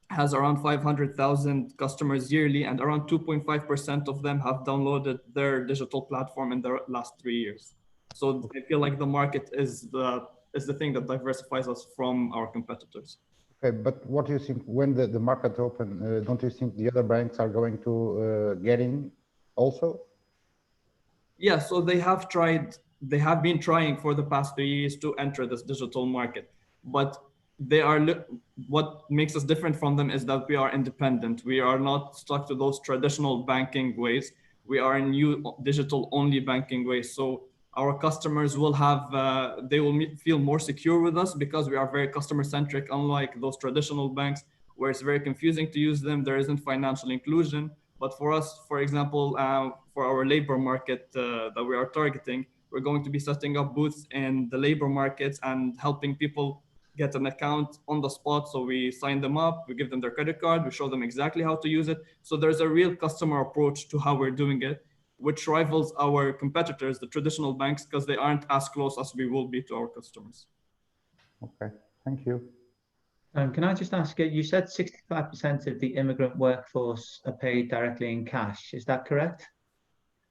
has around 500,000 customers yearly, and around 2.5% of them have downloaded their digital platform in the last 3 years. So I feel like the market is the thing that diversifies us from our competitors. Okay, but what do you think when the market open? Don't you think the other banks are going to get in also? Yeah, so they have tried, they have been trying for the past 3 years to enter this digital market, but they are, what makes us different from them is that we are independent. We are not stuck to those traditional banking ways. We are in new digital only banking ways. So our customers will have, they will feel more secure with us because we are very customer centric, unlike those traditional banks where it's very confusing to use them. There isn't financial inclusion. But for us, for example, for our labor market that we are targeting, we're going to be setting up booths in the labor markets and helping people get an account on the spot. So we sign them up, we give them their credit card, we show them exactly how to use it. So there's a real customer approach to how we're doing it, which rivals our competitors, the traditional banks, because they aren't as close as we will be to our customers. Okay, thank you. Can I just ask you, you said 65% of the immigrant workforce are paid directly in cash. Is that correct?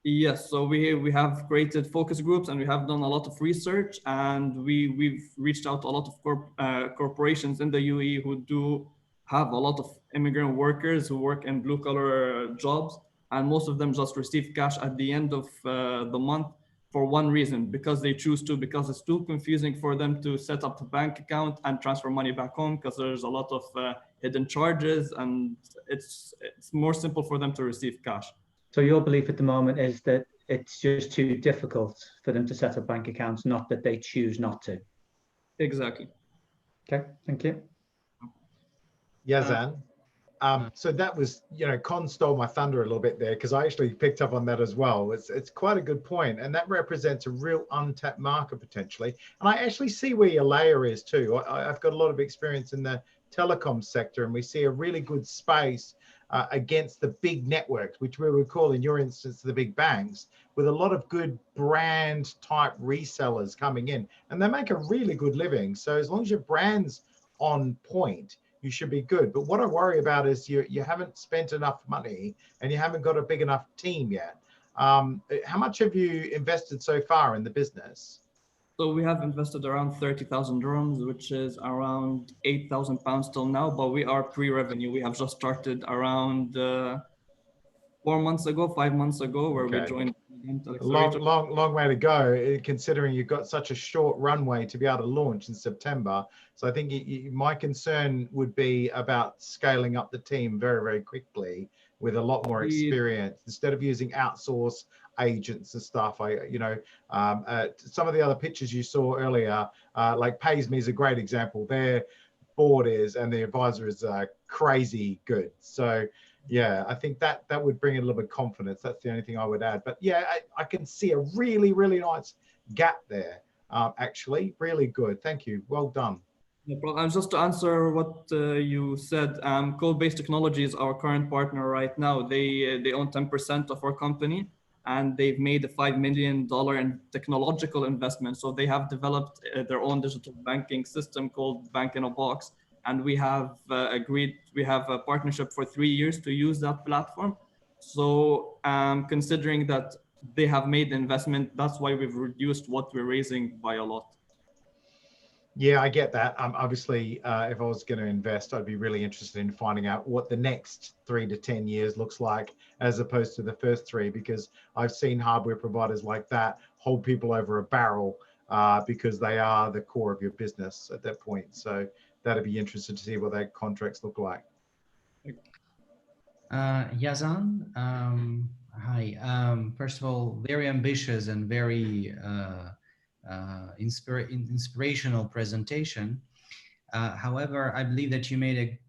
Yes, so we have created focus groups and we have done a lot of research, and we've reached out to a lot of corporations in the UAE who do have a lot of immigrant workers who work in blue collar jobs, and most of them just receive cash at the end of the month for one reason, because they choose to, because it's too confusing for them to set up a bank account and transfer money back home, because there's a lot of hidden charges, and it's more simple for them to receive cash. So your belief at the moment is that it's just too difficult for them to set up bank accounts, not that they choose not to. Exactly. Okay, thank you. Yazan. So that was, Con stole my thunder a little bit there, because I actually picked up on that as well. It's quite a good point, and that represents a real untapped market potentially. And I actually see where your layer is too. I've got a lot of experience in the telecom sector, and we see a really good space against the big networks, which we would call in your instance the big banks, with a lot of good brand type resellers coming in, and they make a really good living. So as long as your brand's on point, you should be good. But what I worry about is you haven't spent enough money and you haven't got a big enough team yet. How much have you invested so far in the business? So we have invested around 30,000 dirhams, which is around 8,000 pounds till now, but we are pre-revenue. We have just started around 4 months ago, 5 months ago, where we joined Accelerator. Long way to go, considering you've got such a short runway to be able to launch in September. So I think my concern would be about scaling up the team very, very quickly with a lot more experience, instead of using outsource agents and stuff. Some of the other pictures you saw earlier, like PaySme is a great example. Their board is, and the advisor is crazy good. So yeah, I think that would bring a little bit of confidence. That's the only thing I would add. But yeah, I can see a really, really nice gap there. Actually, really good. Thank you. Well done. No problem. Just to answer what you said, Code-Based Technology is our current partner right now. They own 10% of our company, and they've made a $5 million in technological investment. So they have developed their own digital banking system called Bank in a Box. And we have agreed, we have a partnership for 3 years to use that platform. So considering that they have made the investment, that's why we've reduced what we're raising by a lot. Yeah, I get that. Obviously, if I was going to invest, I'd be really interested in finding out what the next 3 to 10 years looks like, as opposed to the first 3, because I've seen hardware providers like that hold people over a barrel because they are the core of your business at that point. So that'd be interesting to see what their contracts look like. Yazan, hi. First of all, very ambitious and very inspirational presentation. However, I believe that you made a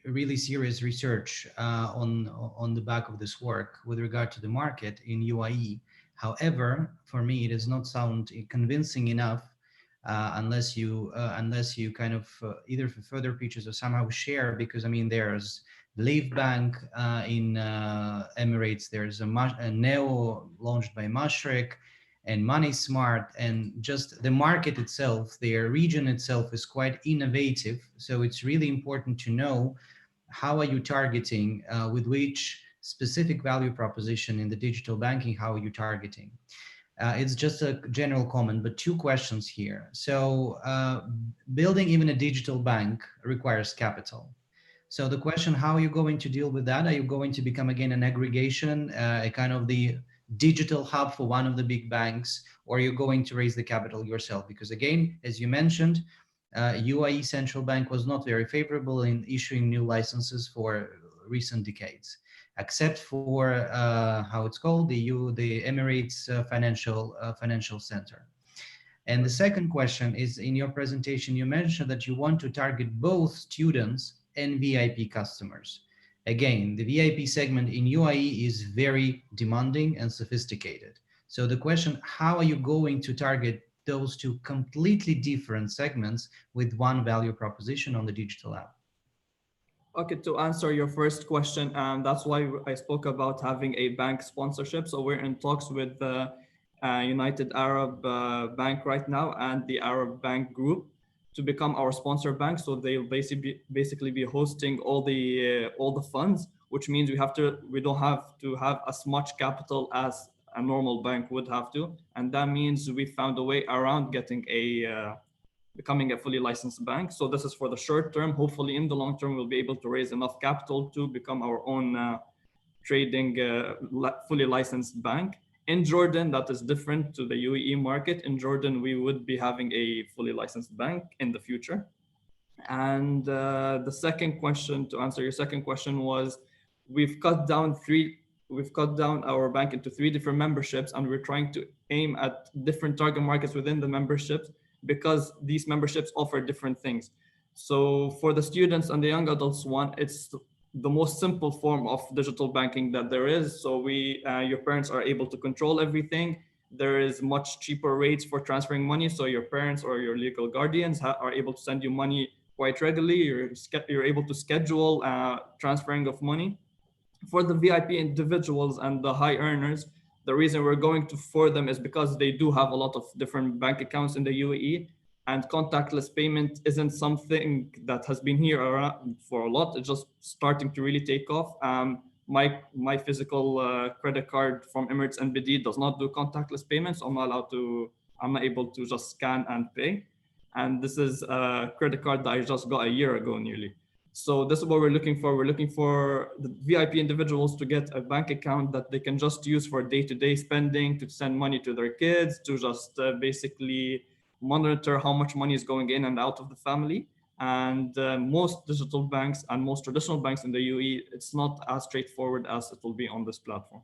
really serious research on the back of this work with regard to the market in UAE. However, for me, it does not sound convincing enough unless you kind of either further features or somehow share, because I mean, there's Leaf Bank in Emirates, there's a Neo launched by Mashreq, and Money Smart, and just the market itself, their region itself is quite innovative. So it's really important to know how are you targeting, with which specific value proposition in the digital banking, how are you targeting? It's just a general comment, but two questions here. So building even a digital bank requires capital. So the question, how are you going to deal with that? Are you going to become again an aggregation, a kind of the digital hub for one of the big banks, or are you going to raise the capital yourself? Because again, as you mentioned, UAE Central Bank was not very favorable in issuing new licenses for recent decades, except for how it's called, the Emirates Financial Center. And the second question is, in your presentation, you mentioned that you want to target both students and VIP customers. Again, the VIP segment in UAE is very demanding and sophisticated. So the question, how are you going to target those two completely different segments with one value proposition on the digital app? Okay, to answer your first question, that's why I spoke about having a bank sponsorship. So we're in talks with the United Arab Bank right now and the Arab Bank Group to become our sponsor bank. So they'll basically be hosting all the funds, which means we don't have to have as much capital as a normal bank would have to, and that means we found a way around getting becoming a fully licensed bank. So this is for the short term. Hopefully in the long term, we'll be able to raise enough capital to become our own trading fully licensed bank. In Jordan, that is different to the UAE market. In Jordan, we would be having a fully licensed bank in the future. And the second question, to answer your second question, was we've cut down our bank into 3 different memberships, and we're trying to aim at different target markets within the memberships because these memberships offer different things. So for the students and the young adults one, it's the most simple form of digital banking that there is. So your parents are able to control everything. There is much cheaper rates for transferring money. So your parents or your legal guardians are able to send you money quite regularly. You're able to schedule transferring of money. For the VIP individuals and the high earners, the reason we're going for them is because they do have a lot of different bank accounts in the UAE, and contactless payment isn't something that has been here around for a lot. It's just starting to really take off. My physical credit card from Emirates NBD does not do contactless payments. I'm not able to just scan and pay. And this is a credit card that I just got a year ago nearly. So this is what we're looking for. We're looking for the VIP individuals to get a bank account that they can just use for day-to-day spending, to send money to their kids, to just basically monitor how much money is going in and out of the family. And most digital banks and most traditional banks in the UAE, it's not as straightforward as it will be on this platform.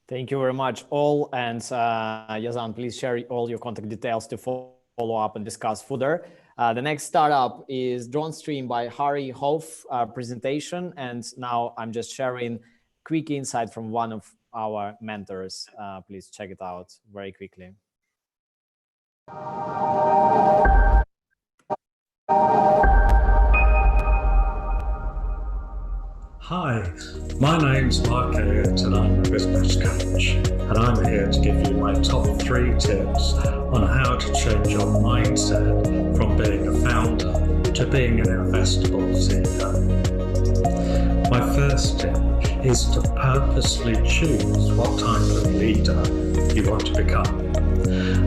Thank you very much all. And Yazan, please share all your contact details to follow up and discuss further. The next startup is Drone Stream by Harry Hoff presentation. And now I'm just sharing quick insight from one of our mentors. Please check it out very quickly. Hi, my name's Mark Elliott and I'm a business coach, and I'm here to give you my top 3 tips on how to change your mindset from being a founder to being an investable CEO. My first tip is to purposely choose what type of leader you want to become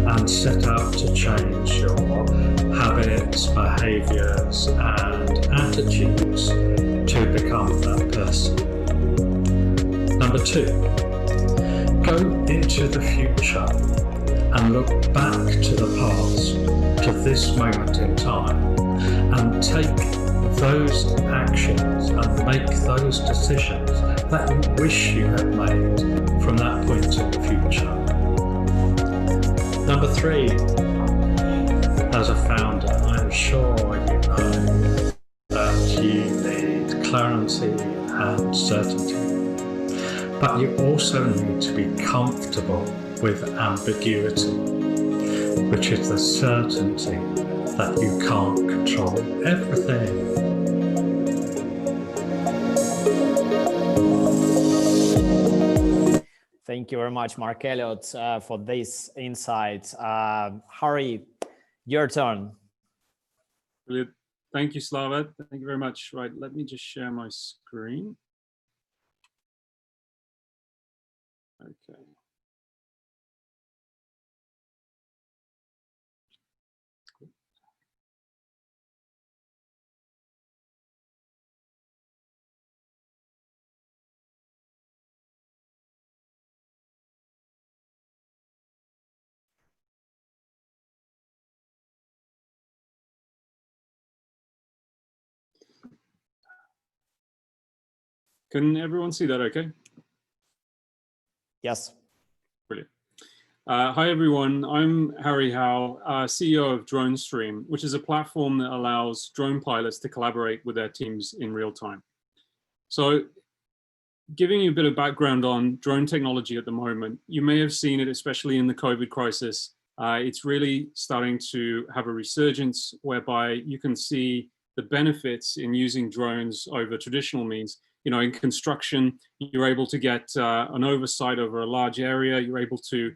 and set out to change your habits, behaviors, and attitudes to become that person. Number 2, go into the future and look back to the past, to this moment in time, and take those actions and make those decisions that you wish you had made from that point in the future. Number 3, as a founder, I'm sure you know that you need clarity and certainty, but you also need to be comfortable with ambiguity, which is the certainty that you can't control everything. Thank you very much, Mark Elliott, for this insight. Harry, your turn. Brilliant. Thank you, Slava. Thank you very much. Right, let me just share my screen. Okay. Can everyone see that okay? Yes. Brilliant. Hi, everyone. I'm Harry Howe, CEO of DroneStream, which is a platform that allows drone pilots to collaborate with their teams in real time. So giving you a bit of background on drone technology at the moment, you may have seen it, especially in the COVID crisis. It's really starting to have a resurgence whereby you can see the benefits in using drones over traditional means. You know, in construction, you're able to get an oversight over a large area. You're able to,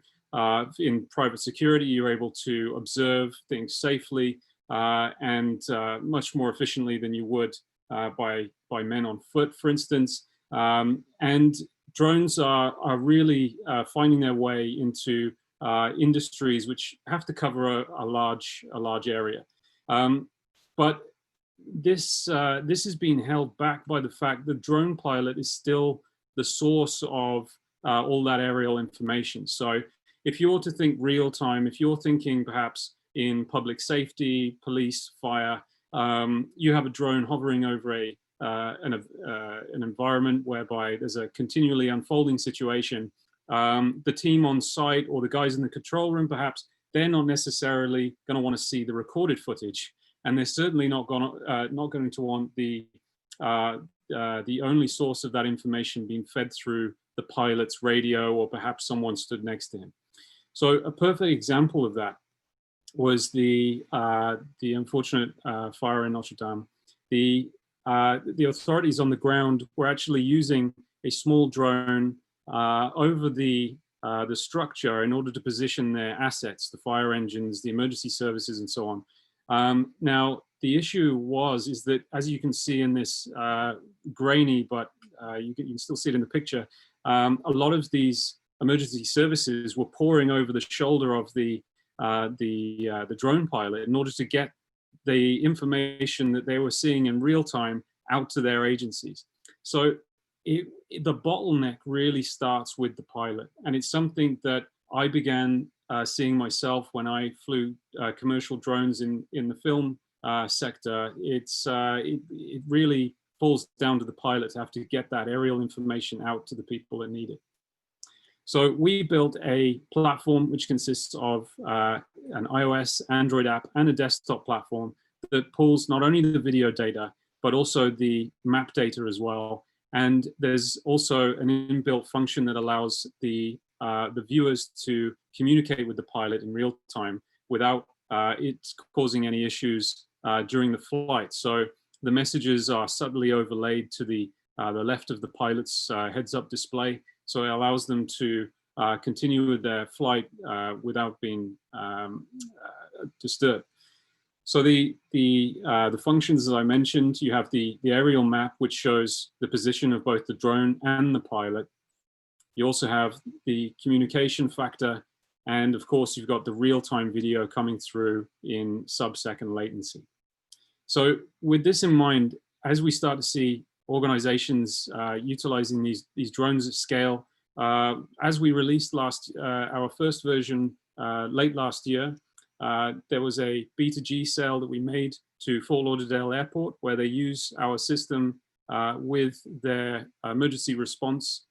in private security, you're able to observe things safely and much more efficiently than you would by men on foot, for instance. And drones are really finding their way into industries which have to cover a large area. But this has been held back by the fact that drone pilot is still the source of all that aerial information. So if you're to think real time, if you're thinking perhaps in public safety, police, fire, you have a drone hovering over an environment whereby there's a continually unfolding situation. The team on site or the guys in the control room, perhaps, they're not necessarily going to want to see the recorded footage. And they're certainly not going to want the only source of that information being fed through the pilot's radio or perhaps someone stood next to him. So a perfect example of that was the unfortunate fire in Notre Dame. The authorities on the ground were actually using a small drone over the structure in order to position their assets, the fire engines, the emergency services, and so on. Now, the issue is that, as you can see in this grainy, but you can still see it in the picture, a lot of these emergency services were pouring over the shoulder of the drone pilot in order to get the information that they were seeing in real time out to their agencies. So the bottleneck really starts with the pilot, and it's something that I began seeing myself when I flew commercial drones in the film sector. It really falls down to the pilot to have to get that aerial information out to the people that need it. So we built a platform which consists of an iOS, Android app, and a desktop platform that pulls not only the video data, but also the map data as well. And there's also an inbuilt function that allows the viewers to communicate with the pilot in real time without it causing any issues during the flight. So the messages are subtly overlaid to the left of the pilot's heads-up display. So it allows them to continue with their flight without being disturbed. So the functions, as I mentioned, you have the aerial map, which shows the position of both the drone and the pilot. You also have the communication factor, and of course, you've got the real-time video coming through in sub-second latency. So with this in mind, as we start to see organizations utilizing these drones at scale, as we released our first version late last year, there was a B2G sale that we made to Fort Lauderdale Airport, where they use our system with their emergency response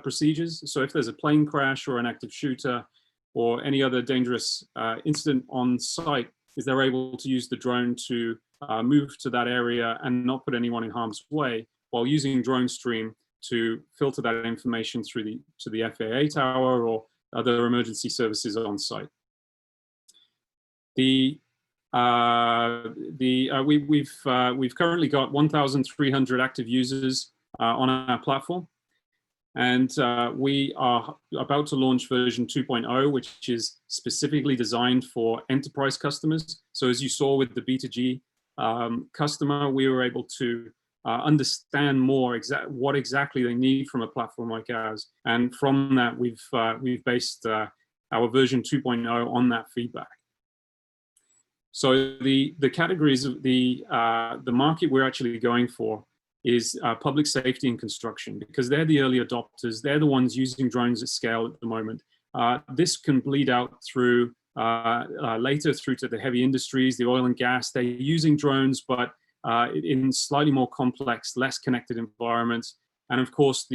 procedures. So if there's a plane crash or an active shooter or any other dangerous incident on site, they're able to use the drone to move to that area and not put anyone in harm's way, while using DroneStream to filter that information through to the FAA tower or other emergency services on site. We've currently got 1,300 active users on our platform, and we are about to launch version 2.0, which is specifically designed for enterprise customers. So as you saw with the B2G customer, we were able to understand more what exactly they need from a platform like ours, and from that we've based our version 2.0 on that feedback. So the categories of the market we're actually going for is public safety and construction, because they're the early adopters. They're the ones using drones at scale at the moment. This can bleed out through later through to the heavy industries, the oil and gas. They're using drones, but in slightly more complex, less connected environments. And of course,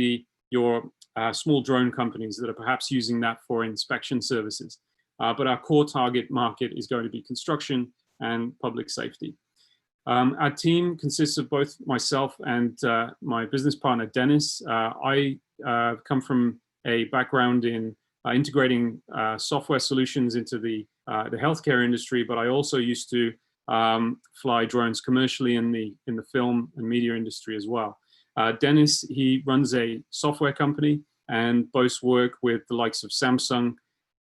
your small drone companies that are perhaps using that for inspection services. But our core target market is going to be construction and public safety. Our team consists of both myself and my business partner, Dennis. I come from a background in integrating software solutions into the healthcare industry, but I also used to fly drones commercially in the film and media industry as well. Dennis, he runs a software company and both work with the likes of Samsung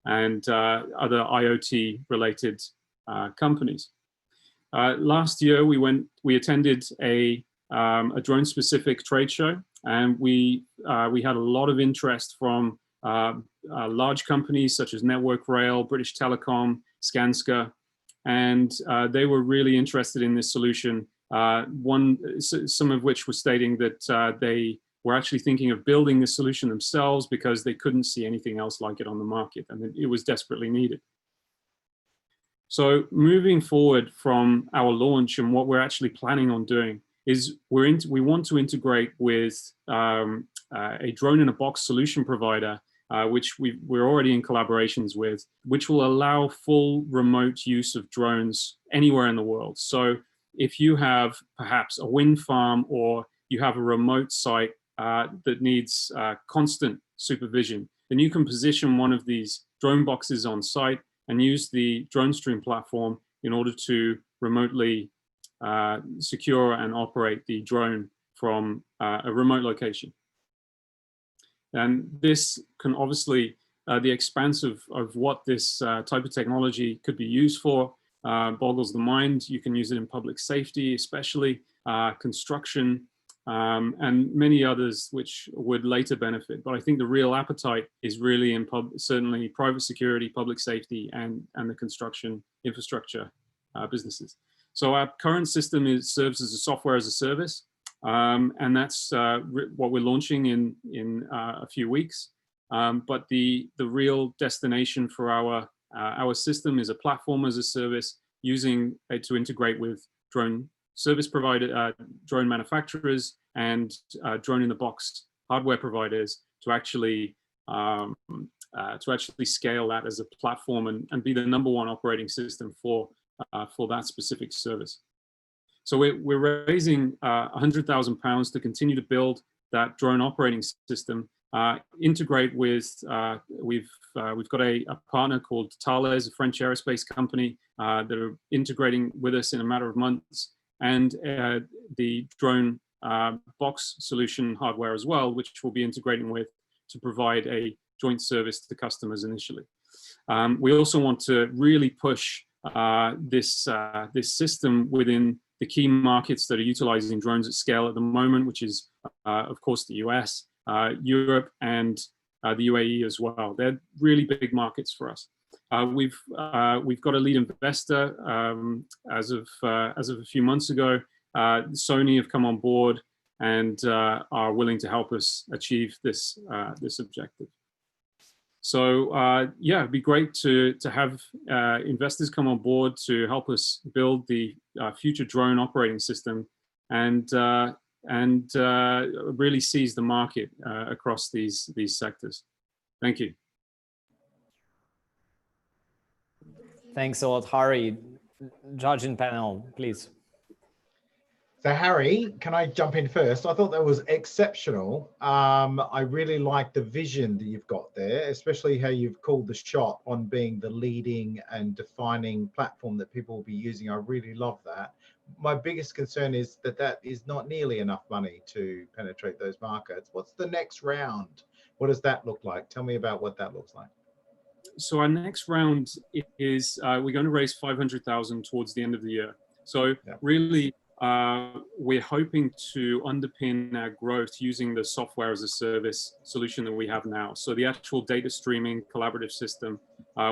and other IoT related companies. Last year, we attended a drone specific trade show, and we had a lot of interest from large companies such as Network Rail, British Telecom, Skanska, and they were really interested in this solution. Some of which were stating that they were actually thinking of building this solution themselves because they couldn't see anything else like it on the market, and it was desperately needed. So moving forward from our launch, and what we're actually planning on doing is we want to integrate with a drone in a box solution provider, which we're already in collaborations with, which will allow full remote use of drones anywhere in the world. So if you have perhaps a wind farm or you have a remote site that needs constant supervision, then you can position one of these drone boxes on site and use the DroneStream platform in order to remotely secure and operate the drone from a remote location. And this can obviously, the expanse of what this type of technology could be used for boggles the mind. You can use it in public safety, especially construction, and many others which would later benefit. But I think the real appetite is really in certainly private security, public safety, and the construction infrastructure businesses. So our current system serves as a software as a service, and that's what we're launching in a few weeks. But the real destination for our system is a platform as a service, using it to integrate with drone service provider, drone manufacturers, and drone in the box hardware providers to actually scale that as a platform and be the #1 operating system for that specific service. So we're raising £100,000 to continue to build that drone operating system. Integrate with we've got a partner called Thales, a French aerospace company that are integrating with us in a matter of months, and the drone box solution hardware as well, which we'll be integrating with to provide a joint service to customers initially. We also want to really push this system within the key markets that are utilizing drones at scale at the moment, which is of course the US, Europe, and the UAE as well. They're really big markets for us. We've got a lead investor as of a few months ago. Sony have come on board and are willing to help us achieve this objective. So yeah, it'd be great to have investors come on board to help us build the future drone operating system and really seize the market across these sectors. Thank you. Thanks a lot, Harry. Judging panel, please. So Harry, can I jump in first? I thought that was exceptional. I really like the vision that you've got there, especially how you've called the shot on being the leading and defining platform that people will be using. I really love that. My biggest concern is that is not nearly enough money to penetrate those markets. What's the next round? What does that look like? Tell me about what that looks like. So our next round is we're going to raise 500,000 towards the end of the year. So really, we're hoping to underpin our growth using the software as a service solution that we have now. So the actual data streaming collaborative system,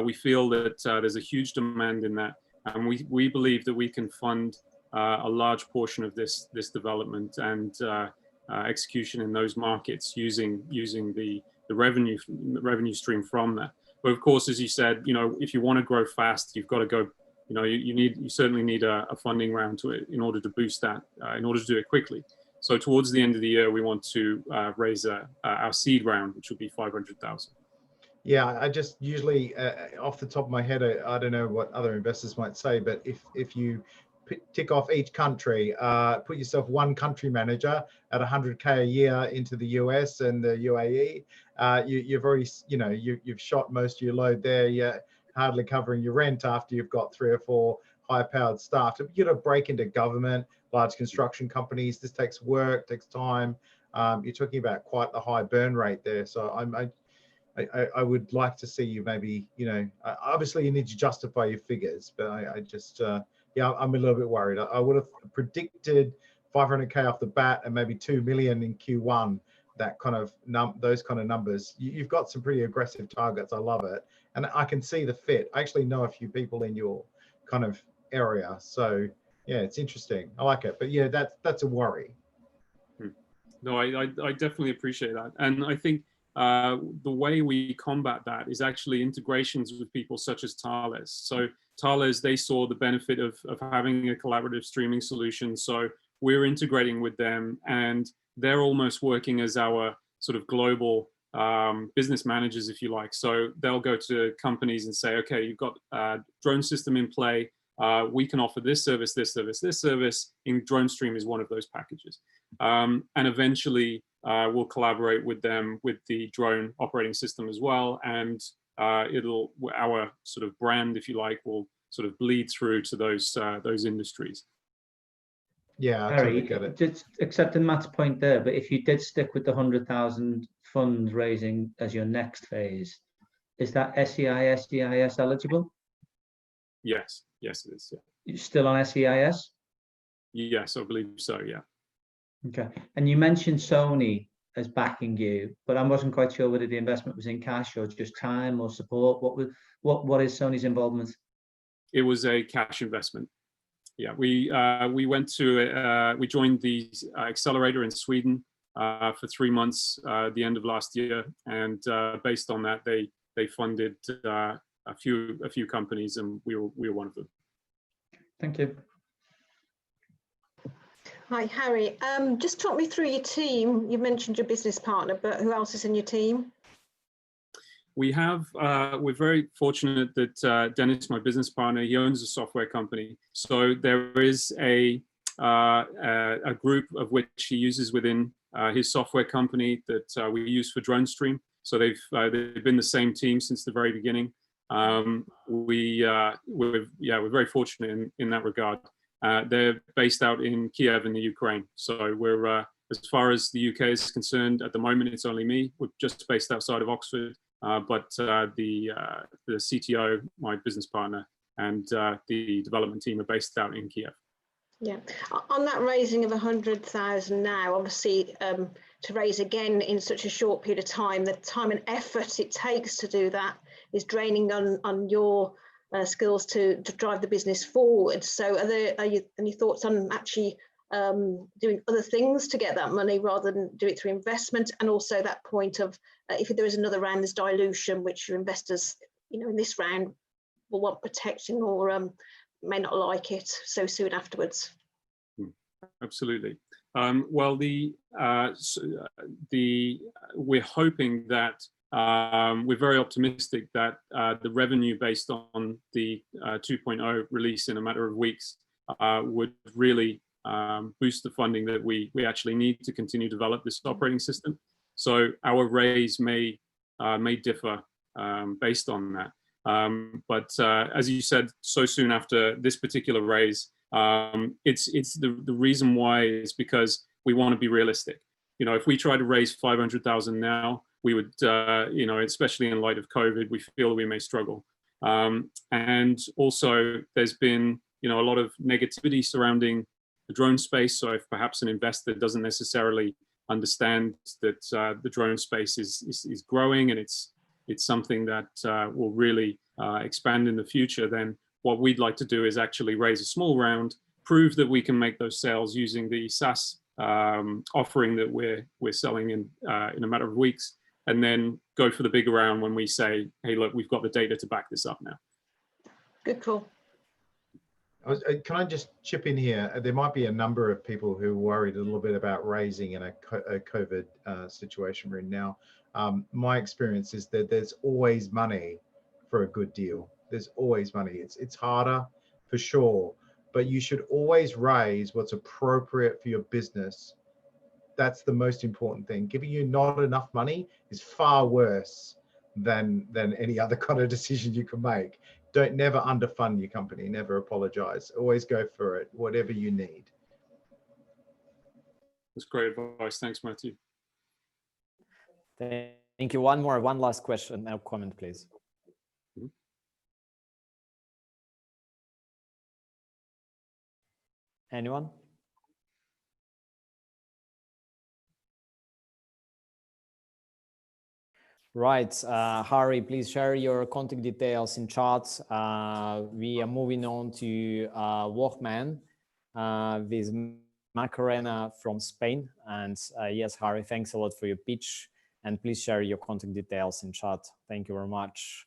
we feel that there's a huge demand in that, and we believe that we can fund a large portion of this development and execution in those markets using the revenue stream from that. But of course, as you said, you know, if you want to grow fast, you've got to go you certainly need a funding round to it in order to boost that, in order to do it quickly. So towards the end of the year, we want to raise our seed round, which will be 500,000. Yeah, I just usually, off the top of my head, I don't know what other investors might say, but if you tick off each country, put yourself one country manager at 100K a year into the US and the UAE, you've already, you've shot most of your load there. You're hardly covering your rent after you've got 3 or 4 high-powered staff. You got to break into government, large construction companies. This takes work, takes time. You're talking about quite the high burn rate there. So I would like to see you maybe, obviously you need to justify your figures, but I just, yeah, I'm a little bit worried. I would have predicted 500K off the bat and maybe 2 million in Q1, that kind of those kind of numbers. You've got some pretty aggressive targets. I love it. And I can see the fit. I actually know a few people in your kind of area. So yeah, it's interesting. I like it, but yeah, that's a worry. No, I definitely appreciate that. And I think the way we combat that is actually integrations with people such as Thales. So Thales, they saw the benefit of having a collaborative streaming solution. So we're integrating with them, and they're almost working as our sort of global business managers, if you like. So they'll go to companies and say, okay, you've got a drone system in play. We can offer this service, this service, this service. In DroneStream is one of those packages. And eventually we'll collaborate with them with the drone operating system as well. And our sort of brand, if you like, will sort of bleed through to those industries. Yeah, I Harry, totally get it. just accepting Matt's point there, but if you did stick with the 100,000 fundraising as your next phase, is that SEIS, DIS eligible? Yes, yes, it is. Yeah. You're still on SEIS? Yes, I believe so. Yeah. Okay. And you mentioned Sony as backing you, but I wasn't quite sure whether the investment was in cash or just time or support. What is Sony's involvement? It was a cash investment. Yeah, we went to we joined the Accelerator in Sweden for 3 months at the end of last year, and based on that, they funded a few companies, and we were one of them. Thank you. Hi, Harry. Just talk me through your team. You mentioned your business partner, but who else is in your team? We have, we're very fortunate that Dennis, my business partner, he owns a software company. So there is a group of which he uses within his software company that we use for DroneStream. So they've been the same team since the very beginning. We're very fortunate in that regard. They're based out in Kiev in the Ukraine. So we're, as far as the UK is concerned, at the moment, it's only me. We're just based outside of Oxford. But the CTO, my business partner, and the development team are based out in Kiev. Yeah, on that raising of 100,000 now, obviously to raise again in such a short period of time, the time and effort it takes to do that is draining on your skills to drive the business forward. So are there any thoughts on actually doing other things to get that money rather than do it through investment? And also that point of if there is another round, there's dilution, which your investors, in this round will want protecting or may not like it so soon afterwards. Absolutely. Well, we're hoping that we're very optimistic that the revenue based on the 2.0 release in a matter of weeks would really boost the funding that we actually need to continue to develop this operating system. So our raise may differ based on that. But as you said, so soon after this particular raise, it's the reason why is because we want to be realistic. If we try to raise 500,000 now, we would, especially in light of COVID, we feel we may struggle. And also, there's been, a lot of negativity surrounding the drone space. So if perhaps an investor doesn't necessarily understand that the drone space is growing and it's something that will really expand in the future, then what we'd like to do is actually raise a small round, prove that we can make those sales using the SaaS offering that we're selling in a matter of weeks, and then go for the bigger round when we say, hey, look, we've got the data to back this up now. Good call. Can I just chip in here? There might be a number of people who are worried a little bit about raising in a COVID situation we're in now. My experience is that there's always money for a good deal. There's always money. It's harder for sure, but you should always raise what's appropriate for your business. That's the most important thing. Giving you not enough money is far worse than any other kind of decision you can make. Don't never underfund your company, never apologize. Always go for it, whatever you need. That's great advice. Thanks, Matthew. Thank you. One last question, now comment, please. Anyone? Right, Harry, please share your contact details in chat. We are moving on to Walkman with Macarena from Spain. And yes, Harry, thanks a lot for your pitch. And please share your contact details in chat. Thank you very much.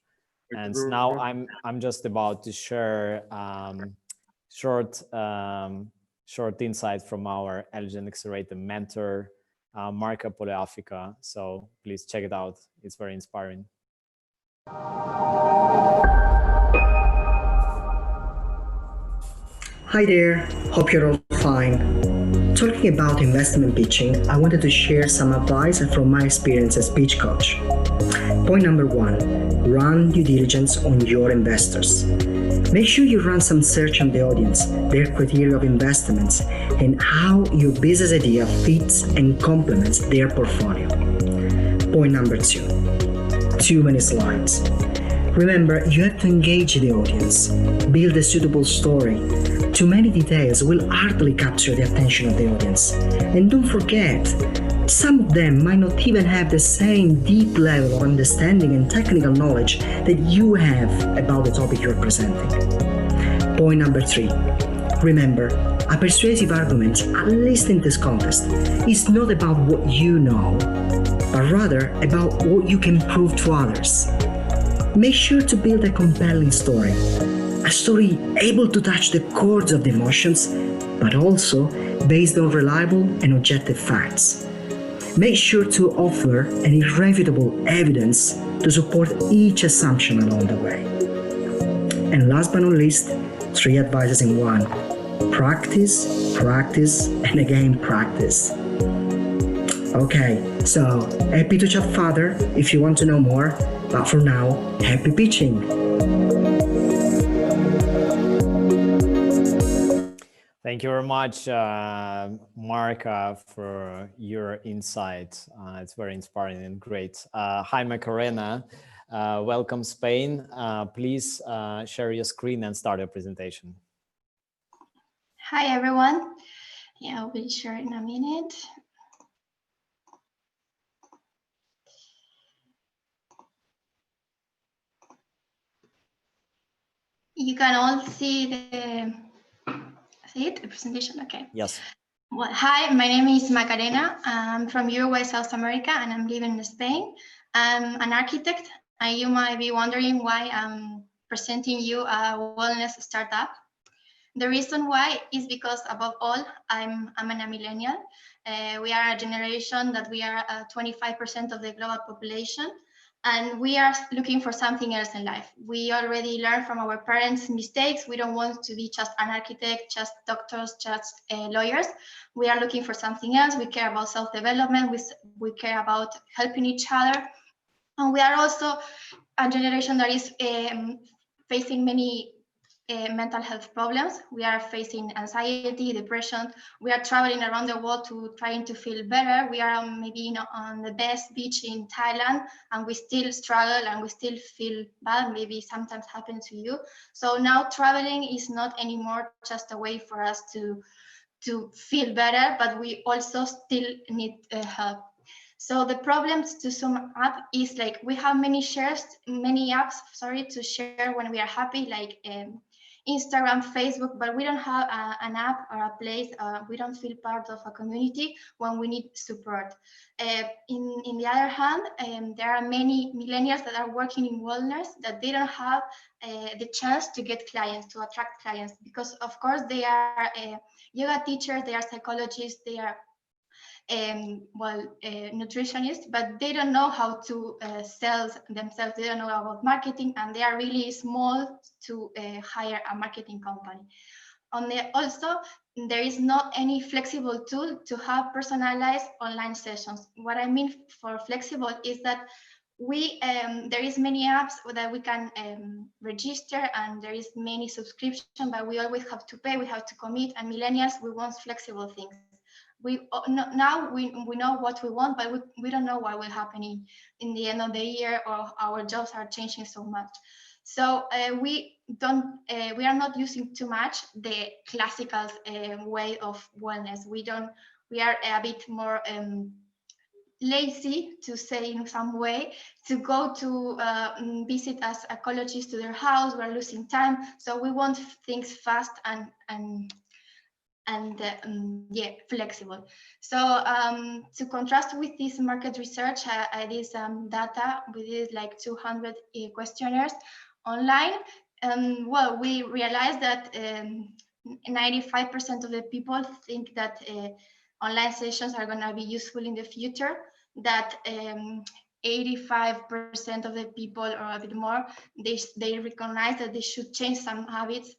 And now I'm just about to share short insight from our Eligent Accelerator mentor, Marco Poliafica. So please check it out. It's very inspiring. Hi there, hope you're all fine. Talking about investment pitching, I wanted to share some advice from my experience as pitch coach. Point number 1, run due diligence on your investors. Make sure you run some search on the audience, their criteria of investments, and how your business idea fits and complements their portfolio. Point number 2, too many slides. Remember, you have to engage the audience, build a suitable story. Too many details will hardly capture the attention of the audience. And don't forget, some of them might not even have the same deep level of understanding and technical knowledge that you have about the topic you're presenting. Point number 3. Remember, a persuasive argument, at least in this contest, is not about what you know, but rather about what you can prove to others. Make sure to build a compelling story. A story able to touch the chords of the emotions, but also based on reliable and objective facts. Make sure to offer an irrefutable evidence to support each assumption along the way. And last but not least, 3 advices in 1. Practice, practice, and again practice. Okay, so happy to chat further if you want to know more, but for now, happy pitching! Thank you very much, Mark, for your insight. It's very inspiring and great. Hi, Macarena. Welcome, Spain. Please share your screen and start your presentation. Hi, everyone. Yeah, I'll be sure in a minute. You can all see the presentation, okay. Yes. Well, hi, my name is Macarena. I'm from Uruguay, South America, and I'm living in Spain. I'm an architect, and you might be wondering why I'm presenting you a wellness startup. The reason why is because, above all, I'm a millennial. We are a generation that we are 25% of the global population, and we are looking for something else in life. We already learned from our parents' mistakes. We don't want to be just an architect, just doctors, just lawyers. We are looking for something else. We care about self-development. We care about helping each other. And we are also a generation that is facing many mental health problems. We are facing anxiety, depression. We are traveling around the world to trying to feel better. We are maybe on the best beach in Thailand, and we still struggle and we still feel bad. Maybe sometimes happens to you. So now traveling is not anymore just a way for us to feel better, but we also still need help. So the problems, to sum up, is like we have many apps, to share when we are happy, like Instagram, Facebook, but we don't have an app or a place. We don't feel part of a community when we need support. In the other hand, there are many millennials that are working in wellness that they don't have the chance to get clients, to attract clients, because of course they are yoga teachers, they are psychologists, they are nutritionists, but they don't know how to sell themselves. They don't know about marketing, and they are really small to hire a marketing company. Also, there is not any flexible tool to have personalized online sessions. What I mean for flexible is that there is many apps that we can register, and there is many subscription, but we always have to pay, we have to commit, and millennials, we want flexible things. Now we know what we want, but we don't know what will happen in the end of the year, or our jobs are changing so much. So we are not using too much the classical way of wellness. We are a bit more lazy, to say in some way, to go to visit as psychologists to their house. We're losing time, so we want things fast and flexible. So to contrast with this market research, I did some data. We did like 200 questionnaires online. Well, we realized that 95% of the people think that online sessions are going to be useful in the future, that 85% of the people, or a bit more, they recognize that they should change some habits.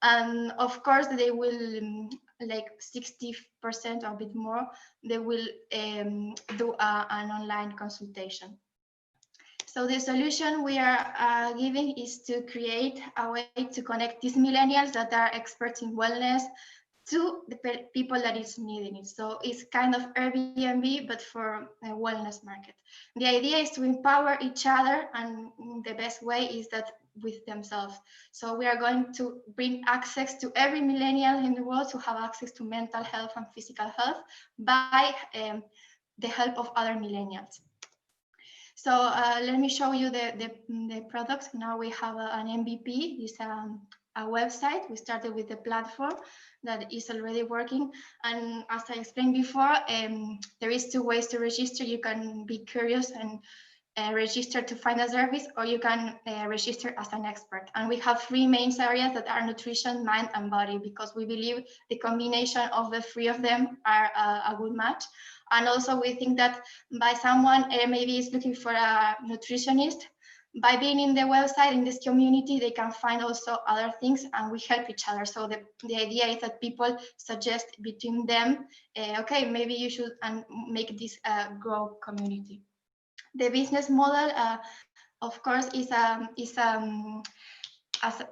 And of course, they will, like 60% or a bit more, they will do an online consultation. So the solution we are giving is to create a way to connect these millennials that are experts in wellness to the people that is needing it. So it's kind of Airbnb, but for a wellness market. The idea is to empower each other, and the best way is that with themselves. So we are going to bring access to every millennial in the world to have access to mental health and physical health by the help of other millennials. So let me show you the products. Now we have an MVP. It's a website. We started with the platform that is already working. And as I explained before, there is 2 ways to register. You can be curious and register to find a service, or you can register as an expert. And we have 3 main areas that are nutrition, mind, and body, because we believe the combination of the 3 of them are a good match. And also we think that by someone maybe is looking for a nutritionist, by being in the website, in this community, they can find also other things, and we help each other. So the idea is that people suggest between them, okay, maybe you should make this grow community. The business model, of course, is as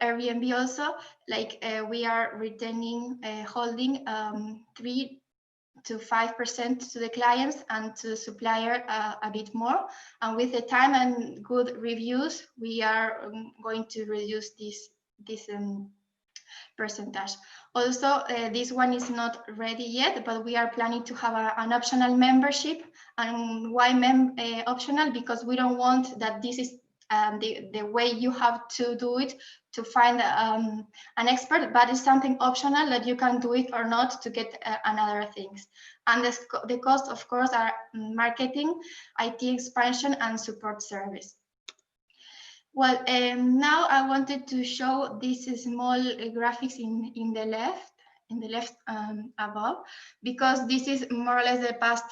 Airbnb also, like we are retaining, holding 3 to 5% to the clients, and to the supplier a bit more. And with the time and good reviews, we are going to reduce this percentage. Also, this one is not ready yet, but we are planning to have an optional membership. And why optional? Because we don't want that this is the way you have to do it to find an expert, but it's something optional that you can do it or not to get another things. And the cost, of course, are marketing, IT expansion, and support service. Well, now I wanted to show these small graphics in the left above, because this is more or less the past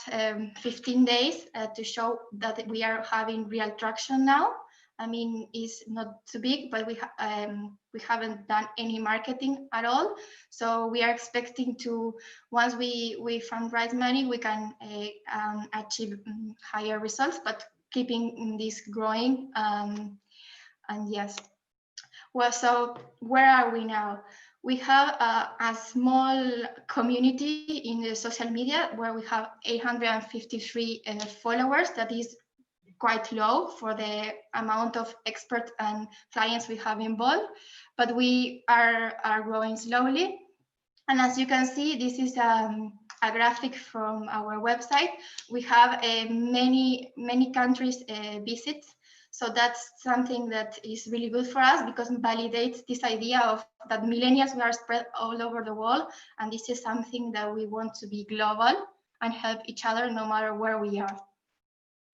15 days to show that we are having real traction now. I mean, it's not too big, but we haven't done any marketing at all. So we are expecting to, once we fundraise money, we can achieve higher results, but keeping this growing. And yes, well, so where are we now? We have a small community in the social media where we have 853 followers. That is quite low for the amount of experts and clients we have involved, but we are growing slowly. And as you can see, this is a graphic from our website. We have many countries visits. So that's something that is really good for us because it validates this idea of that millennials, we are spread all over the world. And this is something that we want to be global and help each other no matter where we are.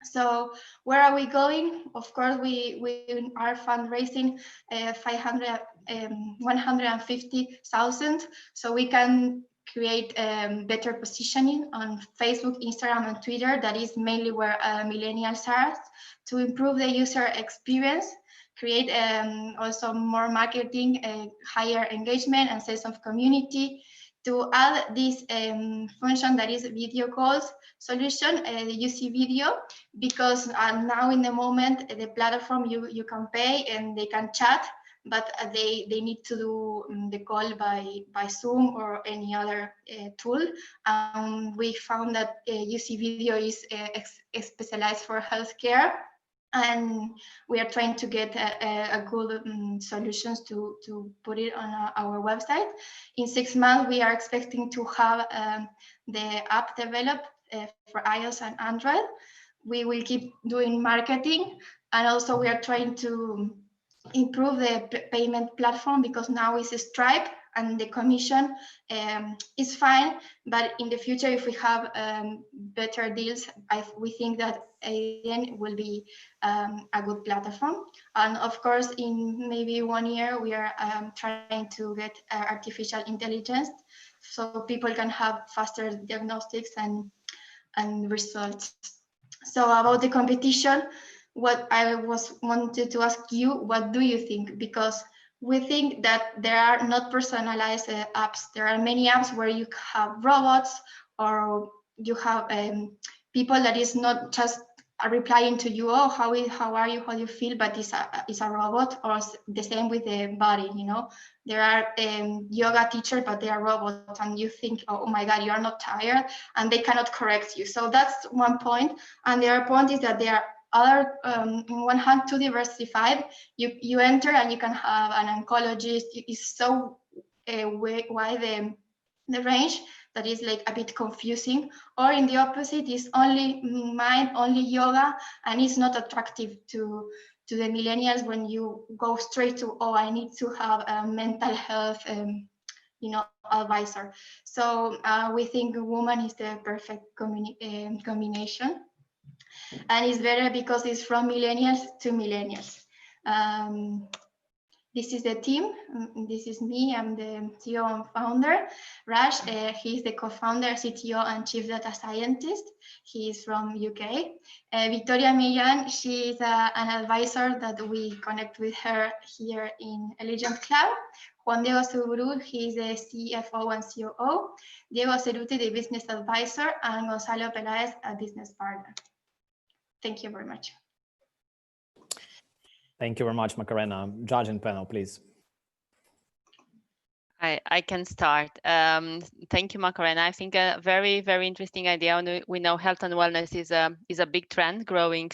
So where are we going? Of course, we are fundraising 150,000 so we can create better positioning on Facebook, Instagram, and Twitter. That is mainly where millennials are, to improve the user experience, create also more marketing, higher engagement and sense of community. To add this function that is video calls solution, the UC video, because now in the moment, the platform you can pay and they can chat, but they need to do the call by Zoom or any other tool. We found that UC video is specialized for healthcare, and we are trying to get a good solutions to put it on our website. In 6 months, we are expecting to have the app developed for iOS and Android. We will keep doing marketing, and also we are trying to improve the payment platform because now it's a Stripe and the commission is fine, but in the future, if we have better deals, we think that Eligent will be a good platform. And of course, in maybe 1 year, we are trying to get artificial intelligence so people can have faster diagnostics and results. So about the competition, what I wanted to ask you, what do you think? Because we think that there are not personalized apps. There are many apps where you have robots, or you have people that is not just replying to you, oh, how are you, how do you feel, but it's a robot. Or the same with the body, you know. There are yoga teachers, but they are robots, and you think, oh my God, you are not tired, and they cannot correct you. So that's one point. And the other point is that there are other, in one hand, too diversified. You enter and you can have an oncologist. It's so wide the range that is like a bit confusing. Or in the opposite, is only mind, only yoga, and it's not attractive to the millennials when you go straight to, oh, I need to have a mental health advisor. So we think woman is the perfect combination. And it's better because it's from millennials to millennials. This is the team. This is me. I'm the CEO and founder. Raj, he's the co-founder, CTO, and chief data scientist. He's from UK. Victoria Millan, she's an advisor that we connect with her here in Eligent Cloud. Juan Diego Suburu, he's the CFO and COO. Diego Ceruti, the business advisor, and Gonzalo Peláez, a business partner. Thank you very much. Thank you very much, Macarena. Judge and panel, please. I can start. Thank you, Macarena. I think a very, very interesting idea. We know health and wellness is a big trend growing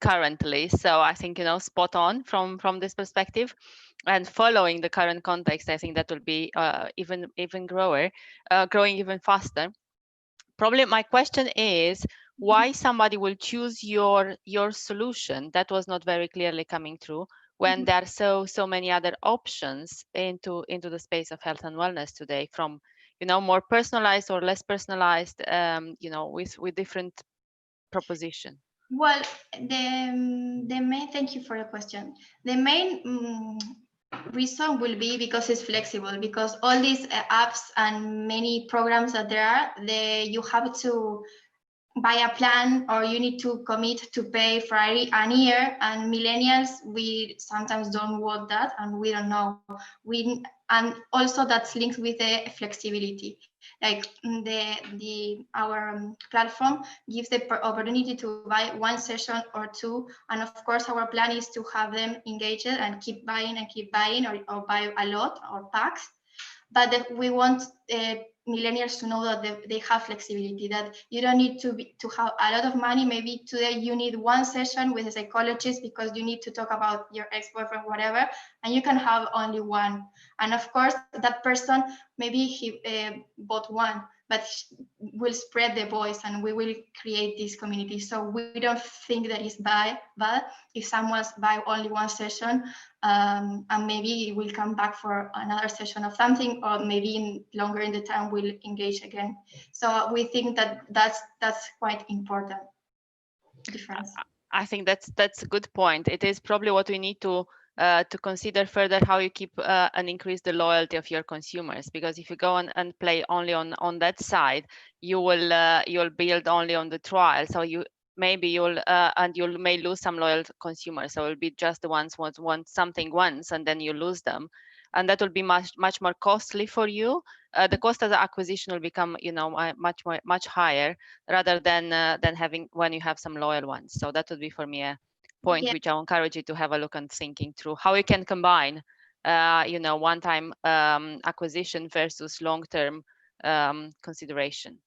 currently. So I think, spot on from this perspective. And following the current context, I think that will be even growing even faster. Probably my question is, why somebody will choose your solution? That was not very clearly coming through, when there are so many other options into the space of health and wellness today, from more personalized or less personalized, with different proposition. Well, the main, thank you for the question. The main reason will be because it's flexible, because all these apps and many programs that there are, you have to buy a plan, or you need to commit to pay for an year, and millennials, we sometimes don't want that, and we don't know. And also that's linked with the flexibility. Like our platform gives the opportunity to buy one session or two, and of course our plan is to have them engaged and keep buying, or buy a lot or packs. But we want millennials to know that they have flexibility, that you don't need to have a lot of money. Maybe today you need one session with a psychologist because you need to talk about your ex-boyfriend, whatever, and you can have only one. And of course, that person, maybe he bought one, but we'll spread the voice and we will create this community. So we don't think that it's bad if someone's buy only one session, and maybe we'll come back for another session of something, or maybe longer in the time we'll engage again. So we think that that's quite important difference. I think that's a good point. It is probably what we need to consider further, how you keep and increase the loyalty of your consumers. Because if you go and play only on that side, you'll build only on the trial. So you may lose some loyal consumers. So it'll be just the ones who want something once, and then you lose them, and that will be much more costly for you. The cost of the acquisition will become, much higher, rather than having when you have some loyal ones. So that would be for me a point which I encourage you to have a look and thinking through how you can combine, one-time acquisition versus long-term consideration.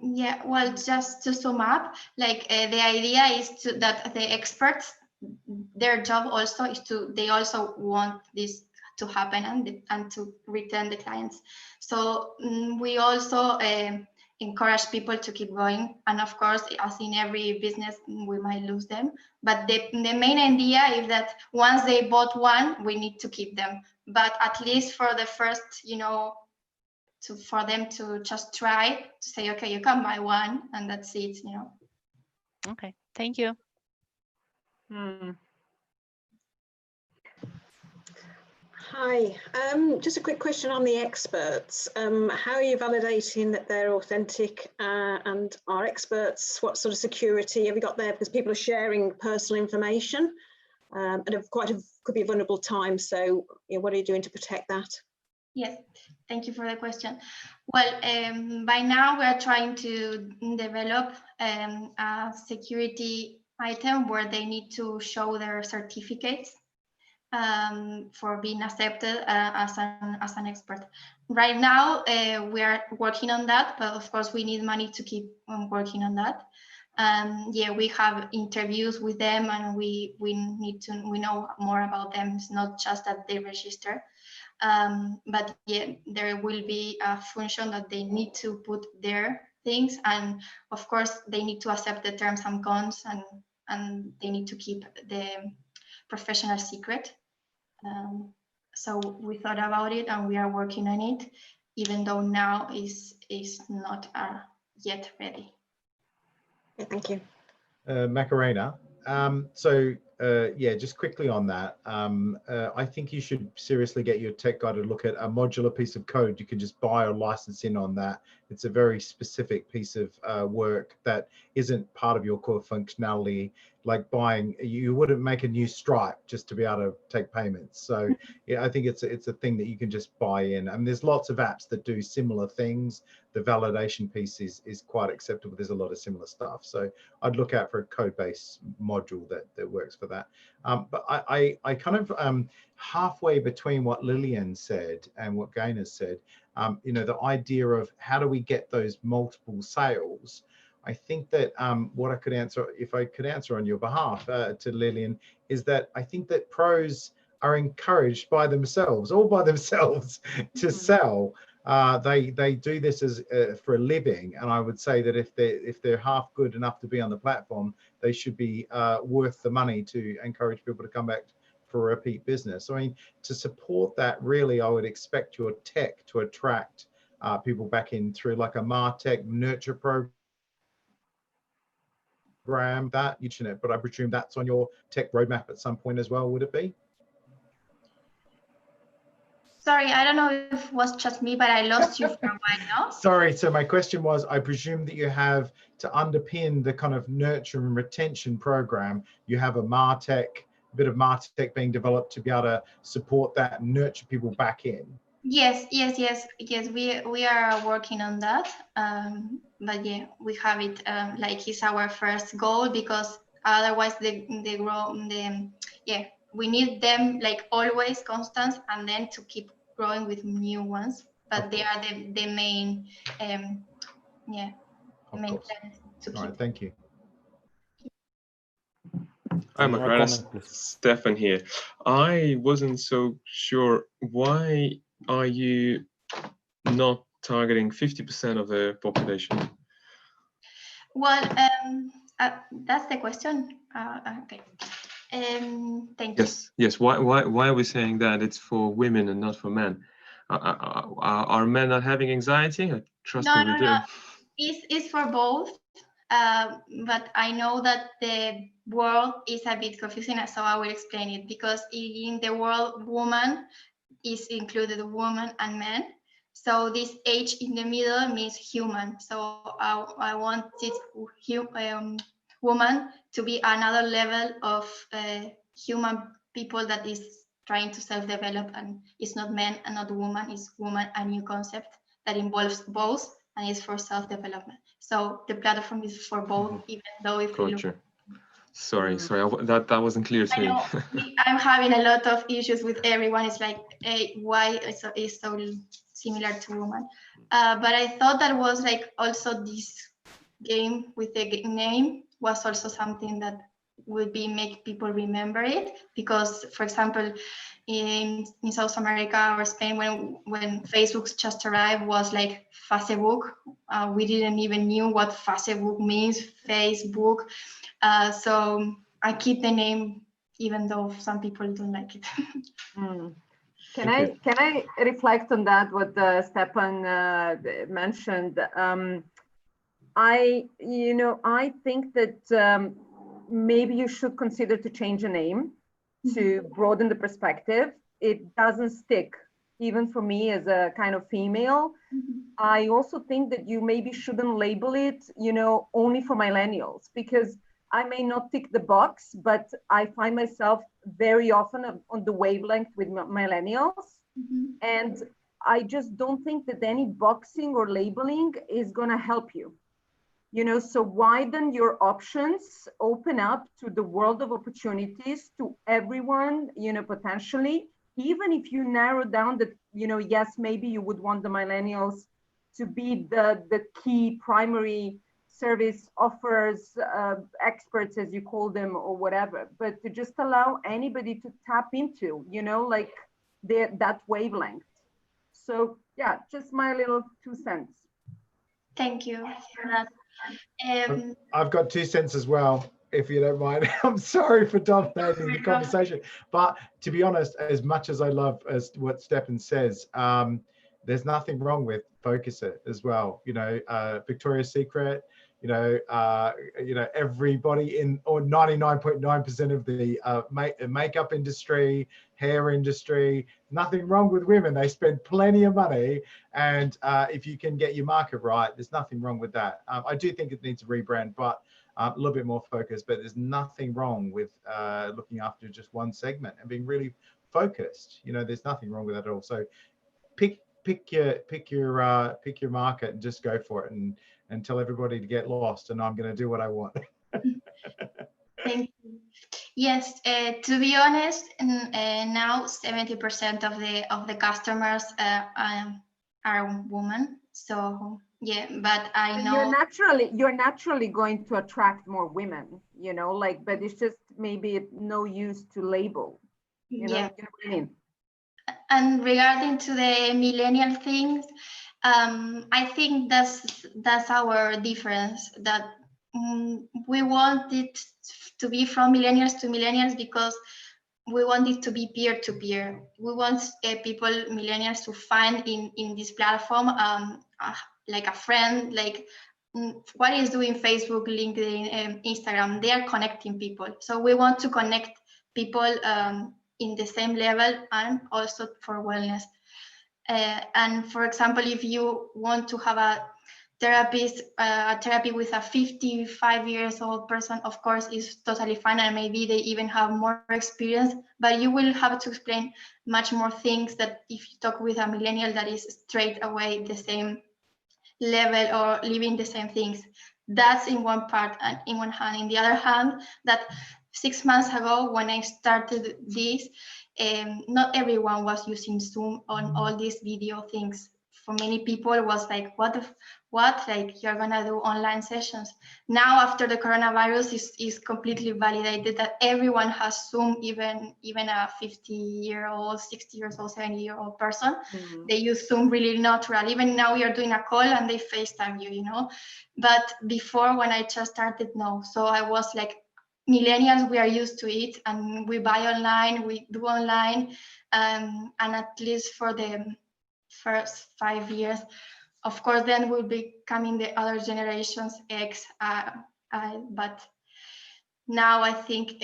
Yeah, well, just to sum up, like the idea is that the experts, their job also is they also want this to happen and to return the clients. So we also encourage people to keep going. And of course, as in every business, we might lose them. But the main idea is that once they bought one, we need to keep them. But at least for the first, for them to just try to say, okay, you can buy one, and that's it. Okay, thank you. Hi, just a quick question on the experts. How are you validating that they're authentic and are experts? What sort of security have you got there? Because people are sharing personal information at could be a vulnerable time. So what are you doing to protect that? Yes, thank you for the question. Well, by now we're trying to develop a security item where they need to show their certificates for being accepted as an expert. Right now, we are working on that, but of course we need money to keep working on that. Yeah, we have interviews with them, and we know more about them. It's not just that they register, but yeah, there will be a function that they need to put their things, and of course they need to accept the terms and cons, and they need to keep the professional secret. So we thought about it, and we are working on it, even though now is not yet ready. Yeah, thank you. Macarena. Yeah, just quickly on that. I think you should seriously get your tech guy to look at a modular piece of code. You can just buy or license in on that. It's a very specific piece of work that isn't part of your core functionality. Like buying, you wouldn't make a new Stripe just to be able to take payments. So yeah, I think it's a thing that you can just buy in. And there's lots of apps that do similar things. The validation piece is quite acceptable. There's a lot of similar stuff. So I'd look out for a code base module that works for that. But I kind of halfway between what Lillian said and what Gaynor said, the idea of how do we get those multiple sales. I think that what I could answer, if I could answer on your behalf to Lillian, is that I think that pros are encouraged by themselves, all by themselves, to sell. They do this as for a living, and I would say that if they're half good enough to be on the platform, they should be worth the money to encourage people to come back for repeat business. I mean, to support that, really, I would expect your tech to attract people back in through like a MarTech nurture program. That you should, but I presume that's on your tech roadmap at some point as well. Would it be? Sorry, I don't know if it was just me, but I lost you for a while now. Sorry, so my question was, I presume that you have, to underpin the kind of nurture and retention program, you have a bit of MarTech being developed to be able to support that and nurture people back in. Yes, we are working on that. But yeah, we have it like it's our first goal, because otherwise we need them like always constant, and then to keep growing with new ones. But they are the main main trend to keep. All right, thank you. Hi, Macarena. Stefan here. I wasn't so sure, why are you not targeting 50% of the population? Well, that's the question. Okay. Thank you. Yes. Why are we saying that it's for women and not for men? Are men not having anxiety? I trust No, me, we do. It's for both. But I know that the world is a bit confusing, so I will explain it. Because in the world, woman is included, woman and men. So this H in the middle means human. So I want this woman to be another level of human people that is trying to self-develop, and it's not men and not woman, it's woman, a new concept that involves both and is for self-development. So the platform is for both, even though if we look. Sorry, that wasn't clear to I know I'm having a lot of issues with everyone. It's like, why it's so similar to woman? But I thought that was like also this game with the name was also something that would be make people remember it, because for example in South America or Spain, when Facebook just arrived, was like Facebook. We didn't even knew what Facebook means, Facebook. So I keep the name even though some people don't like it. Can I reflect on that, what Stepan mentioned? I think that maybe you should consider to change the name to broaden the perspective. It doesn't stick, even for me as a kind of female. I also think that you maybe shouldn't label it, only for millennials, because I may not tick the box, but I find myself very often on the wavelength with millennials. And I just don't think that any boxing or labeling is going to help you. So widen your options, open up to the world of opportunities to everyone, potentially, even if you narrow down that, yes, maybe you would want the millennials to be the key primary service offers, experts, as you call them, or whatever, but to just allow anybody to tap into, like that wavelength. So yeah, just my little 2 cents. Thank you for that. I've got 2 cents as well, if you don't mind. I'm sorry for dominating the conversation, but to be honest, as much as I love what Stepan says, there's nothing wrong with focus it as well. Victoria's Secret, everybody in, or 99.9% of the makeup industry, hair industry, nothing wrong with women. They spend plenty of money, and if you can get your market right, there's nothing wrong with that. I do think it needs a rebrand, but a little bit more focused, but there's nothing wrong with looking after just one segment and being really focused. There's nothing wrong with that at all. So pick your market and just go for it, and tell everybody to get lost, and I'm going to do what I want. Thank you. Yes, to be honest, now 70% of the customers are women. So yeah, but I know you're naturally going to attract more women, but it's just maybe no use to label. You know what I mean? And regarding to the millennial things, I think that's our difference, that we want it to be from millennials to millennials because we want it to be peer-to-peer. We want people, millennials, to find in this platform like a friend, like what is doing Facebook, LinkedIn, Instagram. They are connecting people. So we want to connect people in the same level, and also for wellness. And for example, if you want to have a therapy with a 55 years old person, of course, is totally fine, and maybe they even have more experience, but you will have to explain much more things that if you talk with a millennial that is straight away the same level or living the same things. That's in one part, and in one hand. In the other hand, that 6 months ago when I started this, not everyone was using Zoom on all these video things. for many people it was like, what, like you're gonna do online sessions. Now after the coronavirus is completely validated that everyone has Zoom, even a 50-year-old, 60 years old, 70-year-old person. They use Zoom really natural. Even now we are doing a call and they FaceTime you, you know. But before, when I just started, no. So I was like, millennials, we are used to it, and we buy online, we do online, and at least for the first 5 years, of course, then will be coming the other generations, X, but now I think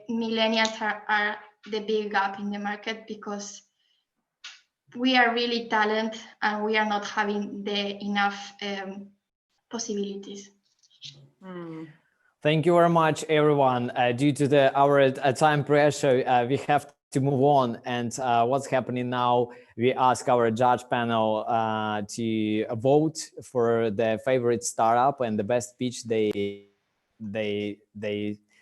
millennials are the big gap in the market, because we are really talented and we are not having the enough possibilities. Thank you very much, everyone. Due to our time pressure, we have to move on. And what's happening now, we ask our judge panel to vote for the favorite startup and the best pitch they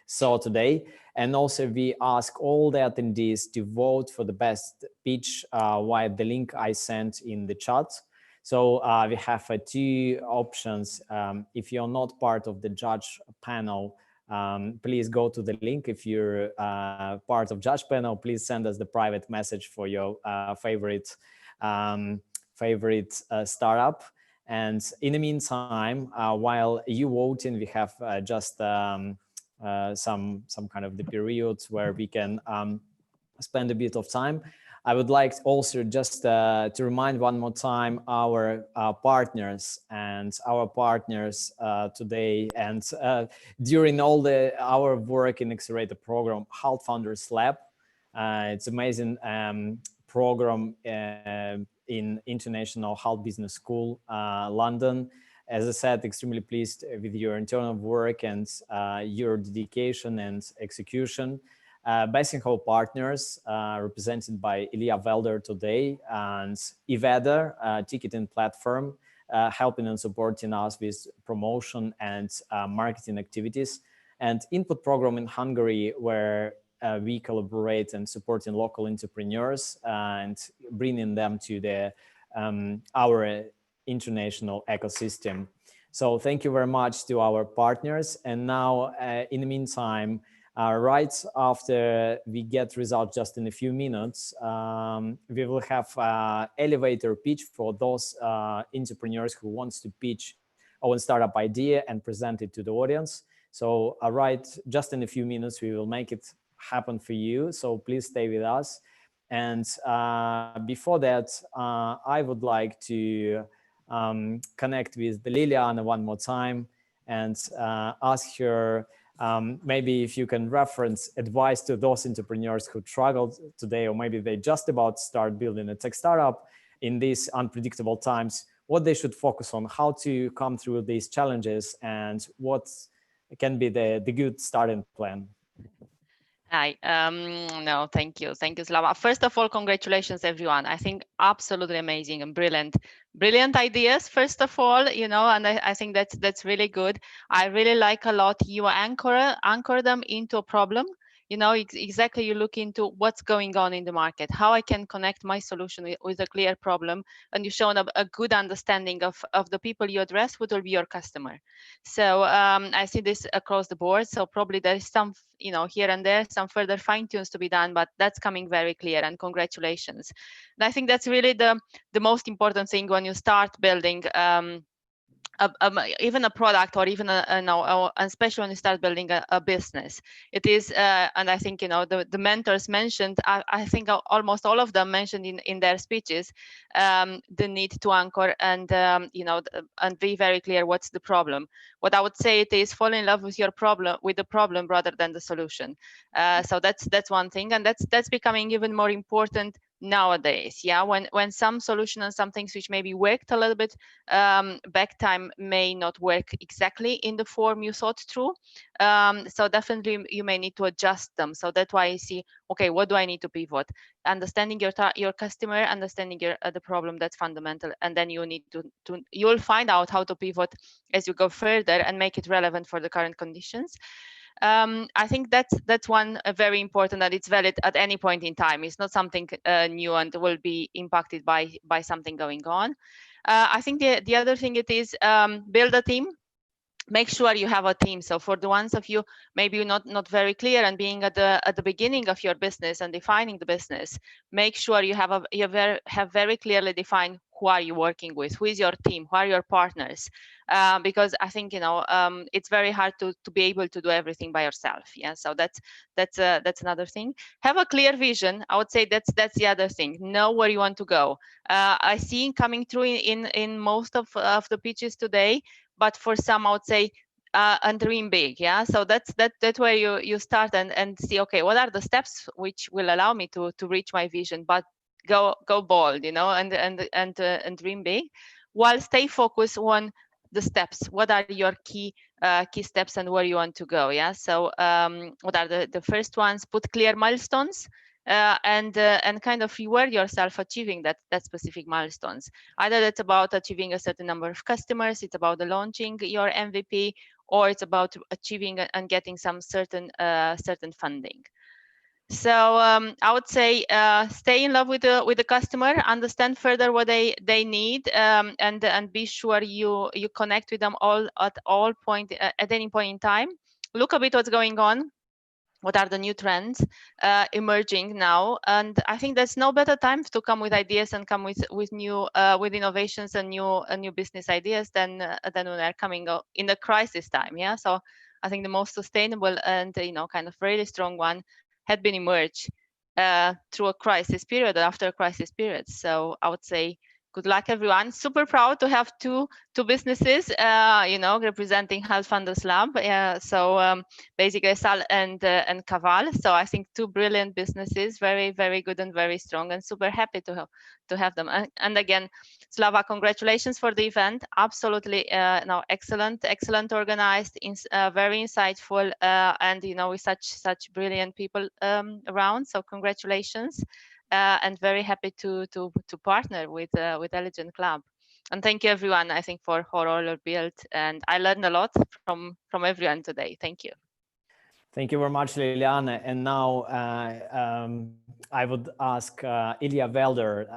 saw today. And also we ask all the attendees to vote for the best pitch via the link I sent in the chat. So we have two options. If you're not part of the judge panel, please go to the link. If you're part of judge panel, please send us the private message for your favorite startup. And in the meantime, while you voting, we have just some kind of the periods where we can spend a bit of time. I would like also just to remind one more time our partners today, and during all our work in Accelerator program, HALT Founders Lab. It's amazing program in International HALT Business School, London. As I said, extremely pleased with your internal work and your dedication and execution. Basing our partners, represented by Ilya Velder today, and Evada, ticketing platform, helping and supporting us with promotion and marketing activities, and Input program in Hungary, where we collaborate and supporting local entrepreneurs and bringing them to our international ecosystem. So thank you very much to our partners. And now, in the meantime, right after we get results just in a few minutes, we will have elevator pitch for those entrepreneurs who wants to pitch own startup idea and present it to the audience. So right, just in a few minutes, we will make it happen for you. So please stay with us. And before that, I would like to connect with Liliana one more time and ask her maybe if you can reference advice to those entrepreneurs who struggled today, or maybe they just about to start building a tech startup in these unpredictable times, what they should focus on, how to come through these challenges, and what can be the good starting plan. Hi. No, thank you. Thank you, Slava. First of all, congratulations, everyone. I think absolutely amazing and brilliant. Brilliant ideas, first of all, you know, and I think that's really good. I really like a lot you anchor them into a problem. You know, exactly, you look into what's going on in the market, how I can connect my solution with a clear problem, and you've shown a good understanding of the people you address, who will be your customer. So I see this across the board. So probably there is some, you know, here and there, some further fine tunes to be done, but that's coming very clear, and congratulations. And I think that's really the most important thing when you start building even a product, or even especially when you start building a business. It is, and I think, you know, the mentors mentioned, I think almost all of them mentioned in their speeches, the need to anchor and, you know, and be very clear what's the problem. What I would say it is fall in love with the problem rather than the solution. So that's one thing, and that's becoming even more important nowadays. Yeah, when some solution and some things which maybe worked a little bit back time may not work exactly in the form you thought through. So definitely you may need to adjust them. So that's why I see, okay, what do I need to pivot? Understanding your customer, understanding the problem, that's fundamental, and then you need you'll find out how to pivot as you go further and make it relevant for the current conditions. I think that's one very important, that it's valid at any point in time. It's not something new and will be impacted by something going on. I think the other thing it is build a team. Make sure you have a team. So for the ones of you maybe you're not very clear and being at the beginning of your business and defining the business, make sure you have very clearly defined who are you working with, who is your team, who are your partners, because I think it's very hard to be able to do everything by yourself. Yeah, so that's another thing. Have a clear vision. I would say that's the other thing. Know where you want to go. I see coming through in most of the pitches today. But for some, I would say, and dream big. Yeah, so that's where you start and see, okay, what are the steps which will allow me to reach my vision? But go bold, and dream big, while stay focused on the steps. What are your key steps and where you want to go? Yeah, so what are the first ones? Put clear milestones. And kind of reward yourself achieving that specific milestones. Either that's about achieving a certain number of customers, it's about the launching your MVP, or it's about achieving and getting some certain funding. So I would say stay in love with the customer, understand further what they need, and be sure you connect with them at any point in time. Look a bit what's going on. What are the new trends emerging now? And I think there's no better time to come with ideas and come with new with innovations and new business ideas than when they're coming in the crisis time. Yeah, so I think the most sustainable and kind of really strong one had been emerged through a crisis period, after a crisis period. So I would say good luck, everyone. Super proud to have two businesses, representing Health Funders Lab. So basically Sal and Kaval. So I think two brilliant businesses, very, very good and very strong, and super happy to have them. And again, Slava, congratulations for the event. Absolutely, excellent organized, very insightful, and with such brilliant people around. So congratulations. And very happy to partner with Eligent Club. And thank you, everyone, I think, for all you built. And I learned a lot from everyone today. Thank you. Thank you very much, Liliana. And now I would ask Ilya Velder,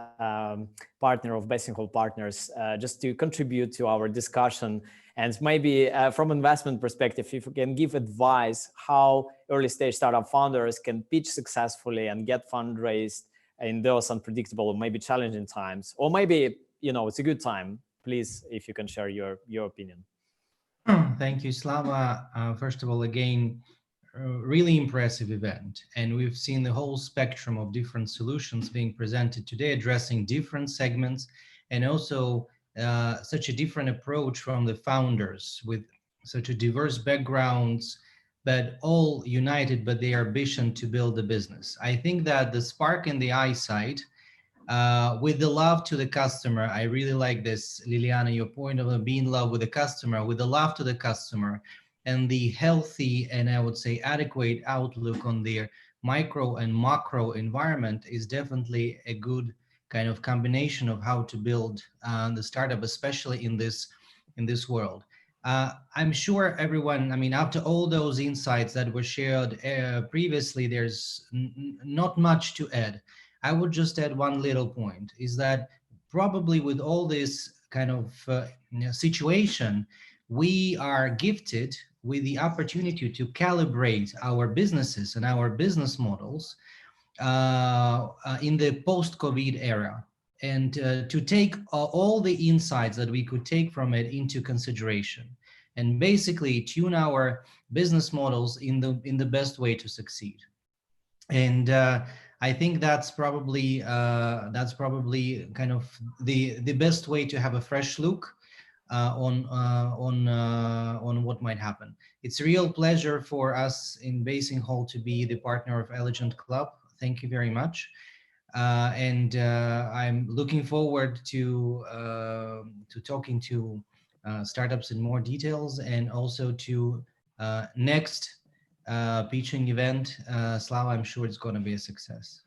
partner of Bessinghall Partners, just to contribute to our discussion. And maybe from investment perspective, if you can give advice how early stage startup founders can pitch successfully and get fundraised in those unpredictable or maybe challenging times, or maybe it's a good time. Please, if you can share your opinion. Thank you, Slava. First of all, again, really impressive event, and we've seen the whole spectrum of different solutions being presented today, addressing different segments, and also such a different approach from the founders with such a diverse backgrounds, but all united by their ambition to build a business. I think that the spark in the eyesight, with the love to the customer, I really like this, Liliana, your point of being in love with the customer, with the love to the customer, and the healthy and I would say adequate outlook on their micro and macro environment is definitely a good kind of combination of how to build the startup, especially in this world. I'm sure everyone, I mean, after all those insights that were shared previously, there's not much to add. I would just add one little point, is that probably with all this kind of situation, we are gifted with the opportunity to calibrate our businesses and our business models in the post-COVID era, and to take all the insights that we could take from it into consideration, and basically tune our business models in the best way to succeed. And I think that's probably kind of the best way to have a fresh look on what might happen. It's a real pleasure for us in Bessinghall to be the partner of Eligent Club. Thank you very much. And I'm looking forward to talking to startups in more details, and also to next pitching event. Slava, I'm sure it's going to be a success.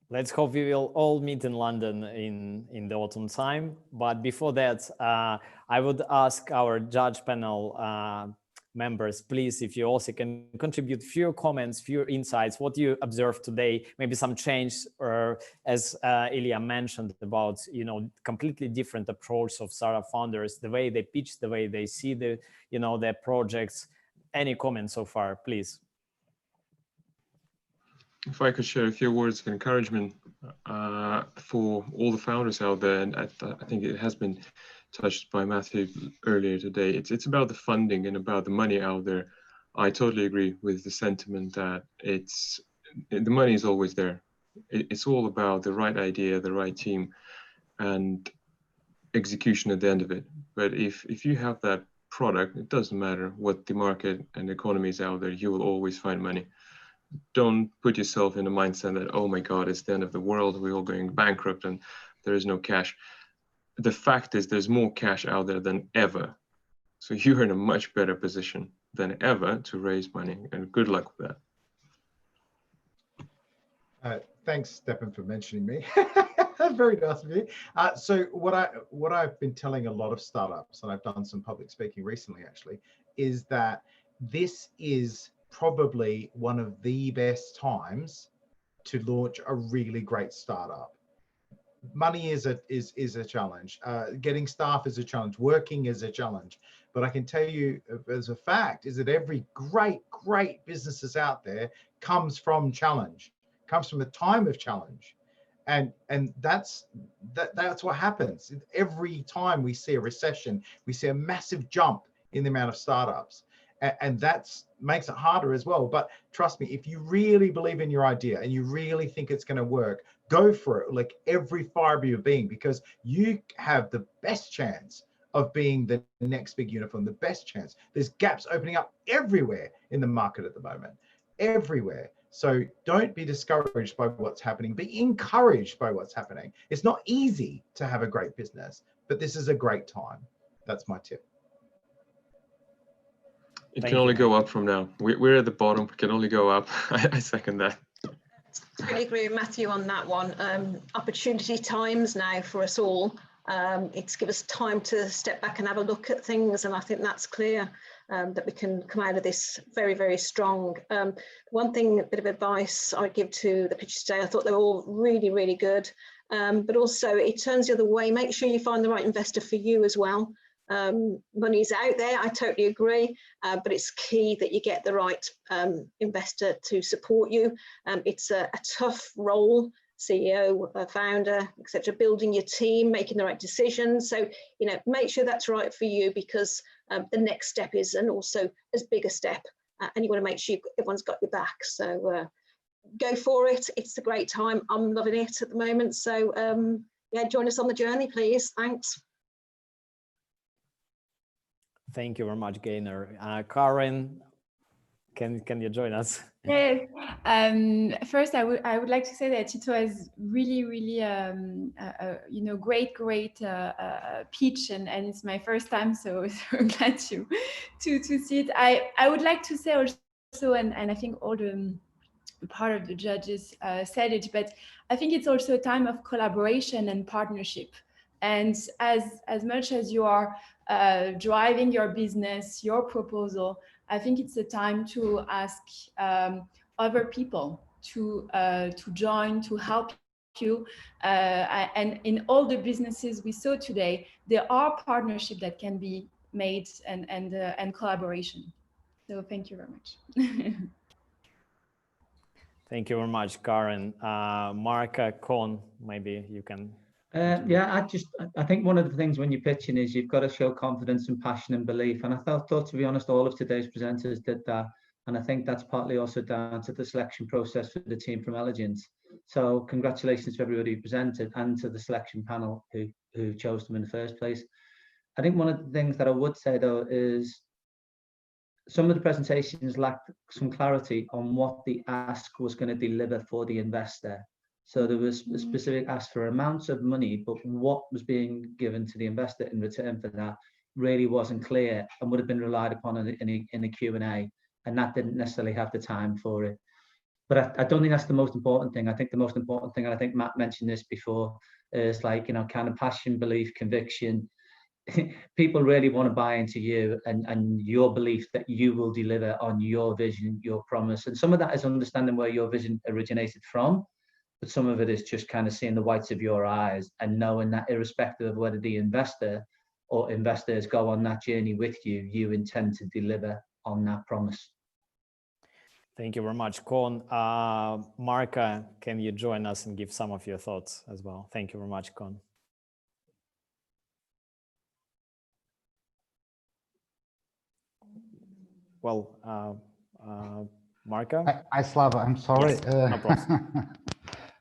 Let's hope we will all meet in London in the autumn time. But before that, I would ask our judge panel, members, please, if you also can contribute few comments, few insights, what you observed today, maybe some change, or as Ilya mentioned about, you know, completely different approach of startup founders, the way they pitch, the way they see the, you know, their projects. Any comments so far, please? If I could share a few words of encouragement for all the founders out there, and I think it has been touched by Matthew earlier today. It's about the funding and about the money out there. I totally agree with the sentiment that the money is always there. It's all about the right idea, the right team, and execution at the end of it. But if you have that product, it doesn't matter what the market and the economy is out there, you will always find money. Don't put yourself in a mindset that, oh my God, it's the end of the world, we're all going bankrupt and there is no cash. The fact is there's more cash out there than ever. So you're in a much better position than ever to raise money, and good luck with that. Thanks, Stefan, for mentioning me. Very nice of you. So what I've been telling a lot of startups, and I've done some public speaking recently actually, is that this is probably one of the best times to launch a really great startup. Money is a challenge. Getting staff is a challenge. Working is a challenge. But I can tell you as a fact is that every great businesses out there comes from challenge, comes from a time of challenge. And that's what happens. Every time we see a recession, we see a massive jump in the amount of startups. And that makes it harder as well. But trust me, if you really believe in your idea and you really think it's going to work, go for it, like every fiber of your being, because you have the best chance of being the next big unicorn, the best chance. There's gaps opening up everywhere in the market at the moment, everywhere. So don't be discouraged by what's happening. Be encouraged by what's happening. It's not easy to have a great business, but this is a great time. That's my tip. It can only go up from now. We're at the bottom. It can only go up. I second that. I really agree with Matthew on that one. Opportunity times now for us all. It's give us time to step back and have a look at things, and I think that's clear that we can come out of this very, very strong. One thing, a bit of advice I give to the pitches today, I thought they were all really, really good, but also it turns the other way. Make sure you find the right investor for you as well. Money's out there, I totally agree, but it's key that you get the right investor to support you. It's a tough role, CEO, founder, etc., building your team, making the right decisions. So, you know, make sure that's right for you, because the next step is and also as big a step, and you want to make sure everyone's got your back. So go for it. It's a great time. I'm loving it at the moment. So yeah, join us on the journey, please. Thanks. Thank you very much, Gaynor. Karen, can you join us? Yes. First, I would like to say that it was really, really, you know, great pitch, and it's my first time, so glad to see it. I would like to say also, and I think all the part of the judges said it, but I think it's also a time of collaboration and partnership. And as much as you are driving your business, your proposal, I think it's a time to ask other people to join, to help you. And in all the businesses we saw today, there are partnerships that can be made and collaboration. So thank you very much. Thank you very much, Karen. Mark Kohn, maybe you can. Yeah, I think one of the things when you're pitching is you've got to show confidence and passion and belief. And I thought, to be honest, all of today's presenters did that. And I think that's partly also down to the selection process for the team from Eligent. So congratulations to everybody who presented and to the selection panel who chose them in the first place. I think one of the things that I would say, though, is some of the presentations lacked some clarity on what the ask was going to deliver for the investor. So there was a specific ask for amounts of money, but what was being given to the investor in return for that really wasn't clear and would have been relied upon in a Q&A, and that didn't necessarily have the time for it. But I don't think that's the most important thing. I think the most important thing, and I think Matt mentioned this before, is like, you know, kind of passion, belief, conviction. people really want to buy into you and your belief that you will deliver on your vision, your promise. And some of that is understanding where your vision originated from, but some of it is just kind of seeing the whites of your eyes and knowing that irrespective of whether the investor or investors go on that journey with you, you intend to deliver on that promise. Thank you very much, Con. Marka, can you join us and give some of your thoughts as well? Thank you very much, Con. Well, Marka? I Slava, I'm sorry. Yes, no problem.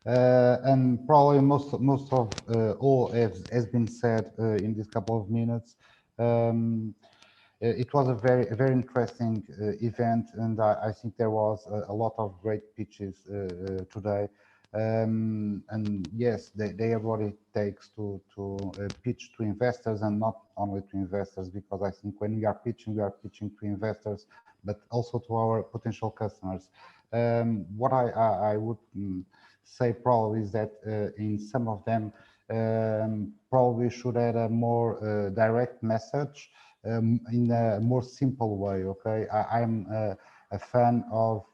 And probably most of all has been said in this couple of minutes. It was a very interesting event, and I think there was a lot of great pitches today. And yes, they have what it takes to pitch to investors, and not only to investors, because I think when we are pitching to investors, but also to our potential customers. What I would say probably is that in some of them probably should add a more direct message in a more simple way. Okay, I'm a fan of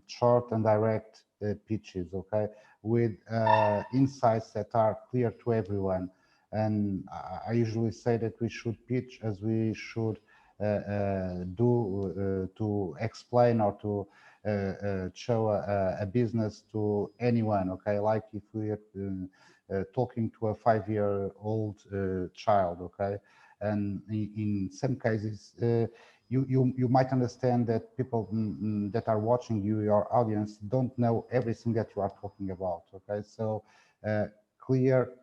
short and direct pitches, okay, with insights that are clear to everyone. And I usually say that we should pitch as we should do to explain or to show a business to anyone, okay, like if we are talking to a 5-year-old child, okay. And in some cases, you might understand that people that are watching you, your audience, don't know everything that you are talking about, okay? So clear,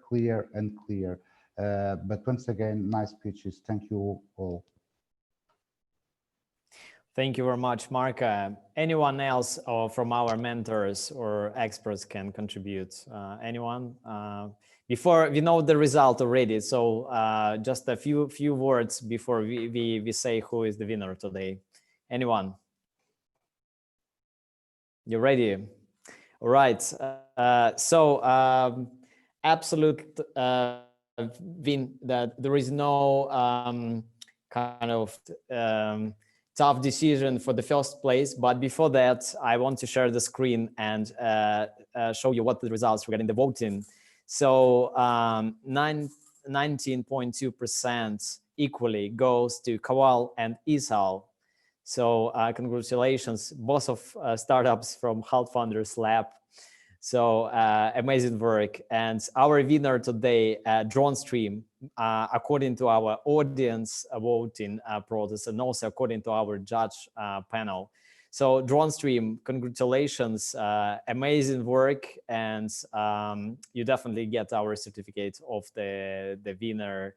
and clear. But once again, nice pitches. Thank you all. Thank you very much, Marka. Anyone else from our mentors or experts can contribute? Anyone? Before we know the result already, so just a few words before we say who is the winner today. Anyone? You ready? All right. So absolute win. That there is no kind of tough decision for the first place. But before that, I want to share the screen and show you what the results regarding the voting. So 19.2% equally goes to Kawal and Isal. So congratulations, both of startups from HALT Founders Lab. So amazing work. And our winner today, DroneStream, according to our audience voting process, and also according to our judge panel. So DroneStream, congratulations, amazing work, and you definitely get our certificate of the winner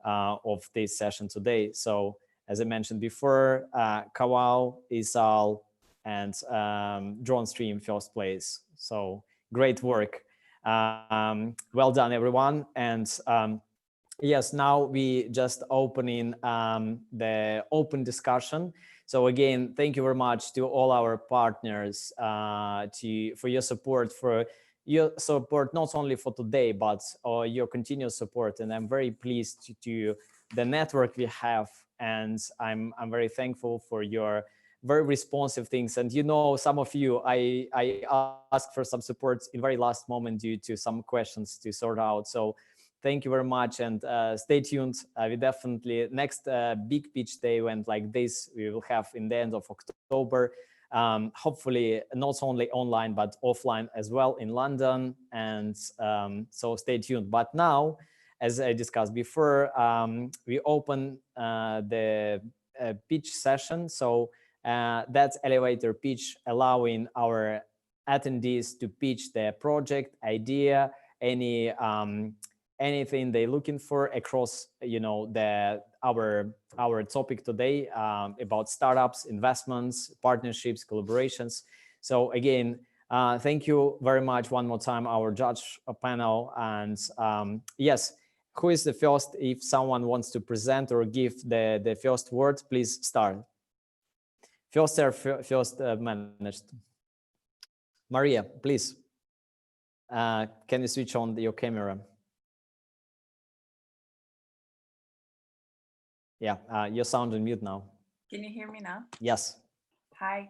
of this session today. So as I mentioned before, Kawal, Isal, and DroneStream first place. So great work. Well done, everyone. And yes, now we just opening the open discussion. So again, thank you very much to all our partners for your support, not only for today, but your continuous support. And I'm very pleased to the network we have. And I'm very thankful for your very responsive things. And you know, some of you, I asked for some support in very last moment due to some questions to sort out. So thank you very much, and stay tuned. We definitely, next big pitch day event like this, we will have in the end of October. Hopefully not only online, but offline as well in London. And so stay tuned. But now, as I discussed before, we open the pitch session. So that's elevator pitch, allowing our attendees to pitch their project, idea, anything they're looking for across, you know, our topic today about startups, investments, partnerships, collaborations. So again, thank you very much one more time, our judge panel. And yes, who is the first? If someone wants to present or give the first word, please start. First managed. Maria, please. Can you switch on your camera? Yeah, you're sound on mute now. Can you hear me now? Yes. Hi.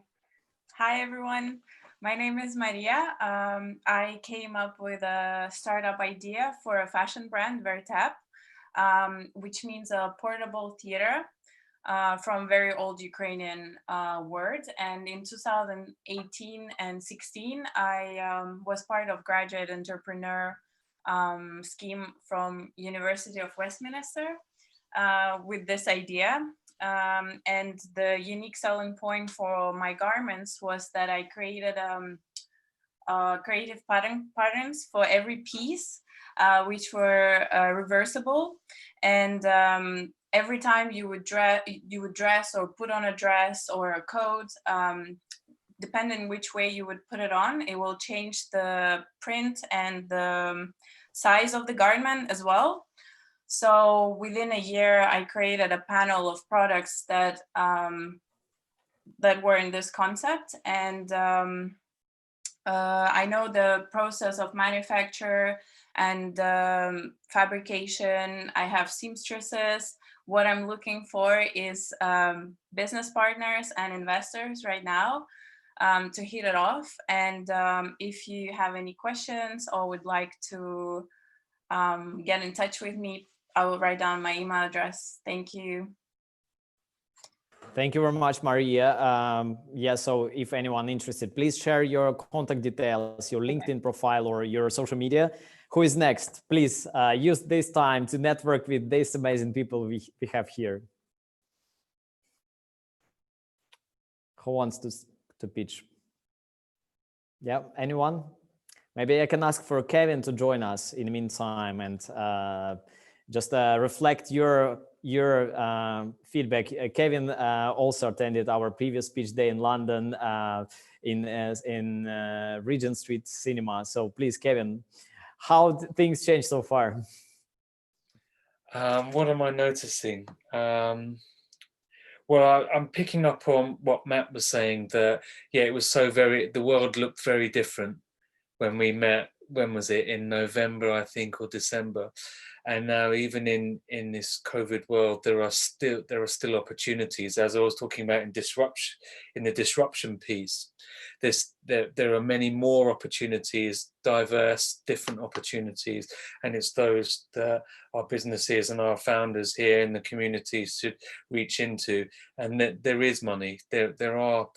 Hi, everyone. My name is Maria. I came up with a startup idea for a fashion brand, Vertep, which means a portable theater from very old Ukrainian word. And in 2018 and 16, I was part of graduate entrepreneur scheme from University of Westminster with this idea. And the unique selling point for my garments was that I created creative patterns for every piece, which were reversible. And every time you would dress or put on a dress or a coat, depending which way you would put it on, it will change the print and the size of the garment as well. So within a year, I created a panel of products that that were in this concept, and I know the process of manufacture and fabrication. I have seamstresses. What I'm looking for is business partners and investors right now to hit it off. And if you have any questions or would like to get in touch with me, I will write down my email address. Thank you. Thank you very much, Maria. Yeah, so if anyone interested, please share your contact details, your LinkedIn profile or your social media. Who is next? Please use this time to network with these amazing people we have here. Who wants to pitch? Yeah, anyone? Maybe I can ask for Kevin to join us in the meantime and just reflect your feedback. Kevin also attended our previous pitch day in London in Regent Street Cinema. So please, Kevin, how things changed so far? What am I noticing? Well, I'm picking up on what Matt was saying, that, yeah, it was the world looked very different when we met. When was it? In November, I think, or December. And now, even in this COVID world, there are still opportunities. As I was talking about in the disruption piece, there are many more opportunities, diverse, different opportunities, and it's those that our businesses and our founders here in the communities should reach into. And that there is money. There are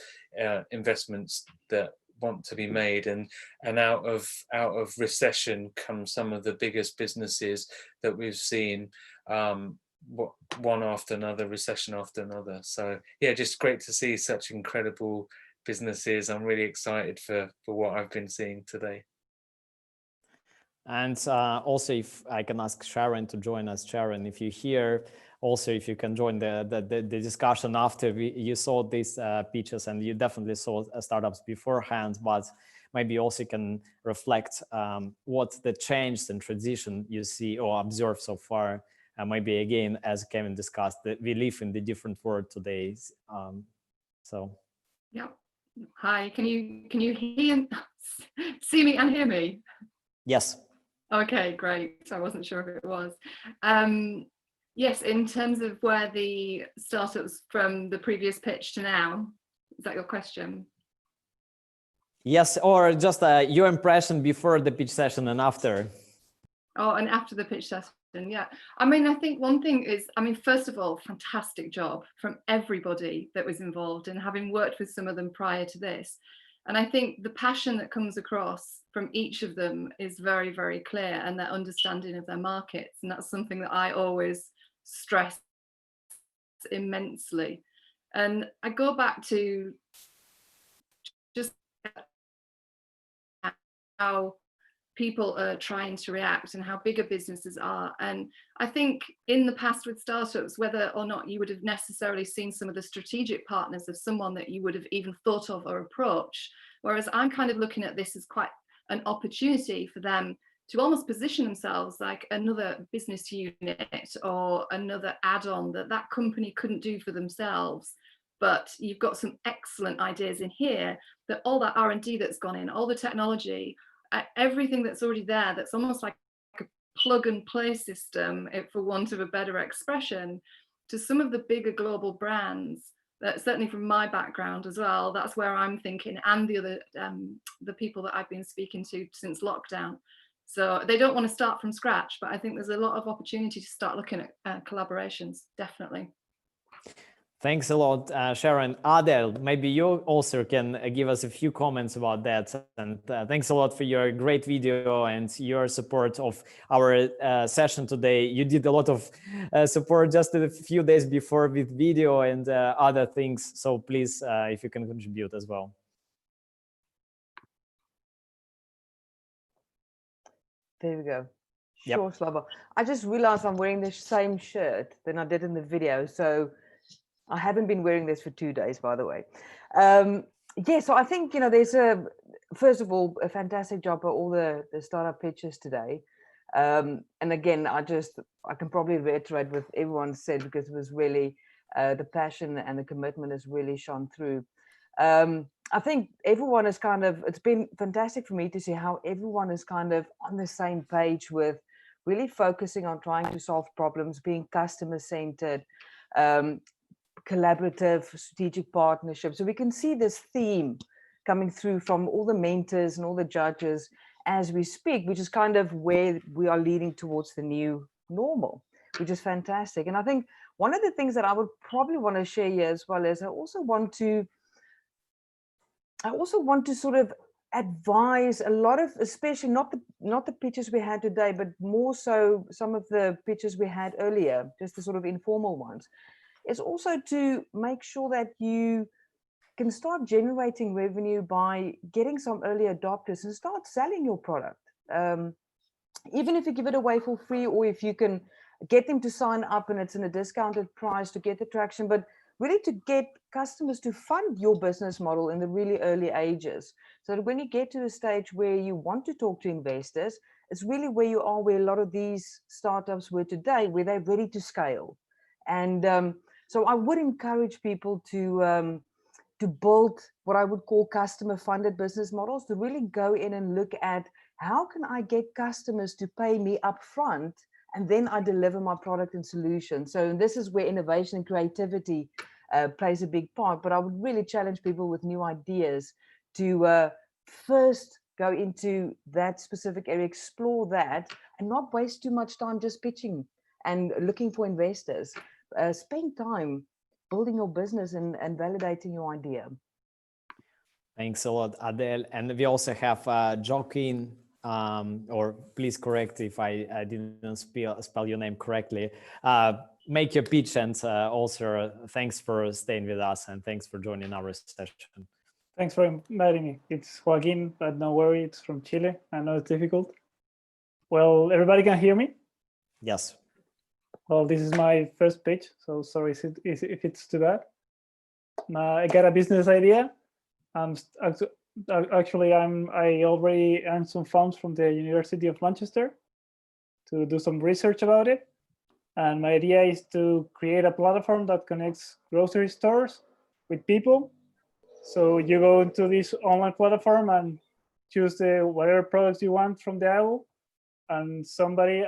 investments that want to be made, and out of recession come some of the biggest businesses that we've seen, one after another, recession after another. So yeah, just great to see such incredible businesses. I'm really excited for what I've been seeing today. And also, if I can ask Sharon to join us. Sharon, if you're here, also if you can join the discussion after you saw these pitches, and you definitely saw startups beforehand, but maybe also can reflect what the change and transition you see or observe so far. Maybe again, as Kevin discussed, that we live in the different world today. So. Yeah. Hi. Can you hear, see me and hear me? Yes. Okay, great. I wasn't sure if it was. Yes, in terms of where the startups from the previous pitch to now, is that your question? Yes, or just your impression before the pitch session and after. Oh, and after the pitch session, yeah. I mean, I think one thing is, first of all, fantastic job from everybody that was involved, and having worked with some of them prior to this. And I think the passion that comes across from each of them is very, very clear, and their understanding of their markets. And that's something that I always stress immensely. And I go back to just how people are trying to react and how bigger businesses are. And I think in the past with startups, whether or not you would have necessarily seen some of the strategic partners of someone that you would have even thought of or approached, whereas I'm kind of looking at this as quite an opportunity for them to almost position themselves like another business unit or another add-on that company couldn't do for themselves. But you've got some excellent ideas in here, that all that R&D that's gone in, all the technology, everything that's already there, that's almost like a plug and play system, for want of a better expression. to some of the bigger global brands, that certainly from my background as well, that's where I'm thinking, and the other the people that I've been speaking to since lockdown. So they don't want to start from scratch, but I think there's a lot of opportunity to start looking at collaborations, definitely. Thanks a lot, Sharon. Adel, maybe you also can give us a few comments about that. And thanks a lot for your great video and your support of our session today. You did a lot of support just a few days before with video and other things. So please, if you can contribute as well. There we go. Yep. Sure, Slava. I just realized I'm wearing the same shirt than I did in the video. So I haven't been wearing this for 2 days, by the way. Yeah, so I think, you know, there's first of all, a fantastic job by all the startup pitches today. And again, I can probably reiterate what everyone said, because it was really the passion and the commitment has really shone through. I think everyone is it's been fantastic for me to see how everyone is kind of on the same page with really focusing on trying to solve problems, being customer centered, collaborative, strategic partnerships. So we can see this theme coming through from all the mentors and all the judges as we speak, which is kind of where we are leading towards the new normal, which is fantastic. And I think one of the things that I would probably want to share here as well is I also want to sort of advise a lot of, especially not the pitches we had today, but more so some of the pitches we had earlier, just the sort of informal ones, is also to make sure that you can start generating revenue by getting some early adopters and start selling your product. Even if you give it away for free, or if you can get them to sign up and it's in a discounted price to get the traction, but really to get customers to fund your business model in the really early ages. So that when you get to the stage where you want to talk to investors, it's really where you are, where a lot of these startups were today, where they're ready to scale. And so I would encourage people to build what I would call customer funded business models, to really go in and look at how can I get customers to pay me upfront, and then I deliver my product and solution. So this is where innovation and creativity plays a big part. But I would really challenge people with new ideas to first go into that specific area, explore that, and not waste too much time just pitching and looking for investors. Spend time building your business and validating your idea. Thanks a lot, Adele. And we also have Joaquin, or please correct if I didn't spell your name correctly. Make your pitch, and also thanks for staying with us and thanks for joining our session. Thanks for inviting me. It's Joaquin, but don't worry, it's from Chile. I know it's difficult. Well, everybody can hear me? Yes. Well, this is my first pitch, so sorry if it's too bad. I got a business idea. Actually, I already earned some funds from the University of Manchester to do some research about it. And my idea is to create a platform that connects grocery stores with people. So you go into this online platform and choose whatever products you want from the aisle, and somebody,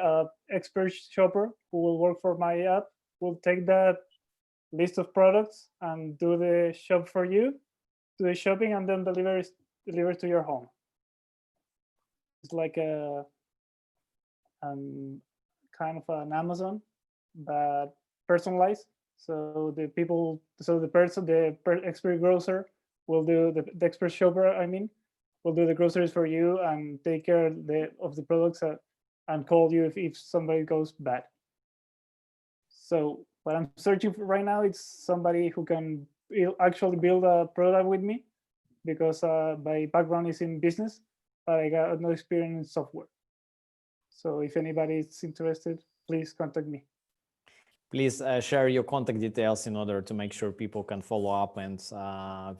expert shopper who will work for my app, will take that list of products and do the shop for you, do the shopping, and then deliver to your home. It's like a kind of an Amazon, but personalized. So the expert grocer will do the expert shopper, will do the groceries for you and take care of the products and call you if somebody goes bad. So what I'm searching for right now is somebody who can actually build a product with me, because my background is in business, but I got no experience in software. So if anybody is interested, please contact me. Please share your contact details in order to make sure people can follow up, and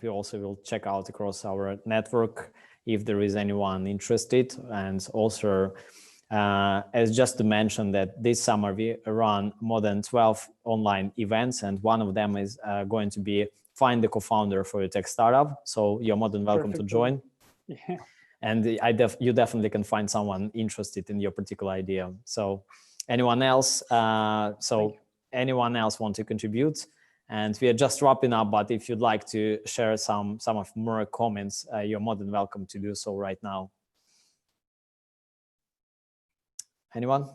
we also will check out across our network if there is anyone interested. And also, as just to mention that this summer we run more than 12 online events, and one of them is going to be Find the Co-Founder for your tech startup. So you're more than welcome to join. Yeah. And you definitely can find someone interested in your particular idea. So anyone else? So anyone else want to contribute? And we are just wrapping up, but if you'd like to share some of more comments, you're more than welcome to do so right now. Anyone?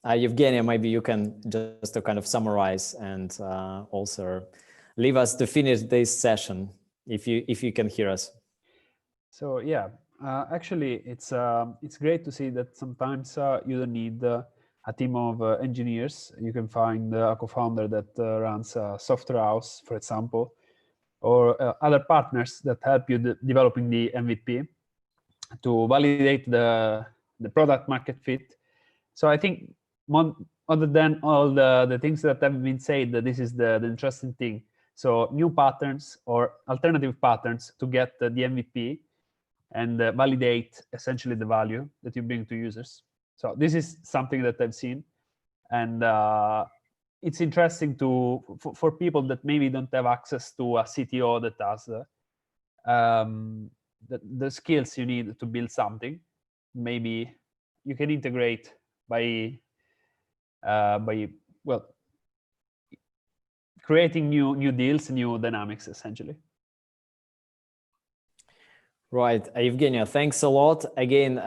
Evgenia, maybe you can just to kind of summarize and also leave us to finish this session, if you can hear us. So yeah, actually, it's great to see that sometimes you don't need a team of engineers. You can find a co-founder that runs a software house, for example, or other partners that help you developing the MVP to validate the product market fit. So I think, other than all the things that have been said, that this is the interesting thing. So new patterns or alternative patterns to get the MVP and validate essentially the value that you bring to users. So this is something that I've seen, and it's interesting for people that maybe don't have access to a CTO that has the skills you need to build something. Maybe you can integrate by creating new deals, new dynamics, essentially. Right, Evgenia, thanks a lot. Again,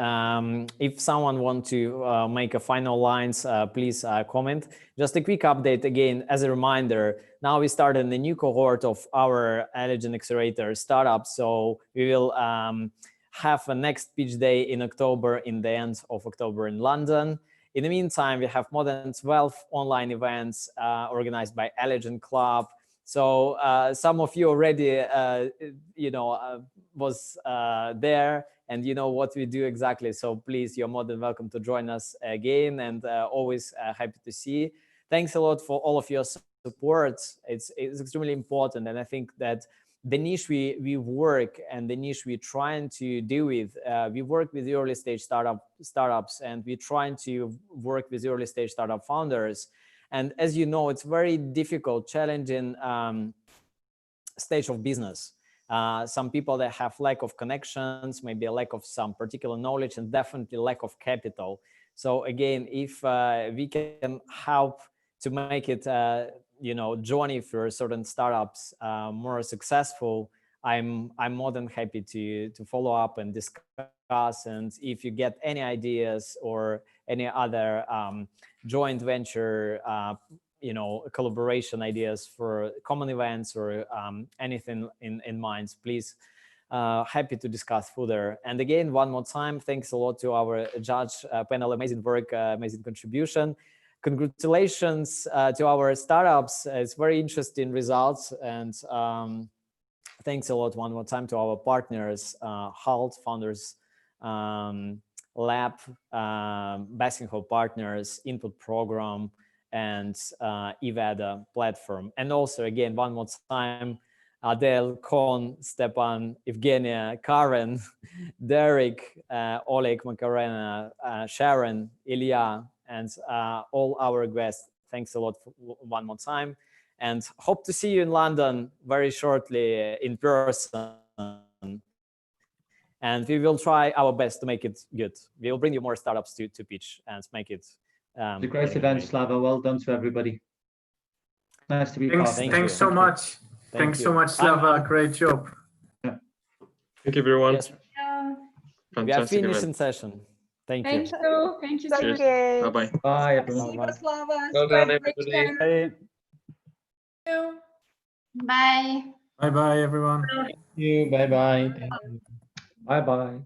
if someone wants to make a final lines, please comment. Just a quick update again, as a reminder, now we started a new cohort of our Eligent Accelerator startups. So we will have a next pitch day in October, in the end of October in London. In the meantime, we have more than 12 online events organized by Eligent Club. So some of you already, was there, and you know what we do exactly. So please, you're more than welcome to join us again, and always happy to see. Thanks a lot for all of your support. It's extremely important, and I think that the niche we work and the niche we're trying to deal with, we work with the early stage startups, and we're trying to work with early stage startup founders. And as you know, it's very difficult, challenging stage of business. Some people that have lack of connections, maybe a lack of some particular knowledge, and definitely lack of capital. So again, if we can help to make it, journey for certain startups more successful, I'm more than happy to follow up and discuss. And if you get any ideas or any other joint venture, collaboration ideas for common events or anything in mind, please, happy to discuss further. And again, one more time, thanks a lot to our judge panel, amazing work, amazing contribution. Congratulations to our startups. It's very interesting results. And thanks a lot one more time to our partners, HALT, Founders Lab, Basking Partners, Input Program, and Evada platform. And also, again, one more time, Adele, Kon, Stepan, Evgenia, Karen, Derek, Oleg, Makarena, Sharon, Ilya, and all our guests. Thanks a lot one more time. And hope to see you in London very shortly in person. And we will try our best to make it good. We will bring you more startups to pitch and make it. It's a great event, Slava. Well done to everybody. Nice to be part of it. Thanks so much. Thanks so much, Slava. Great job. Thank you, everyone. Yes. Fantastic We are finishing event. session. Thank you. Thank you. Thank you. Cheers. Bye-bye. Bye, everyone. Well done, everybody. Bye. Bye-bye, everyone. Thank you. Bye-bye. Bye-bye.